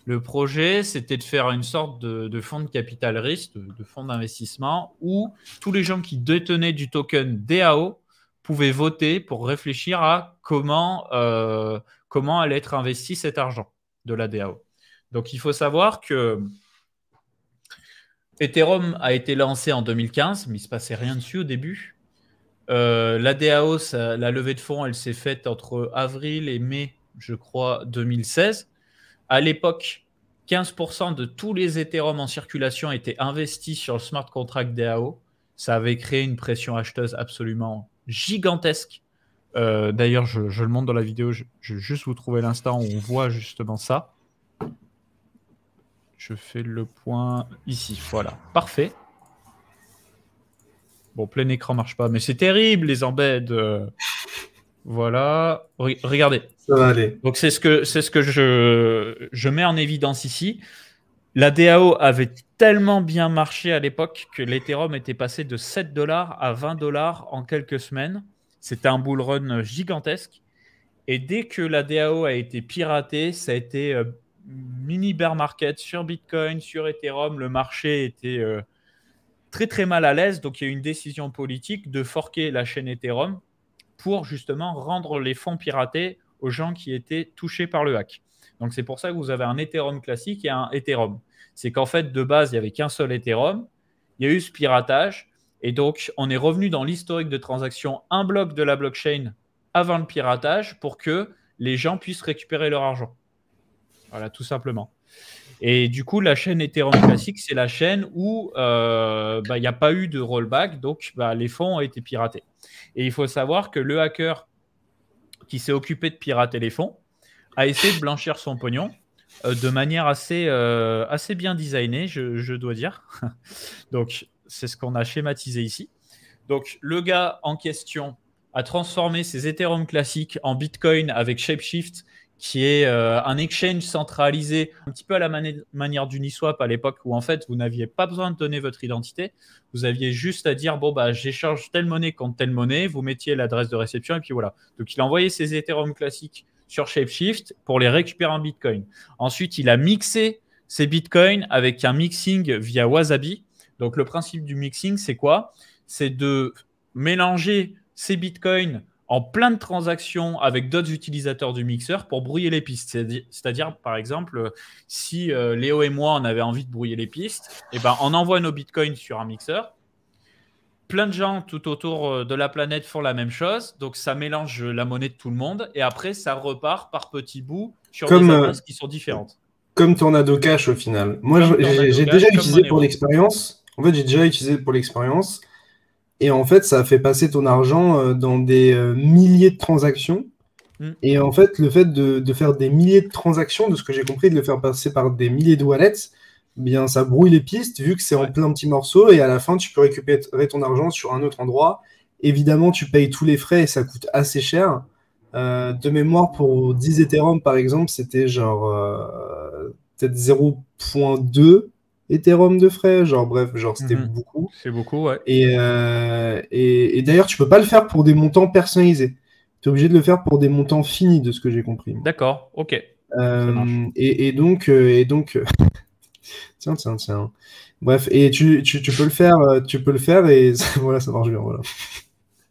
Le projet, c'était de faire une sorte de fonds de capital risque, de fonds d'investissement, où tous les gens qui détenaient du token DAO pouvaient voter pour réfléchir à comment allait être investi cet argent de la DAO. Donc, il faut savoir que Ethereum a été lancé en 2015, mais il ne se passait rien dessus au début. La DAO, la levée de fonds, elle s'est faite entre avril et mai, je crois, 2016. À l'époque, 15% de tous les Ethereum en circulation étaient investis sur le smart contract DAO. Ça avait créé une pression acheteuse absolument gigantesque D'ailleurs, je le montre dans la vidéo. Je vais juste vous trouver l'instant où on voit justement ça. Je fais le point ici. Voilà. Parfait. Bon, plein écran marche pas, mais c'est terrible, les embeds. Voilà. Regardez. Ça va aller. Donc, c'est ce que je mets en évidence ici. La DAO avait tellement bien marché à l'époque que l'Ethereum était passé de 7 $ à 20 $ en quelques semaines. C'était un bull run gigantesque. Et dès que la DAO a été piratée, ça a été mini bear market sur Bitcoin, sur Ethereum. Le marché était très très mal à l'aise. Donc il y a eu une décision politique de forquer la chaîne Ethereum pour justement rendre les fonds piratés aux gens qui étaient touchés par le hack. Donc c'est pour ça que vous avez un Ethereum classique et un Ethereum. C'est qu'en fait, de base, il n'y avait qu'un seul Ethereum. Il y a eu ce piratage. Et donc, on est revenu dans l'historique de transactions, un bloc de la blockchain avant le piratage pour que les gens puissent récupérer leur argent. Voilà, tout simplement. Et du coup, la chaîne Ethereum classique, c'est la chaîne où il n'y a pas eu de rollback, donc les fonds ont été piratés. Et il faut savoir que le hacker qui s'est occupé de pirater les fonds a essayé de blanchir son pognon de manière assez bien designée, je dois dire. Donc, c'est ce qu'on a schématisé ici. Donc, le gars en question a transformé ses Ethereum classiques en Bitcoin avec Shapeshift, qui est un exchange centralisé, un petit peu à la manière d'Uniswap à l'époque, où en fait, vous n'aviez pas besoin de donner votre identité. Vous aviez juste à dire, bon, j'échange telle monnaie contre telle monnaie, vous mettiez l'adresse de réception, et puis voilà. Donc, il a envoyé ses Ethereum classiques sur Shapeshift pour les récupérer en Bitcoin. Ensuite, il a mixé ses Bitcoins avec un mixing via Wasabi. Donc, le principe du mixing, c'est quoi? C'est de mélanger ces Bitcoins en plein de transactions avec d'autres utilisateurs du mixeur pour brouiller les pistes. C'est-à-dire, par exemple, si Léo et moi, on avait envie de brouiller les pistes, on envoie nos Bitcoins sur un mixeur. Plein de gens tout autour de la planète font la même chose. Donc, ça mélange la monnaie de tout le monde. Et après, ça repart par petits bouts sur des adresses qui sont différentes. Comme Tornado Cash, au final. Moi, j'ai déjà utilisé pour l'expérience. En fait, j'ai déjà utilisé pour l'expérience. Et en fait, ça fait passer ton argent dans des milliers de transactions. Et en fait, le fait de faire des milliers de transactions, de ce que j'ai compris, de le faire passer par des milliers de wallets, bien, ça brouille les pistes, vu que c'est en plein petits morceaux. Et à la fin, tu peux récupérer ton argent sur un autre endroit. Évidemment, tu payes tous les frais et ça coûte assez cher. De mémoire, pour 10 Ethereum, par exemple, c'était genre peut-être 0,2 Ethereum de frais. C'était beaucoup. C'est beaucoup, ouais. Et d'ailleurs, tu peux pas le faire pour des montants personnalisés. Tu es obligé de le faire pour des montants finis, de ce que j'ai compris. D'accord, ok. Et donc tiens. Bref, et tu peux le faire et voilà, ça marche bien. Voilà.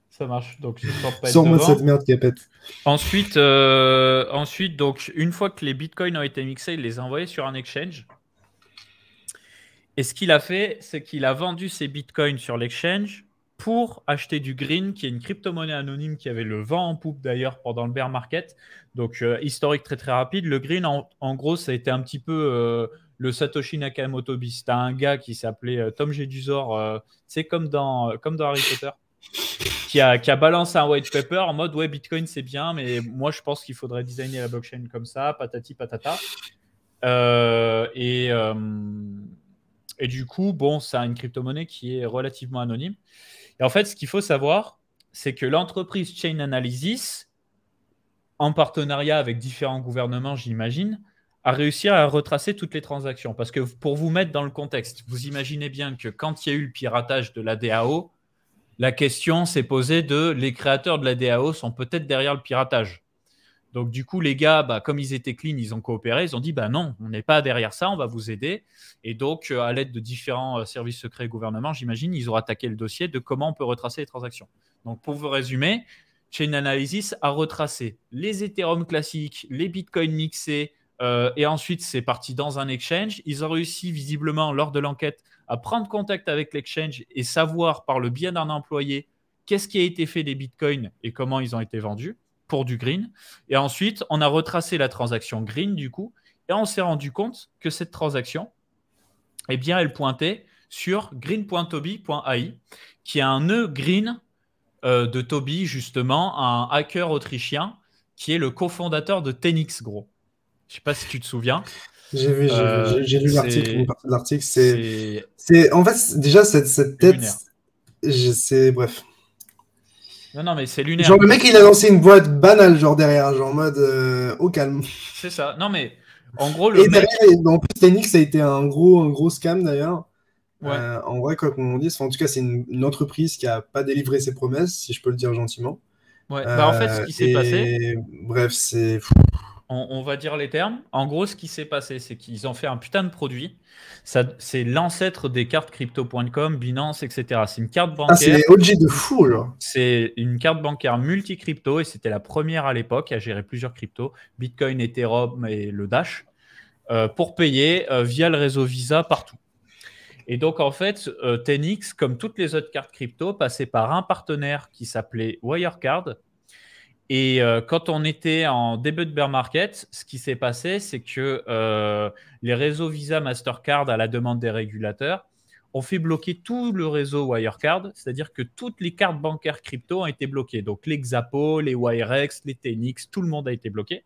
Ça marche. Donc, sors-moi de cette merde qui pète. Ensuite, donc, une fois que les bitcoins ont été mixés, il les a envoyés sur un exchange. Et ce qu'il a fait, c'est qu'il a vendu ses bitcoins sur l'exchange pour acheter du green, qui est une crypto-monnaie anonyme qui avait le vent en poupe d'ailleurs pendant le bear market. Donc, historique très très rapide. Le green, en gros, ça a été un petit peu le Satoshi Nakamoto bis. C'était un gars qui s'appelait Tom Jedusor, c'est comme dans Harry Potter, qui a balancé un white paper en mode ouais, Bitcoin c'est bien, mais moi je pense qu'il faudrait designer la blockchain comme ça, patati patata. Et du coup, bon, ça a une crypto-monnaie qui est relativement anonyme. Et en fait, ce qu'il faut savoir, c'est que l'entreprise Chain Analysis, en partenariat avec différents gouvernements, j'imagine, a réussi à retracer toutes les transactions. Parce que pour vous mettre dans le contexte, vous imaginez bien que quand il y a eu le piratage de la DAO, la question s'est posée de les créateurs de la DAO sont peut-être derrière le piratage. Donc, du coup, les gars, comme ils étaient clean, ils ont coopéré. Ils ont dit, non, on n'est pas derrière ça, on va vous aider. Et donc, à l'aide de différents services secrets et gouvernements, j'imagine, ils ont attaqué le dossier de comment on peut retracer les transactions. Donc, pour vous résumer, Chain Analysis a retracé les Ethereum classiques, les Bitcoins mixés, et ensuite, c'est parti dans un exchange. Ils ont réussi, visiblement, lors de l'enquête, à prendre contact avec l'exchange et savoir, par le biais d'un employé, qu'est-ce qui a été fait des Bitcoins et comment ils ont été vendus pour du green. Et ensuite, on a retracé la transaction green, du coup, et on s'est rendu compte que cette transaction, eh bien, elle pointait sur green.toby.ai, qui est un nœud green de Toby, justement, un hacker autrichien qui est le cofondateur de Tenix, gros. Je sais pas si tu te souviens. J'ai lu l'article, une partie de l'article. En fait, déjà, cette tête, bref. Non, mais c'est lunaire. Genre, le mec, il a lancé une boîte banale, genre derrière, genre en mode au calme. C'est ça. Non, mais en gros, le mec... derrière, en plus, Tenix, ça a été un gros scam d'ailleurs. Ouais. En vrai, quoi qu'on dise, en tout cas, c'est une entreprise qui a pas délivré ses promesses, si je peux le dire gentiment. Ouais. En fait, ce qui s'est passé. Bref, c'est. On va dire les termes. En gros, ce qui s'est passé, c'est qu'ils ont fait un putain de produit. C'est l'ancêtre des cartes crypto.com, Binance, etc. C'est une carte bancaire. C'est OG de fou, genre. C'est une carte bancaire multi-crypto et c'était la première à l'époque à gérer plusieurs cryptos, Bitcoin, Ethereum et le Dash, pour payer via le réseau Visa partout. Et donc, en fait, Tenix, comme toutes les autres cartes crypto, passait par un partenaire qui s'appelait Wirecard. Et quand on était en début de bear market, ce qui s'est passé, c'est que les réseaux Visa, Mastercard, à la demande des régulateurs, ont fait bloquer tout le réseau Wirecard, c'est-à-dire que toutes les cartes bancaires crypto ont été bloquées. Donc les Xapo, les Wirex, les Tenix, tout le monde a été bloqué.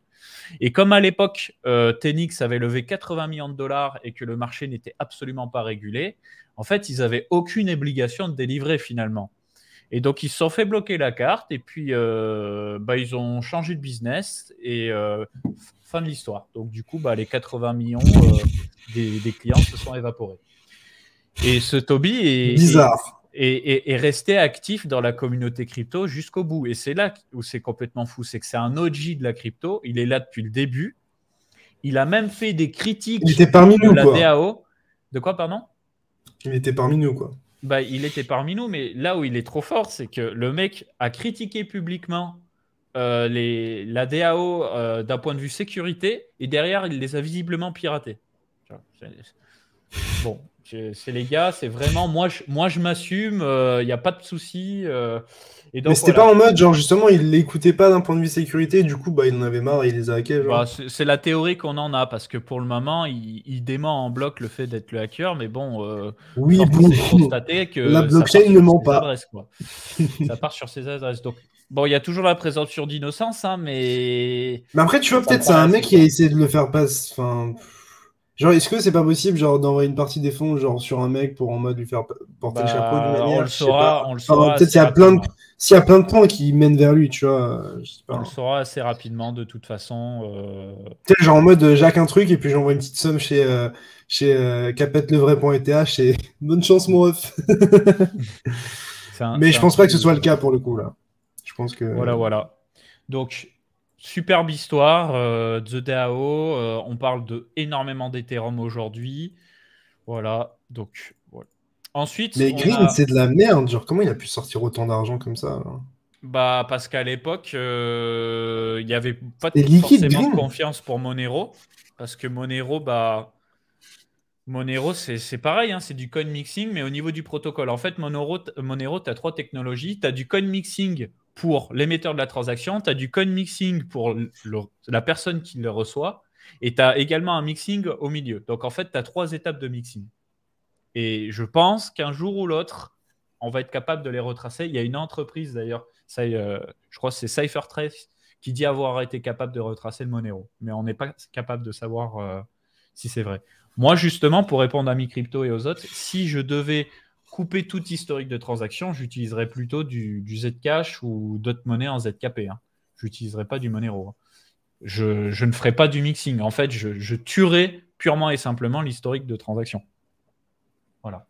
Et comme à l'époque, Tenix avait levé 80 millions de dollars et que le marché n'était absolument pas régulé, en fait, ils n'avaient aucune obligation de délivrer finalement. Et donc, ils se sont fait bloquer la carte et puis ils ont changé de business et fin de l'histoire. Donc, du coup, les 80 millions des clients se sont évaporés. Et ce Toby est resté actif dans la communauté crypto jusqu'au bout. Et c'est là où c'est complètement fou. C'est que c'est un OG de la crypto. Il est là depuis le début. Il a même fait des critiques de la DAO. De quoi, pardon? Il était parmi nous, quoi. Il était parmi nous, mais là où il est trop fort, c'est que le mec a critiqué publiquement la DAO d'un point de vue sécurité, et derrière, il les a visiblement piratés. Bon, c'est les gars, c'est vraiment, moi je m'assume, il n'y a pas de souci. Mais c'était pas en mode, genre justement, il l'écoutait pas d'un point de vue sécurité, du coup, il en avait marre, il les a hackés. C'est la théorie qu'on en a, parce que pour le moment, il dément en bloc le fait d'être le hacker, mais bon, constater que la blockchain ne ment pas. Adresses, quoi. Ça part sur ses adresses. Donc, bon, il y a toujours la présomption d'innocence, hein, mais. Mais après, tu vois, peut-être c'est un mec qui a essayé de le faire passer. Enfin. Genre, est-ce que c'est pas possible, genre, d'envoyer une partie des fonds, genre, sur un mec pour en mode lui faire porter le chapeau d'une manière? On le saura. Peut-être s'il y a plein de points qui mènent vers lui, tu vois. Je sais pas. On le saura assez rapidement, de toute façon. Peut-être genre en mode Jacques un truc et puis j'envoie une petite somme chez capetlevray.eth et bonne chance, mon ref. Mais je pense pas que ce soit le cas pour le coup, là. Je pense que. Voilà. Donc. Superbe histoire, The DAO, on parle énormément d'Ethereum aujourd'hui. Voilà, donc voilà. Ensuite, mais Green, c'est de la merde. Genre, comment il a pu sortir autant d'argent comme ça là? Parce qu'à l'époque, il n'y avait pas forcément de confiance pour Monero. Parce que Monero, c'est pareil, hein, c'est du coin mixing, mais au niveau du protocole. En fait, Monero, tu as 3 technologies. Tu as du coin mixing pour l'émetteur de la transaction, tu as du coin mixing pour la personne qui le reçoit, et tu as également un mixing au milieu. Donc, en fait, tu as 3 étapes de mixing. Et je pense qu'un jour ou l'autre, on va être capable de les retracer. Il y a une entreprise, d'ailleurs, je crois que c'est CypherTrace, qui dit avoir été capable de retracer le Monero. Mais on n'est pas capable de savoir si c'est vrai. Moi, justement, pour répondre à MiCrypto et aux autres, si je devais couper tout historique de transaction, j'utiliserais plutôt du Zcash ou d'autres monnaies en ZKP. Hein. Je n'utiliserais pas du Monero. Hein. Je ne ferais pas du mixing. En fait, je tuerais purement et simplement l'historique de transaction. Voilà.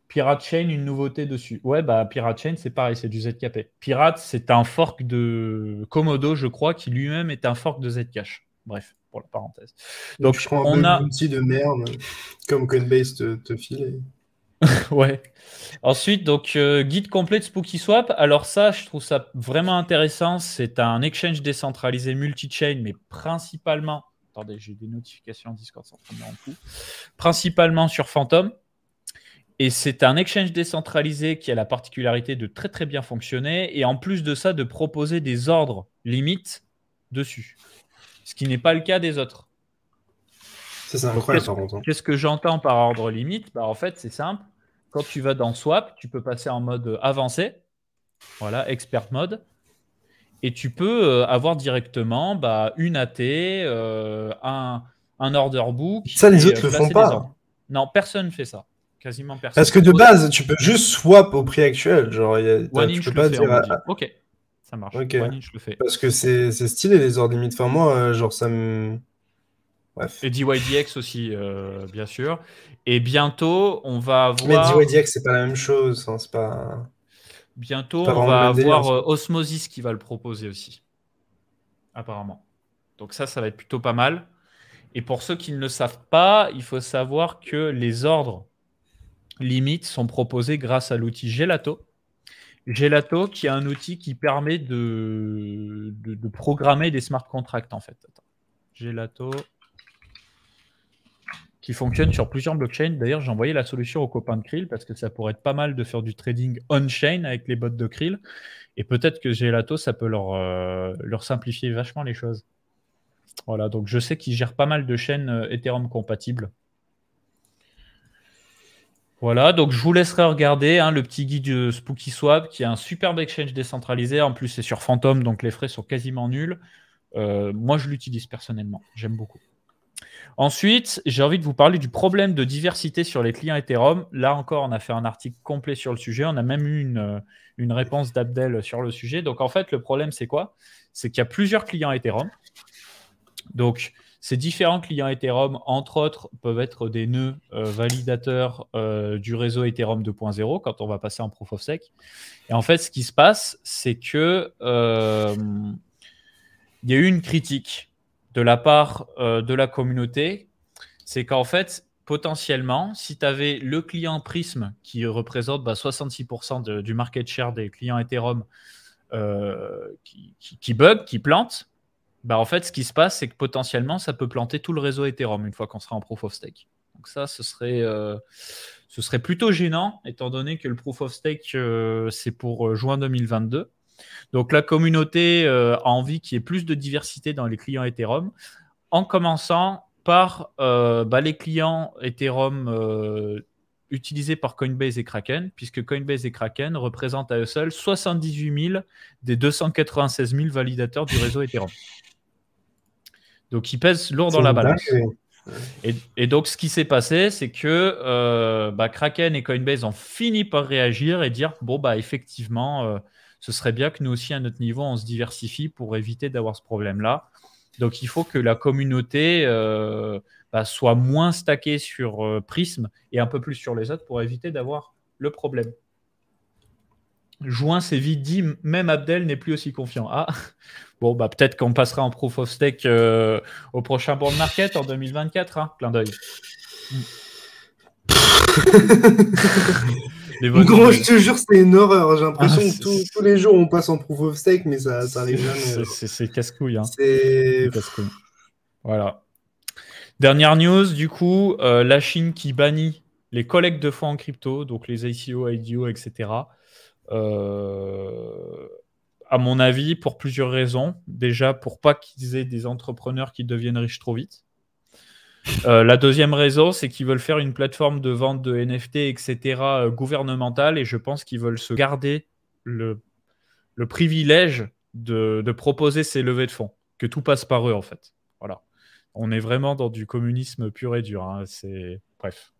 Pirate Chain, une nouveauté dessus. Ouais, Pirate Chain, c'est pareil, c'est du ZKP. Pirate, c'est un fork de Komodo, je crois, qui lui-même est un fork de Zcash. Bref, pour la parenthèse. Donc, je prends un outil de merde, comme Coinbase te file. Ouais. Ensuite, donc, guide complet de SpookySwap. Alors ça, je trouve ça vraiment intéressant. C'est un exchange décentralisé multi-chain, mais principalement... Attendez, j'ai des notifications Discord, c'est en train de me rendre fou. Principalement sur Phantom. Et c'est un exchange décentralisé qui a la particularité de très très bien fonctionner et en plus de ça, de proposer des ordres limites dessus. Ce qui n'est pas le cas des autres. Ça, c'est incroyable par contre. Qu'est-ce que j'entends par ordre limite? En fait, c'est simple. Quand tu vas dans Swap, tu peux passer en mode avancé. Voilà, expert mode. Et tu peux avoir directement une AT, un order book. Ça, les autres le font pas. Non, personne ne fait ça. Quasiment personne. Parce que de base, tu peux juste swap au prix actuel. Genre, OneInch tu peux pas dire. Ok, ça marche. Ok. OneInch le fait. Parce que c'est stylé les ordres limites. Enfin, moi, genre, ça me. Bref. Et DYDX aussi, bien sûr. Et bientôt, on va avoir. Mais DYDX, c'est pas la même chose. Hein, c'est pas. Bientôt, pas on va le délire, avoir Osmosis qui va le proposer aussi. Apparemment. Donc ça va être plutôt pas mal. Et pour ceux qui ne le savent pas, il faut savoir que les ordres limites sont proposés grâce à l'outil Gelato. Gelato, qui est un outil qui permet de programmer des smart contracts, en fait. Attends. Gelato, qui fonctionne sur plusieurs blockchains. D'ailleurs, j'ai envoyé la solution aux copains de Krill parce que ça pourrait être pas mal de faire du trading on-chain avec les bots de Krill. Et peut-être que Gelato, ça peut leur simplifier vachement les choses. Voilà, donc je sais qu'ils gèrent pas mal de chaînes Ethereum compatibles. Voilà, donc je vous laisserai regarder le petit guide de Spooky Swap, qui est un superbe exchange décentralisé. En plus, c'est sur Phantom, donc les frais sont quasiment nuls. Moi, je l'utilise personnellement. J'aime beaucoup. Ensuite, j'ai envie de vous parler du problème de diversité sur les clients Ethereum. Là encore, on a fait un article complet sur le sujet. On a même eu une réponse d'Abdel sur le sujet. Donc, en fait, le problème, c'est quoi? C'est qu'il y a plusieurs clients Ethereum. Donc, ces différents clients Ethereum, entre autres, peuvent être des nœuds validateurs du réseau Ethereum 2.0 quand on va passer en Proof of Stake. Et en fait, ce qui se passe, c'est que il y a eu une critique de la part de la communauté. C'est qu'en fait, potentiellement, si tu avais le client Prism qui représente 66% du market share des clients Ethereum qui bug, qui plante, en fait, ce qui se passe, c'est que potentiellement, ça peut planter tout le réseau Ethereum une fois qu'on sera en Proof of Stake. Donc ça, ce serait plutôt gênant, étant donné que le Proof of Stake, c'est pour juin 2022. Donc la communauté a envie qu'il y ait plus de diversité dans les clients Ethereum, en commençant par les clients Ethereum utilisés par Coinbase et Kraken, puisque Coinbase et Kraken représentent à eux seuls 78 000 des 296 000 validateurs du réseau Ethereum. Donc, ils pèsent lourd dans la balance. Et donc, ce qui s'est passé, c'est que Kraken et Coinbase ont fini par réagir et dire effectivement, ce serait bien que nous aussi, à notre niveau, on se diversifie pour éviter d'avoir ce problème-là. Donc, il faut que la communauté soit moins stackée sur Prism et un peu plus sur les autres pour éviter d'avoir le problème. Juin, c'est vite dit, même Abdel n'est plus aussi confiant. Ah, bon, peut-être qu'on passera en Proof of Stake au prochain Bull Market en 2024. Clin d'œil. Gros, je te jure, c'est une horreur. J'ai l'impression que tous les jours, on passe en Proof of Stake, mais ça arrive jamais. C'est casse-couille. C'est casse-couille. Voilà. Dernière news, du coup, la Chine qui bannit les collectes de fonds en crypto, donc les ICO, IDO, etc., à mon avis, pour plusieurs raisons. Déjà, pour pas qu'ils aient des entrepreneurs qui deviennent riches trop vite. La deuxième raison, c'est qu'ils veulent faire une plateforme de vente de NFT, etc., gouvernementale, et je pense qu'ils veulent se garder le privilège de proposer ces levées de fonds, que tout passe par eux, en fait. Voilà. On est vraiment dans du communisme pur et dur. Bref.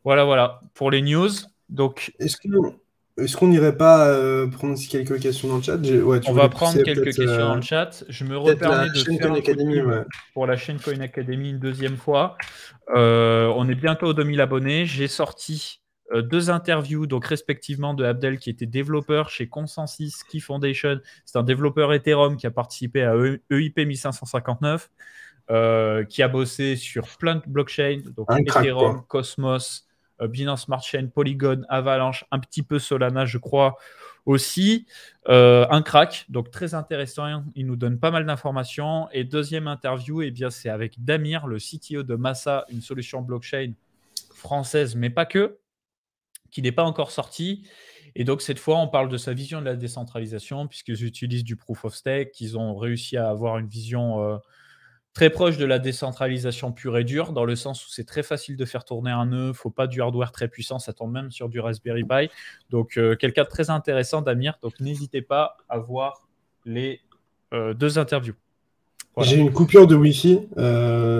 Voilà. Pour les news. Donc, est-ce qu'on n'irait pas prendre aussi quelques questions dans le chat? On va prendre quelques questions dans le chat. Je me repermets de faire un coup de pub pour la chaîne Coin Academy une deuxième fois. On est bientôt aux 2000 abonnés. J'ai sorti 2 interviews, donc respectivement de Abdel, qui était développeur chez Consensus Key Foundation. C'est un développeur Ethereum qui a participé à EIP 1559, qui a bossé sur plein de blockchains, donc Ethereum, Cosmos, Binance Smart Chain, Polygon, Avalanche, un petit peu Solana, je crois, aussi. Un crack, donc très intéressant. Il nous donne pas mal d'informations. Et deuxième interview, c'est avec Damir, le CTO de Massa, une solution blockchain française, mais pas que, qui n'est pas encore sorti. Et donc, cette fois, on parle de sa vision de la décentralisation, puisqu'ils utilisent du Proof of Stake, qu'ils ont réussi à avoir une vision très proche de la décentralisation pure et dure, dans le sens où c'est très facile de faire tourner un nœud, il ne faut pas du hardware très puissant, ça tourne même sur du Raspberry Pi. Donc, quelqu'un de très intéressant, Damir. Donc, n'hésitez pas à voir les 2 interviews. Voilà. J'ai une coupure de Wi-Fi,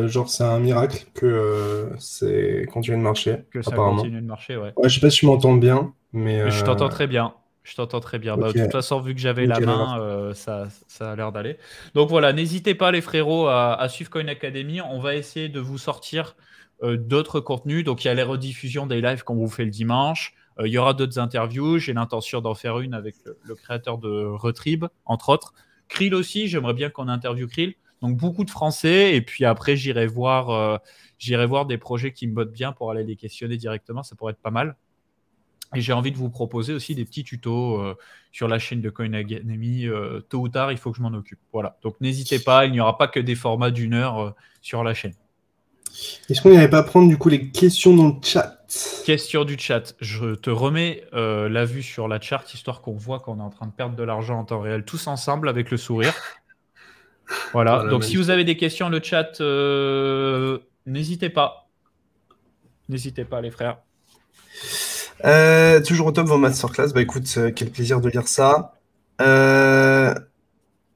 genre c'est un miracle que c'est continué de marcher. Que ça continue de marcher, ouais. Je sais pas si tu m'entends bien, mais... Je t'entends très bien. Je t'entends très bien. Okay. De toute façon, vu que j'avais la main, ça a l'air d'aller. Donc voilà, n'hésitez pas les frérots à suivre Coin Academy. On va essayer de vous sortir d'autres contenus. Donc il y a les rediffusions des lives qu'on vous fait le dimanche. Il y aura d'autres interviews. J'ai l'intention d'en faire une avec le créateur de Retrib, entre autres. Krill aussi, j'aimerais bien qu'on interviewe Krill. Donc beaucoup de Français. Et puis après, j'irai voir des projets qui me bottent bien pour aller les questionner directement. Ça pourrait être pas mal. Et j'ai envie de vous proposer aussi des petits tutos sur la chaîne de Coin Academy. Tôt ou tard, il faut que je m'en occupe. Voilà. Donc n'hésitez pas, il n'y aura pas que des formats d'1 heure sur la chaîne. Est-ce qu'on n'irait pas prendre du coup les questions dans le chat? Questions du chat. Je te remets la vue sur la chart, histoire qu'on voit qu'on est en train de perdre de l'argent en temps réel, tous ensemble avec le sourire. Voilà. Donc si vous avez des questions, le chat, n'hésitez pas. N'hésitez pas, les frères. Toujours au top vos masterclass. Bah écoute, quel plaisir de lire ça.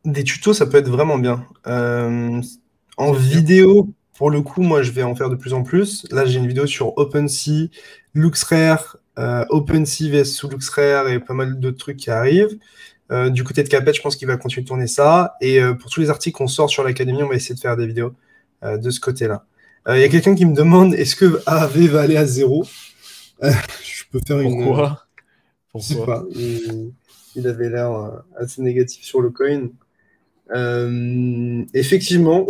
Des tutos, ça peut être vraiment bien. En vidéo, pour le coup, moi, je vais en faire de plus en plus. Là, j'ai une vidéo sur OpenSea, LuxRare, OpenSea vs LuxRare et pas mal d'autres trucs qui arrivent. Du côté de Capet, je pense qu'il va continuer de tourner ça. Et pour tous les articles qu'on sort sur l'Académie, on va essayer de faire des vidéos de ce côté-là. Il y a quelqu'un qui me demande, est-ce que AAV va aller à 0 ? Je peux faire Pourquoi Je sais pas. Il avait l'air assez négatif sur le coin. Effectivement.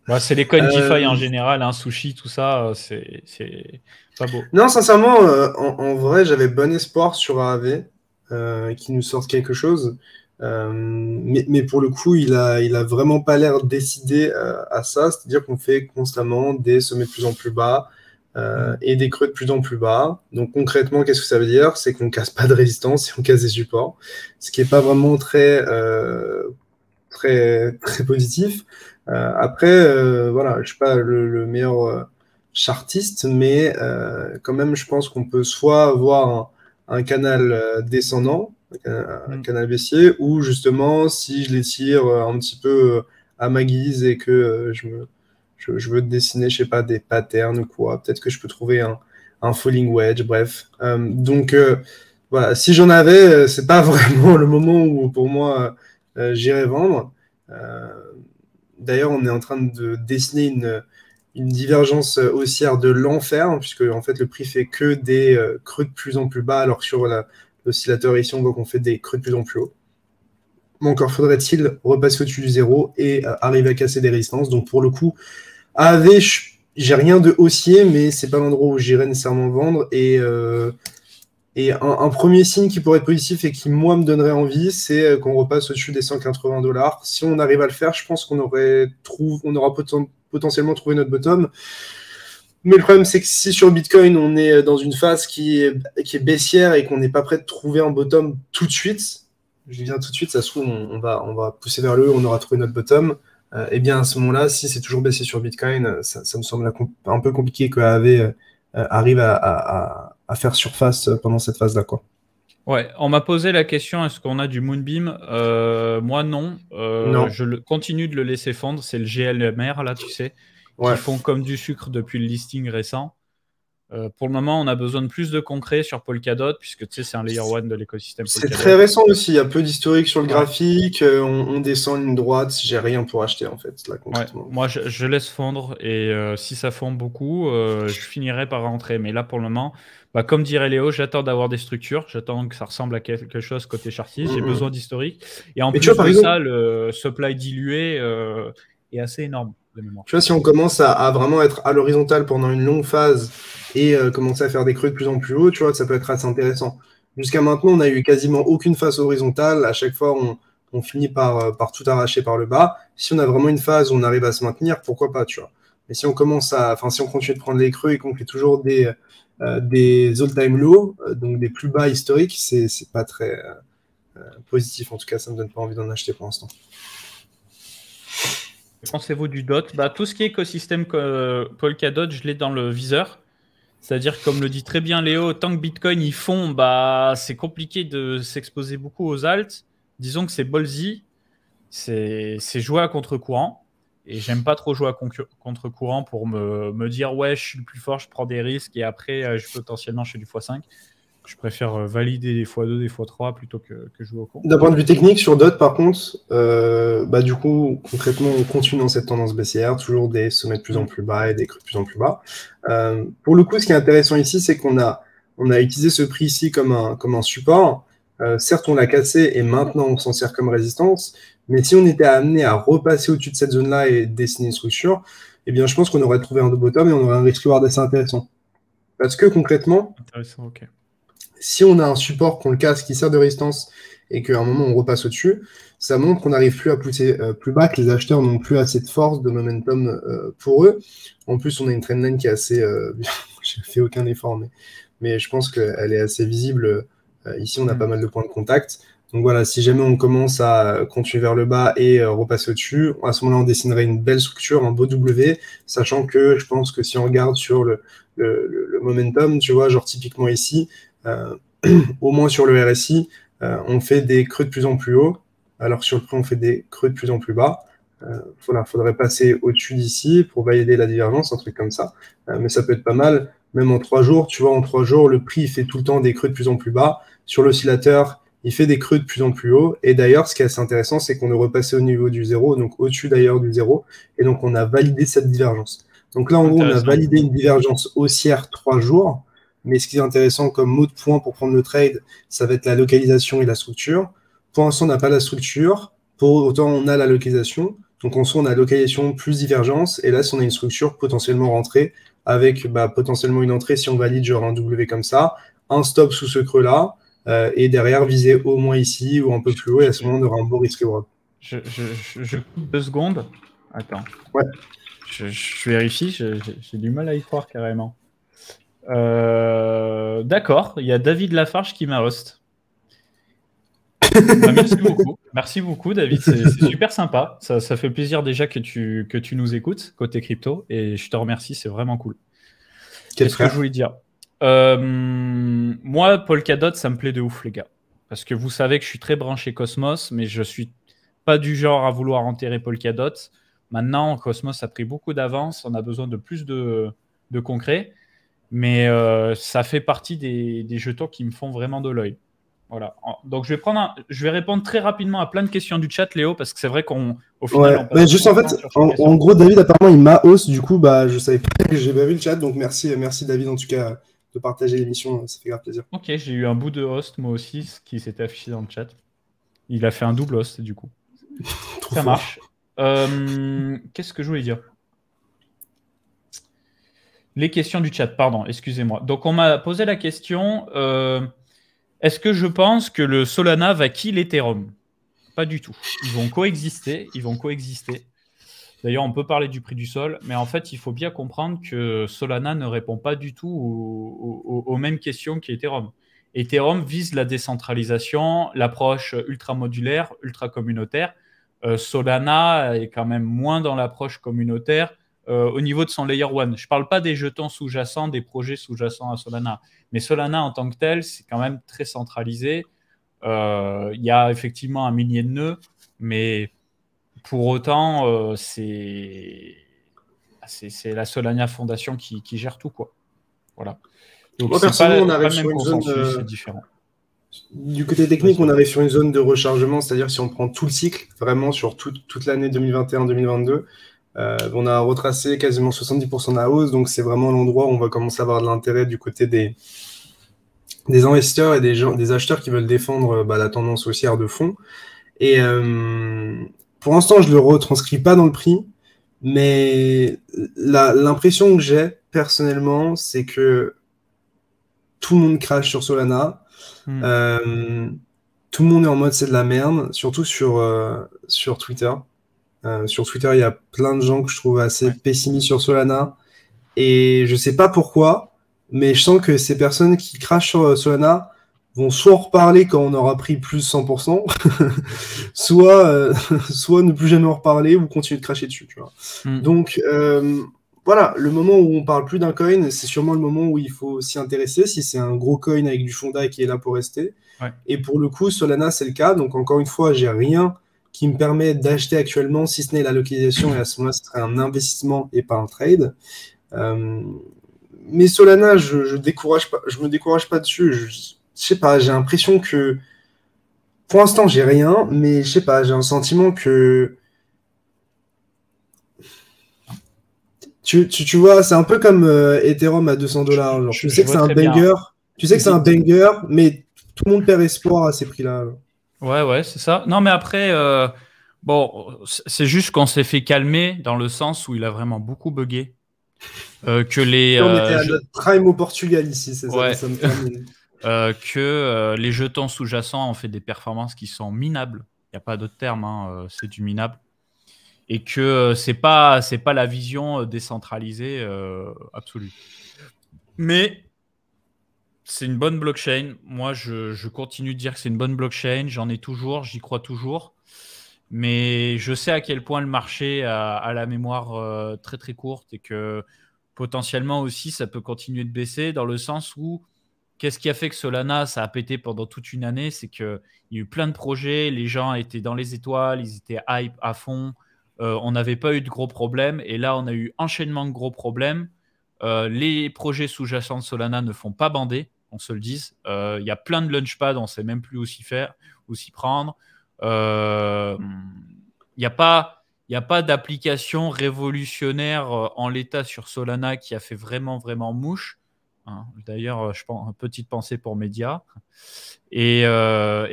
Bah, c'est les coins DeFi en général, hein, sushi, tout ça, c'est pas beau. Non, sincèrement, en vrai, j'avais bon espoir sur AAV qui nous sorte quelque chose. Mais pour le coup, il a vraiment pas l'air décidé à ça. C'est-à-dire qu'on fait constamment des sommets de plus en plus bas et des creux de plus en plus bas. Donc concrètement, qu'est-ce que ça veut dire? C'est qu'on casse pas de résistance et on casse des supports. Ce qui est pas vraiment très positif. Après, voilà, je suis pas le meilleur chartiste, mais quand même, je pense qu'on peut soit avoir un canal descendant, un canal baissier, ou justement, si je les tire un petit peu à ma guise et que je veux dessiner, je sais pas, des patterns ou quoi, peut-être que je peux trouver un falling wedge, bref. Donc, voilà, si j'en avais, c'est pas vraiment le moment où, pour moi, j'irai vendre. D'ailleurs, on est en train de dessiner une divergence haussière de l'enfer, hein, puisque en fait le prix fait que des creux de plus en plus bas, alors que sur l'oscillateur ici, on voit qu'on fait des creux de plus en plus haut. Mais encore faudrait-il repasser au-dessus du zéro et arriver à casser des résistances. Donc pour le coup, AAV, j'ai rien de haussier, mais c'est pas l'endroit où j'irai nécessairement vendre. Et un premier signe qui pourrait être positif et qui, moi, me donnerait envie, c'est qu'on repasse au-dessus des $180. Si on arrive à le faire, je pense qu'on aura potentiellement trouvé notre bottom. Mais le problème, c'est que si sur Bitcoin, on est dans une phase qui est baissière et qu'on n'est pas prêt de trouver un bottom tout de suite, je dis bien tout de suite, ça se trouve, on va pousser vers le haut, on aura trouvé notre bottom. Et bien à ce moment-là, si c'est toujours baissier sur Bitcoin, ça me semble un peu compliqué que AAV arrive à faire surface pendant cette phase-là, quoi. Ouais, on m'a posé la question, est-ce qu'on a du Moonbeam? Moi, non. Non. Je continue de le laisser fondre. C'est le GLMR, là, tu sais, qui fond comme du sucre depuis le listing récent. Pour le moment, on a besoin de plus de concret sur Polkadot, puisque tu sais, c'est un layer 1 de l'écosystème Polkadot. C'est très récent aussi, il y a peu d'historique sur le graphique, on descend une ligne droite, j'ai rien pour acheter en fait. Là, concrètement. Moi, je laisse fondre, et si ça fond beaucoup, je finirai par rentrer. Mais là, pour le moment, comme dirait Léo, j'attends d'avoir des structures, j'attends que ça ressemble à quelque chose côté chartiste, j'ai besoin d'historique. Et en plus de ça, le supply dilué est assez énorme. Tu vois, si on commence à vraiment être à l'horizontale pendant une longue phase et commencer à faire des creux de plus en plus haut, tu vois, ça peut être assez intéressant. Jusqu'à maintenant, on n'a eu quasiment aucune phase horizontale. À chaque fois, on finit par tout arracher par le bas. Si on a vraiment une phase où on arrive à se maintenir, pourquoi pas, tu vois. Mais si on continue de prendre les creux et qu'on fait toujours des all-time lows, donc des plus bas historiques, c'est pas très positif. En tout cas, ça me donne pas envie d'en acheter pour l'instant. Pensez-vous du DOT? Tout ce qui est écosystème Polkadot, je l'ai dans le viseur. C'est-à-dire, comme le dit très bien Léo, tant que Bitcoin ils font, c'est compliqué de s'exposer beaucoup aux alts. Disons que c'est ballsy, c'est jouer à contre-courant. Et j'aime pas trop jouer à contre-courant pour me dire ouais, je suis le plus fort, je prends des risques et après, potentiellement, je fais du x5. Je préfère valider des x2, des x3 plutôt que jouer au cours. D'un point de vue technique, sur DOT, par contre, du coup, concrètement, on continue dans cette tendance baissière, toujours des sommets de plus en plus bas et des creux de plus en plus bas. Pour le coup, ce qui est intéressant ici, c'est qu'on a utilisé ce prix ici comme un support. Certes, on l'a cassé et maintenant, on s'en sert comme résistance. Mais si on était amené à repasser au-dessus de cette zone-là et dessiner une structure, eh bien, je pense qu'on aurait trouvé un double bottom et on aurait un risk-reward assez intéressant. Parce que concrètement, si on a un support qu'on le casse qui sert de résistance et qu'à un moment on repasse au-dessus, ça montre qu'on n'arrive plus à pousser plus bas, que les acheteurs n'ont plus assez de force, de momentum pour eux. En plus, on a une trendline qui est assez... j'ai fait aucun effort, mais je pense qu'elle est assez visible. Ici, on a pas mal de points de contact. Donc voilà, si jamais on commence à continuer vers le bas et repasser au-dessus, à ce moment-là, on dessinerait une belle structure, un beau W, sachant que je pense que si on regarde sur le momentum, tu vois, genre typiquement ici, au moins sur le RSI, on fait des creux de plus en plus haut, alors sur le prix, on fait des creux de plus en plus bas. Voilà, faudrait passer au-dessus d'ici pour valider la divergence, un truc comme ça. Mais ça peut être pas mal, même en 3 jours. Tu vois, en 3 jours, le prix fait tout le temps des creux de plus en plus bas. Sur l'oscillateur, il fait des creux de plus en plus haut. Et d'ailleurs, ce qui est assez intéressant, c'est qu'on est repassé au niveau du 0, donc au-dessus d'ailleurs du 0. Et donc, on a validé cette divergence. Donc là, en gros, on a validé une divergence haussière 3 jours. Mais ce qui est intéressant comme mot de point pour prendre le trade, ça va être la localisation et la structure. Pour l'instant, on n'a pas la structure. Pour autant, on a la localisation. Donc, en soi, on a localisation plus divergence. Et là, si on a une structure potentiellement rentrée avec potentiellement une entrée, si on valide genre un W comme ça, un stop sous ce creux-là, et derrière, viser au moins ici ou un peu plus haut. Et à ce moment, on aura un beau risque-reward. Je coupe 2 secondes. Attends. Ouais. Je vérifie. J'ai du mal à y croire carrément. D'accord. Il y a David Lafarge qui m'a host. Merci beaucoup. Merci beaucoup, David. C'est super sympa. Ça fait plaisir déjà que tu nous écoutes côté crypto. Et je te remercie. C'est vraiment cool. Qu'est-ce que je voulais dire? Moi, Polkadot, ça me plaît de ouf, les gars. Parce que vous savez que je suis très branché Cosmos, mais je suis pas du genre à vouloir enterrer Polkadot. Maintenant, Cosmos a pris beaucoup d'avance. On a besoin de plus de concret. Mais ça fait partie des jetons qui me font vraiment de l'œil. Voilà. Donc, je vais répondre très rapidement à plein de questions du chat, Léo, parce que c'est vrai qu'au final... Ouais. Juste en fait, en gros, David, apparemment, il m'a host. Du coup, je savais pas que j'ai pas vu le chat. Donc, merci David, en tout cas, de partager l'émission. Ça fait grave plaisir. Ok, j'ai eu un bout de host, moi aussi, qui s'était affiché dans le chat. Il a fait un double host, du coup. Ça marche. Qu'est-ce que je voulais dire? Les questions du chat, pardon, excusez-moi. Donc, on m'a posé la question, est-ce que je pense que le Solana va kill l'Ethereum? Pas du tout. Ils vont coexister. D'ailleurs, on peut parler du prix du sol, mais en fait, il faut bien comprendre que Solana ne répond pas du tout aux mêmes questions qu'Ethereum. Ethereum vise la décentralisation, l'approche ultra-modulaire, ultra-communautaire. Solana est quand même moins dans l'approche communautaire au niveau de son layer 1. Je ne parle pas des jetons sous-jacents, des projets sous-jacents à Solana. Mais Solana en tant que tel, c'est quand même très centralisé. Il y a effectivement un millier de nœuds, mais pour autant, c'est la Solana Foundation qui gère tout, quoi. Voilà. Donc, moi, personnellement, on arrive sur une zone... c'est différent. Du côté technique, on arrive sur une zone de rechargement, c'est-à-dire si on prend tout le cycle, vraiment sur toute l'année 2021-2022, on a retracé quasiment 70% de la hausse, donc c'est vraiment l'endroit où on va commencer à avoir de l'intérêt du côté des investisseurs et des acheteurs qui veulent défendre la tendance haussière de fond. Et pour l'instant, je ne le retranscris pas dans le prix, mais l'impression que j'ai personnellement, c'est que tout le monde crache sur Solana. Tout le monde est en mode c'est de la merde, surtout sur Twitter. Sur Twitter, il y a plein de gens que je trouve assez pessimistes sur Solana. Et je sais pas pourquoi, mais je sens que ces personnes qui crachent sur Solana vont soit en reparler quand on aura pris plus 100%, soit ne plus jamais en reparler ou continuer de cracher dessus. Tu vois. Donc, voilà, le moment où on parle plus d'un coin, c'est sûrement le moment où il faut s'y intéresser, si c'est un gros coin avec du fonda qui est là pour rester. Ouais. Et pour le coup, Solana, c'est le cas. Donc, encore une fois, j'ai rien qui me permet d'acheter actuellement, si ce n'est la localisation, et à ce moment-là, ce serait un investissement et pas un trade. Mais Solana, je me décourage pas dessus. Je sais pas, j'ai l'impression que pour l'instant, j'ai rien, mais je sais pas, j'ai un sentiment que tu vois, c'est un peu comme Ethereum à $200. Tu sais que c'est un banger, tu sais que c'est un banger, mais tout le monde perd espoir à ces prix-là. Ouais, c'est ça. Non, mais après, bon, c'est juste qu'on s'est fait calmer dans le sens où il a vraiment beaucoup bugué. Que les, on était à notre prime au Portugal ici, c'est ouais. ça me termine. Que les jetons sous-jacents ont fait des performances qui sont minables. Il n'y a pas d'autre terme, hein, c'est du minable. Et que c'est pas la vision décentralisée absolue. Mais c'est une bonne blockchain. Moi, je continue de dire que c'est une bonne blockchain. J'en ai toujours, j'y crois toujours. Mais je sais à quel point le marché a la mémoire très très courte et que potentiellement aussi ça peut continuer de baisser dans le sens où qu'est-ce qui a fait que Solana ça a pété pendant toute une année, c'est qu'il y a eu plein de projets, les gens étaient dans les étoiles, ils étaient hype à fond, on n'avait pas eu de gros problèmes et là on a eu enchaînement de gros problèmes. Les projets sous-jacents de Solana ne font pas bander, on se le dise. Il y a plein de launchpads, on ne sait même plus où s'y prendre. Il n'y a pas d'application révolutionnaire en l'état sur Solana qui a fait vraiment, vraiment mouche. Hein. D'ailleurs, je pense, une petite pensée pour Media. Et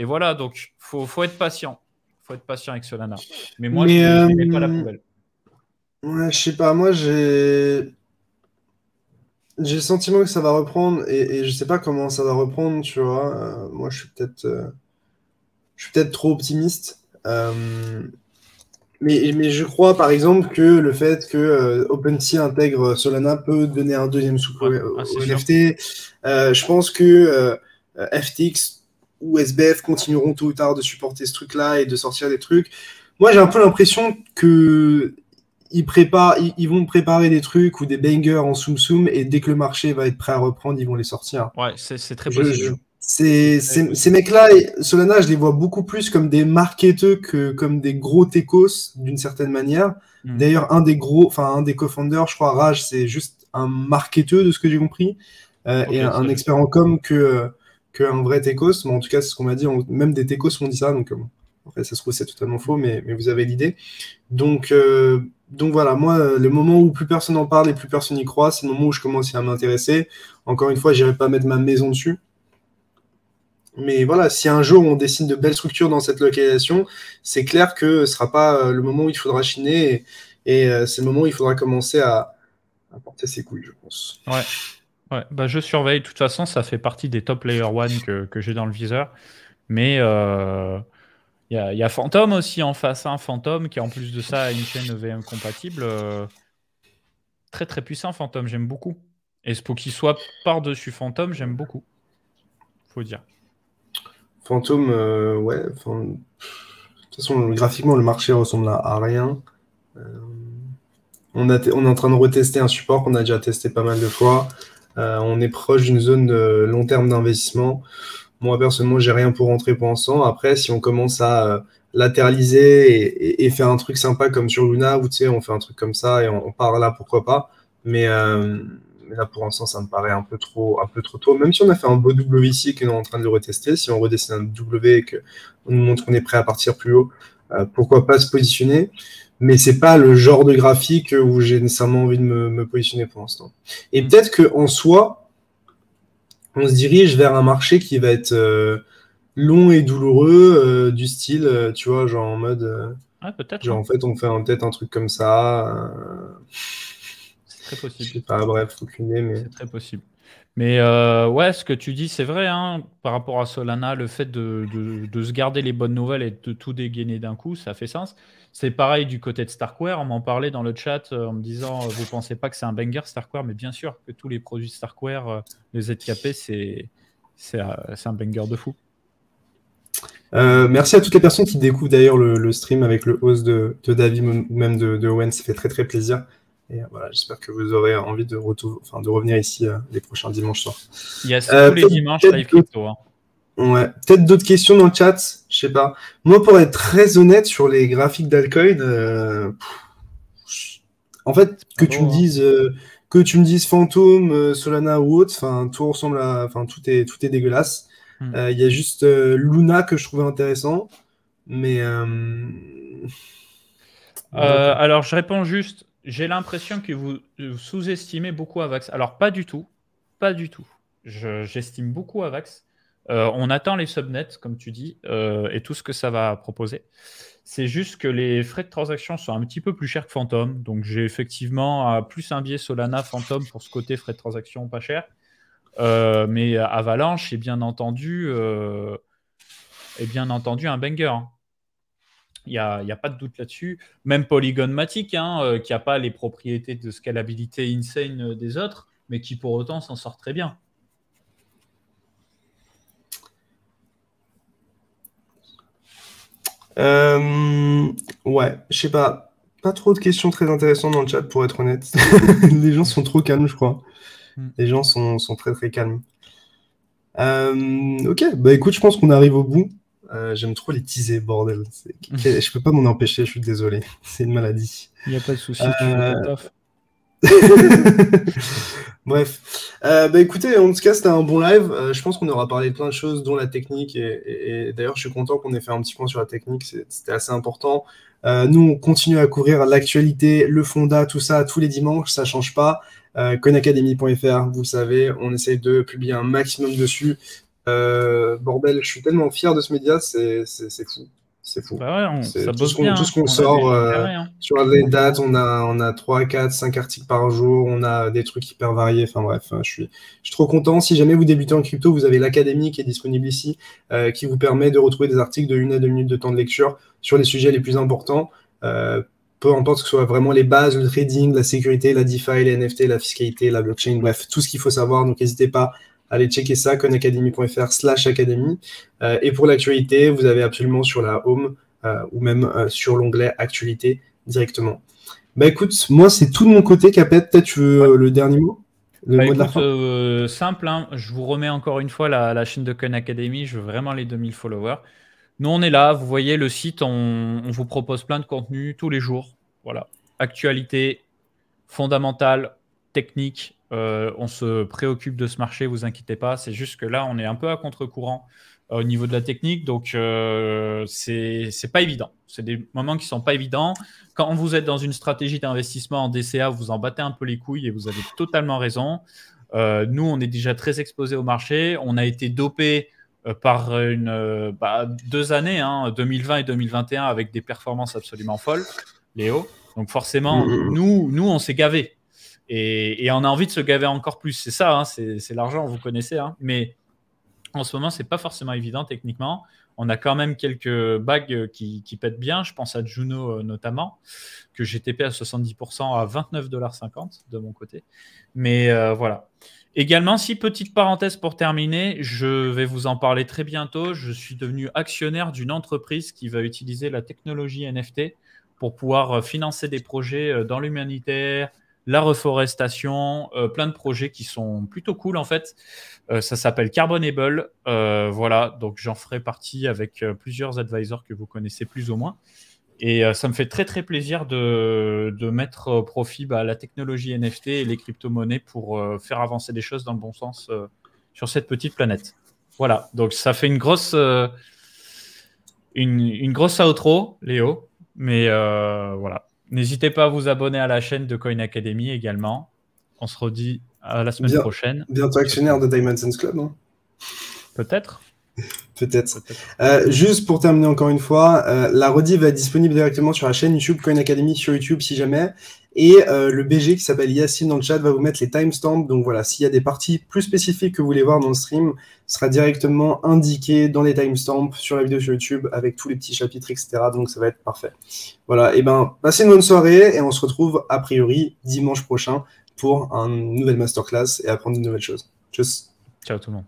voilà, donc faut être patient. Faut être patient avec Solana. Mais moi, je ne mets pas la poubelle. Ouais, je sais pas, moi j'ai le sentiment que ça va reprendre et je sais pas comment ça va reprendre, tu vois. Moi, je suis peut-être trop optimiste. Mais je crois, par exemple, que le fait que OpenSea intègre Solana peut donner un deuxième souffle au NFT. Je pense que FTX ou SBF continueront tôt ou tard de supporter ce truc-là et de sortir des trucs. Moi, j'ai un peu l'impression que ils vont préparer des trucs ou des bangers en soum et dès que le marché va être prêt à reprendre, ils vont les sortir. Ouais, c'est très possible. Ces mecs-là, Solana, je les vois beaucoup plus comme des marketeux que comme des gros techos d'une certaine manière. D'ailleurs, un des co-founders, je crois, Raj, c'est juste un marketeux de ce que j'ai compris, et un expert en com qu'un vrai techos. Mais en tout cas, c'est ce qu'on m'a dit. Même des techos m'ont dit ça. Donc, après, ça se trouve, c'est totalement faux, mais vous avez l'idée. Donc voilà, moi, le moment où plus personne n'en parle et plus personne n'y croit, c'est le moment où je commence à m'intéresser. Encore une fois, je n'irai pas mettre ma maison dessus. Mais voilà, si un jour on dessine de belles structures dans cette localisation, c'est clair que ce ne sera pas le moment où il faudra chiner et c'est le moment où il faudra commencer à porter ses couilles, je pense. Ouais. Bah, je surveille. De toute façon, ça fait partie des top layer 1 que j'ai dans le viseur. Mais il y a Phantom aussi en face. Phantom qui, en plus de ça, a une chaîne EVM compatible. Très, très puissant, Phantom. J'aime beaucoup. Et pour qu'il soit par-dessus Phantom, j'aime beaucoup. Faut dire. Phantom, ouais. De toute façon, graphiquement, le marché ressemble à rien. On est en train de retester un support qu'on a déjà testé pas mal de fois. On est proche d'une zone de long terme d'investissement. Moi, personnellement, j'ai rien pour rentrer pour l'instant. Après, si on commence à latéraliser et faire un truc sympa comme sur Luna, où tu sais, on fait un truc comme ça et on part là, pourquoi pas. Mais là, pour l'instant, ça me paraît un peu trop tôt. Même si on a fait un beau W ici et qu'on est en train de le retester, si on redessine un W et qu'on nous montre qu'on est prêt à partir plus haut, pourquoi pas se positionner. Mais c'est pas le genre de graphique où j'ai nécessairement envie de me positionner pour l'instant. Et peut-être qu'en soi, on se dirige vers un marché qui va être long et douloureux, du style, tu vois, genre en mode... peut-être. Genre, en fait, on fait peut-être un truc comme ça. C'est très possible. Je sais pas, bref, aucune idée, mais... C'est très possible. Mais ouais, ce que tu dis, c'est vrai, par rapport à Solana, le fait de se garder les bonnes nouvelles et de tout dégainer d'un coup, ça fait sens. C'est pareil du côté de Starkware, on m'en parlait dans le chat en me disant, vous pensez pas que c'est un banger Starkware, mais bien sûr que tous les produits Starkware, les ZKP, c'est un banger de fou. Merci à toutes les personnes qui découvrent d'ailleurs le stream avec le host de David ou même de Owen, ça fait très très plaisir. Et voilà, j'espère que vous aurez envie de revenir ici les prochains dimanches soirs. Yes, tous les dimanches live crypto. Hein. Ouais, peut-être d'autres questions dans le chat, je sais pas. Moi, pour être très honnête sur les graphiques d'altcoin, en fait, que tu me dises Phantom, Solana ou autre, enfin tout ressemble à, enfin tout est dégueulasse. Il y a juste Luna que je trouvais intéressant, mais alors je réponds juste. J'ai l'impression que vous sous-estimez beaucoup Avax. Alors pas du tout, pas du tout. J'estime beaucoup Avax. On attend les subnets, comme tu dis, et tout ce que ça va proposer. C'est juste que les frais de transaction sont un petit peu plus chers que Phantom. Donc, j'ai effectivement plus un biais Solana Phantom pour ce côté frais de transaction pas cher. Mais Avalanche est bien entendu un banger. Hein. Il n'y a pas de doute là-dessus. Même Polygon Matic, qui n'a pas les propriétés de scalabilité insane des autres, mais qui pour autant s'en sort très bien. Ouais, je sais pas trop de questions très intéressantes dans le chat pour être honnête. Les gens sont trop calmes, je crois. Les gens sont très très calmes. Ok, bah écoute, je pense qu'on arrive au bout. J'aime trop les teaser, bordel. Je peux pas m'en empêcher, je suis désolé. C'est une maladie. Il n'y a pas de souci, tu fais ton taf. Bref, bah écoutez, en tout cas c'était un bon live. Je pense qu'on aura parlé de plein de choses, dont la technique. Et d'ailleurs, je suis content qu'on ait fait un petit point sur la technique. C'était assez important. Nous, on continue à couvrir l'actualité, le fonda, tout ça tous les dimanches. Ça change pas. Coinacademy.fr, vous le savez, on essaye de publier un maximum dessus. Bordel, je suis tellement fier de ce média, c'est fou. C'est fou. Bah ouais, ça tout bosse bien. Tout ce qu'on sort sur les dates, on a 3, 4, 5 articles par jour, on a des trucs hyper variés. Enfin bref, je suis trop content. Si jamais vous débutez en crypto, vous avez l'académie qui est disponible ici, qui vous permet de retrouver des articles de 1 à 2 minutes de temps de lecture sur les sujets les plus importants. Peu importe que ce soit vraiment les bases, le trading, la sécurité, la DeFi, les NFT, la fiscalité, la blockchain, bref, tout ce qu'il faut savoir. Donc n'hésitez pas. Allez checker ça, coinacademy.fr/academy. Et pour l'actualité, vous avez absolument sur la home ou même sur l'onglet actualité directement. Bah écoute, moi c'est tout de mon côté, Capet. Peut-être tu veux le dernier mot, mot de la fin. Simple, hein. Je vous remets encore une fois la chaîne de Coin Academy. Je veux vraiment les 2000 followers. Nous, on est là. Vous voyez le site, on vous propose plein de contenu tous les jours. Voilà. Actualité, fondamentale, technique. On se préoccupe de ce marché, vous inquiétez pas. C'est juste que là, on est un peu à contre-courant au niveau de la technique, donc c'est pas évident. C'est des moments qui sont pas évidents. Quand vous êtes dans une stratégie d'investissement en DCA, vous en battez un peu les couilles et vous avez totalement raison. Nous, on est déjà très exposé au marché. On a été dopé par 2 années, 2020 et 2021, avec des performances absolument folles, Léo. Donc forcément, nous on s'est gavé. Et on a envie de se gaver encore plus. C'est ça, c'est l'argent, vous connaissez. Mais en ce moment, c'est pas forcément évident techniquement. On a quand même quelques bagues qui pètent bien. Je pense à Juno notamment, que j'ai TP à 70% à 29,50$ de mon côté. Mais voilà. Également, petite parenthèse pour terminer, je vais vous en parler très bientôt. Je suis devenu actionnaire d'une entreprise qui va utiliser la technologie NFT pour pouvoir financer des projets dans l'humanitaire, la reforestation, plein de projets qui sont plutôt cool en fait. Ça s'appelle Carbonable. Voilà, donc j'en ferai partie avec plusieurs advisors que vous connaissez plus ou moins. Et ça me fait très très plaisir de mettre au profit la technologie NFT et les crypto-monnaies pour faire avancer des choses dans le bon sens sur cette petite planète. Voilà, donc ça fait une grosse outro, Léo. Mais voilà. N'hésitez pas à vous abonner à la chaîne de Coin Academy également. On se redit à la semaine prochaine. Bientôt actionnaire de Diamond Sense Club, non ? Peut-être. Peut-être. Juste pour terminer encore une fois, la rediff va être disponible directement sur la chaîne YouTube Coin Academy sur YouTube si jamais. Et le BG qui s'appelle Yacine dans le chat va vous mettre les timestamps. Donc voilà, s'il y a des parties plus spécifiques que vous voulez voir dans le stream, sera directement indiqué dans les timestamps sur la vidéo sur YouTube avec tous les petits chapitres, etc. Donc ça va être parfait. Voilà, et passez une bonne soirée et on se retrouve a priori dimanche prochain pour une nouvelle masterclass et apprendre de nouvelles choses. Tchuss. Ciao tout le monde.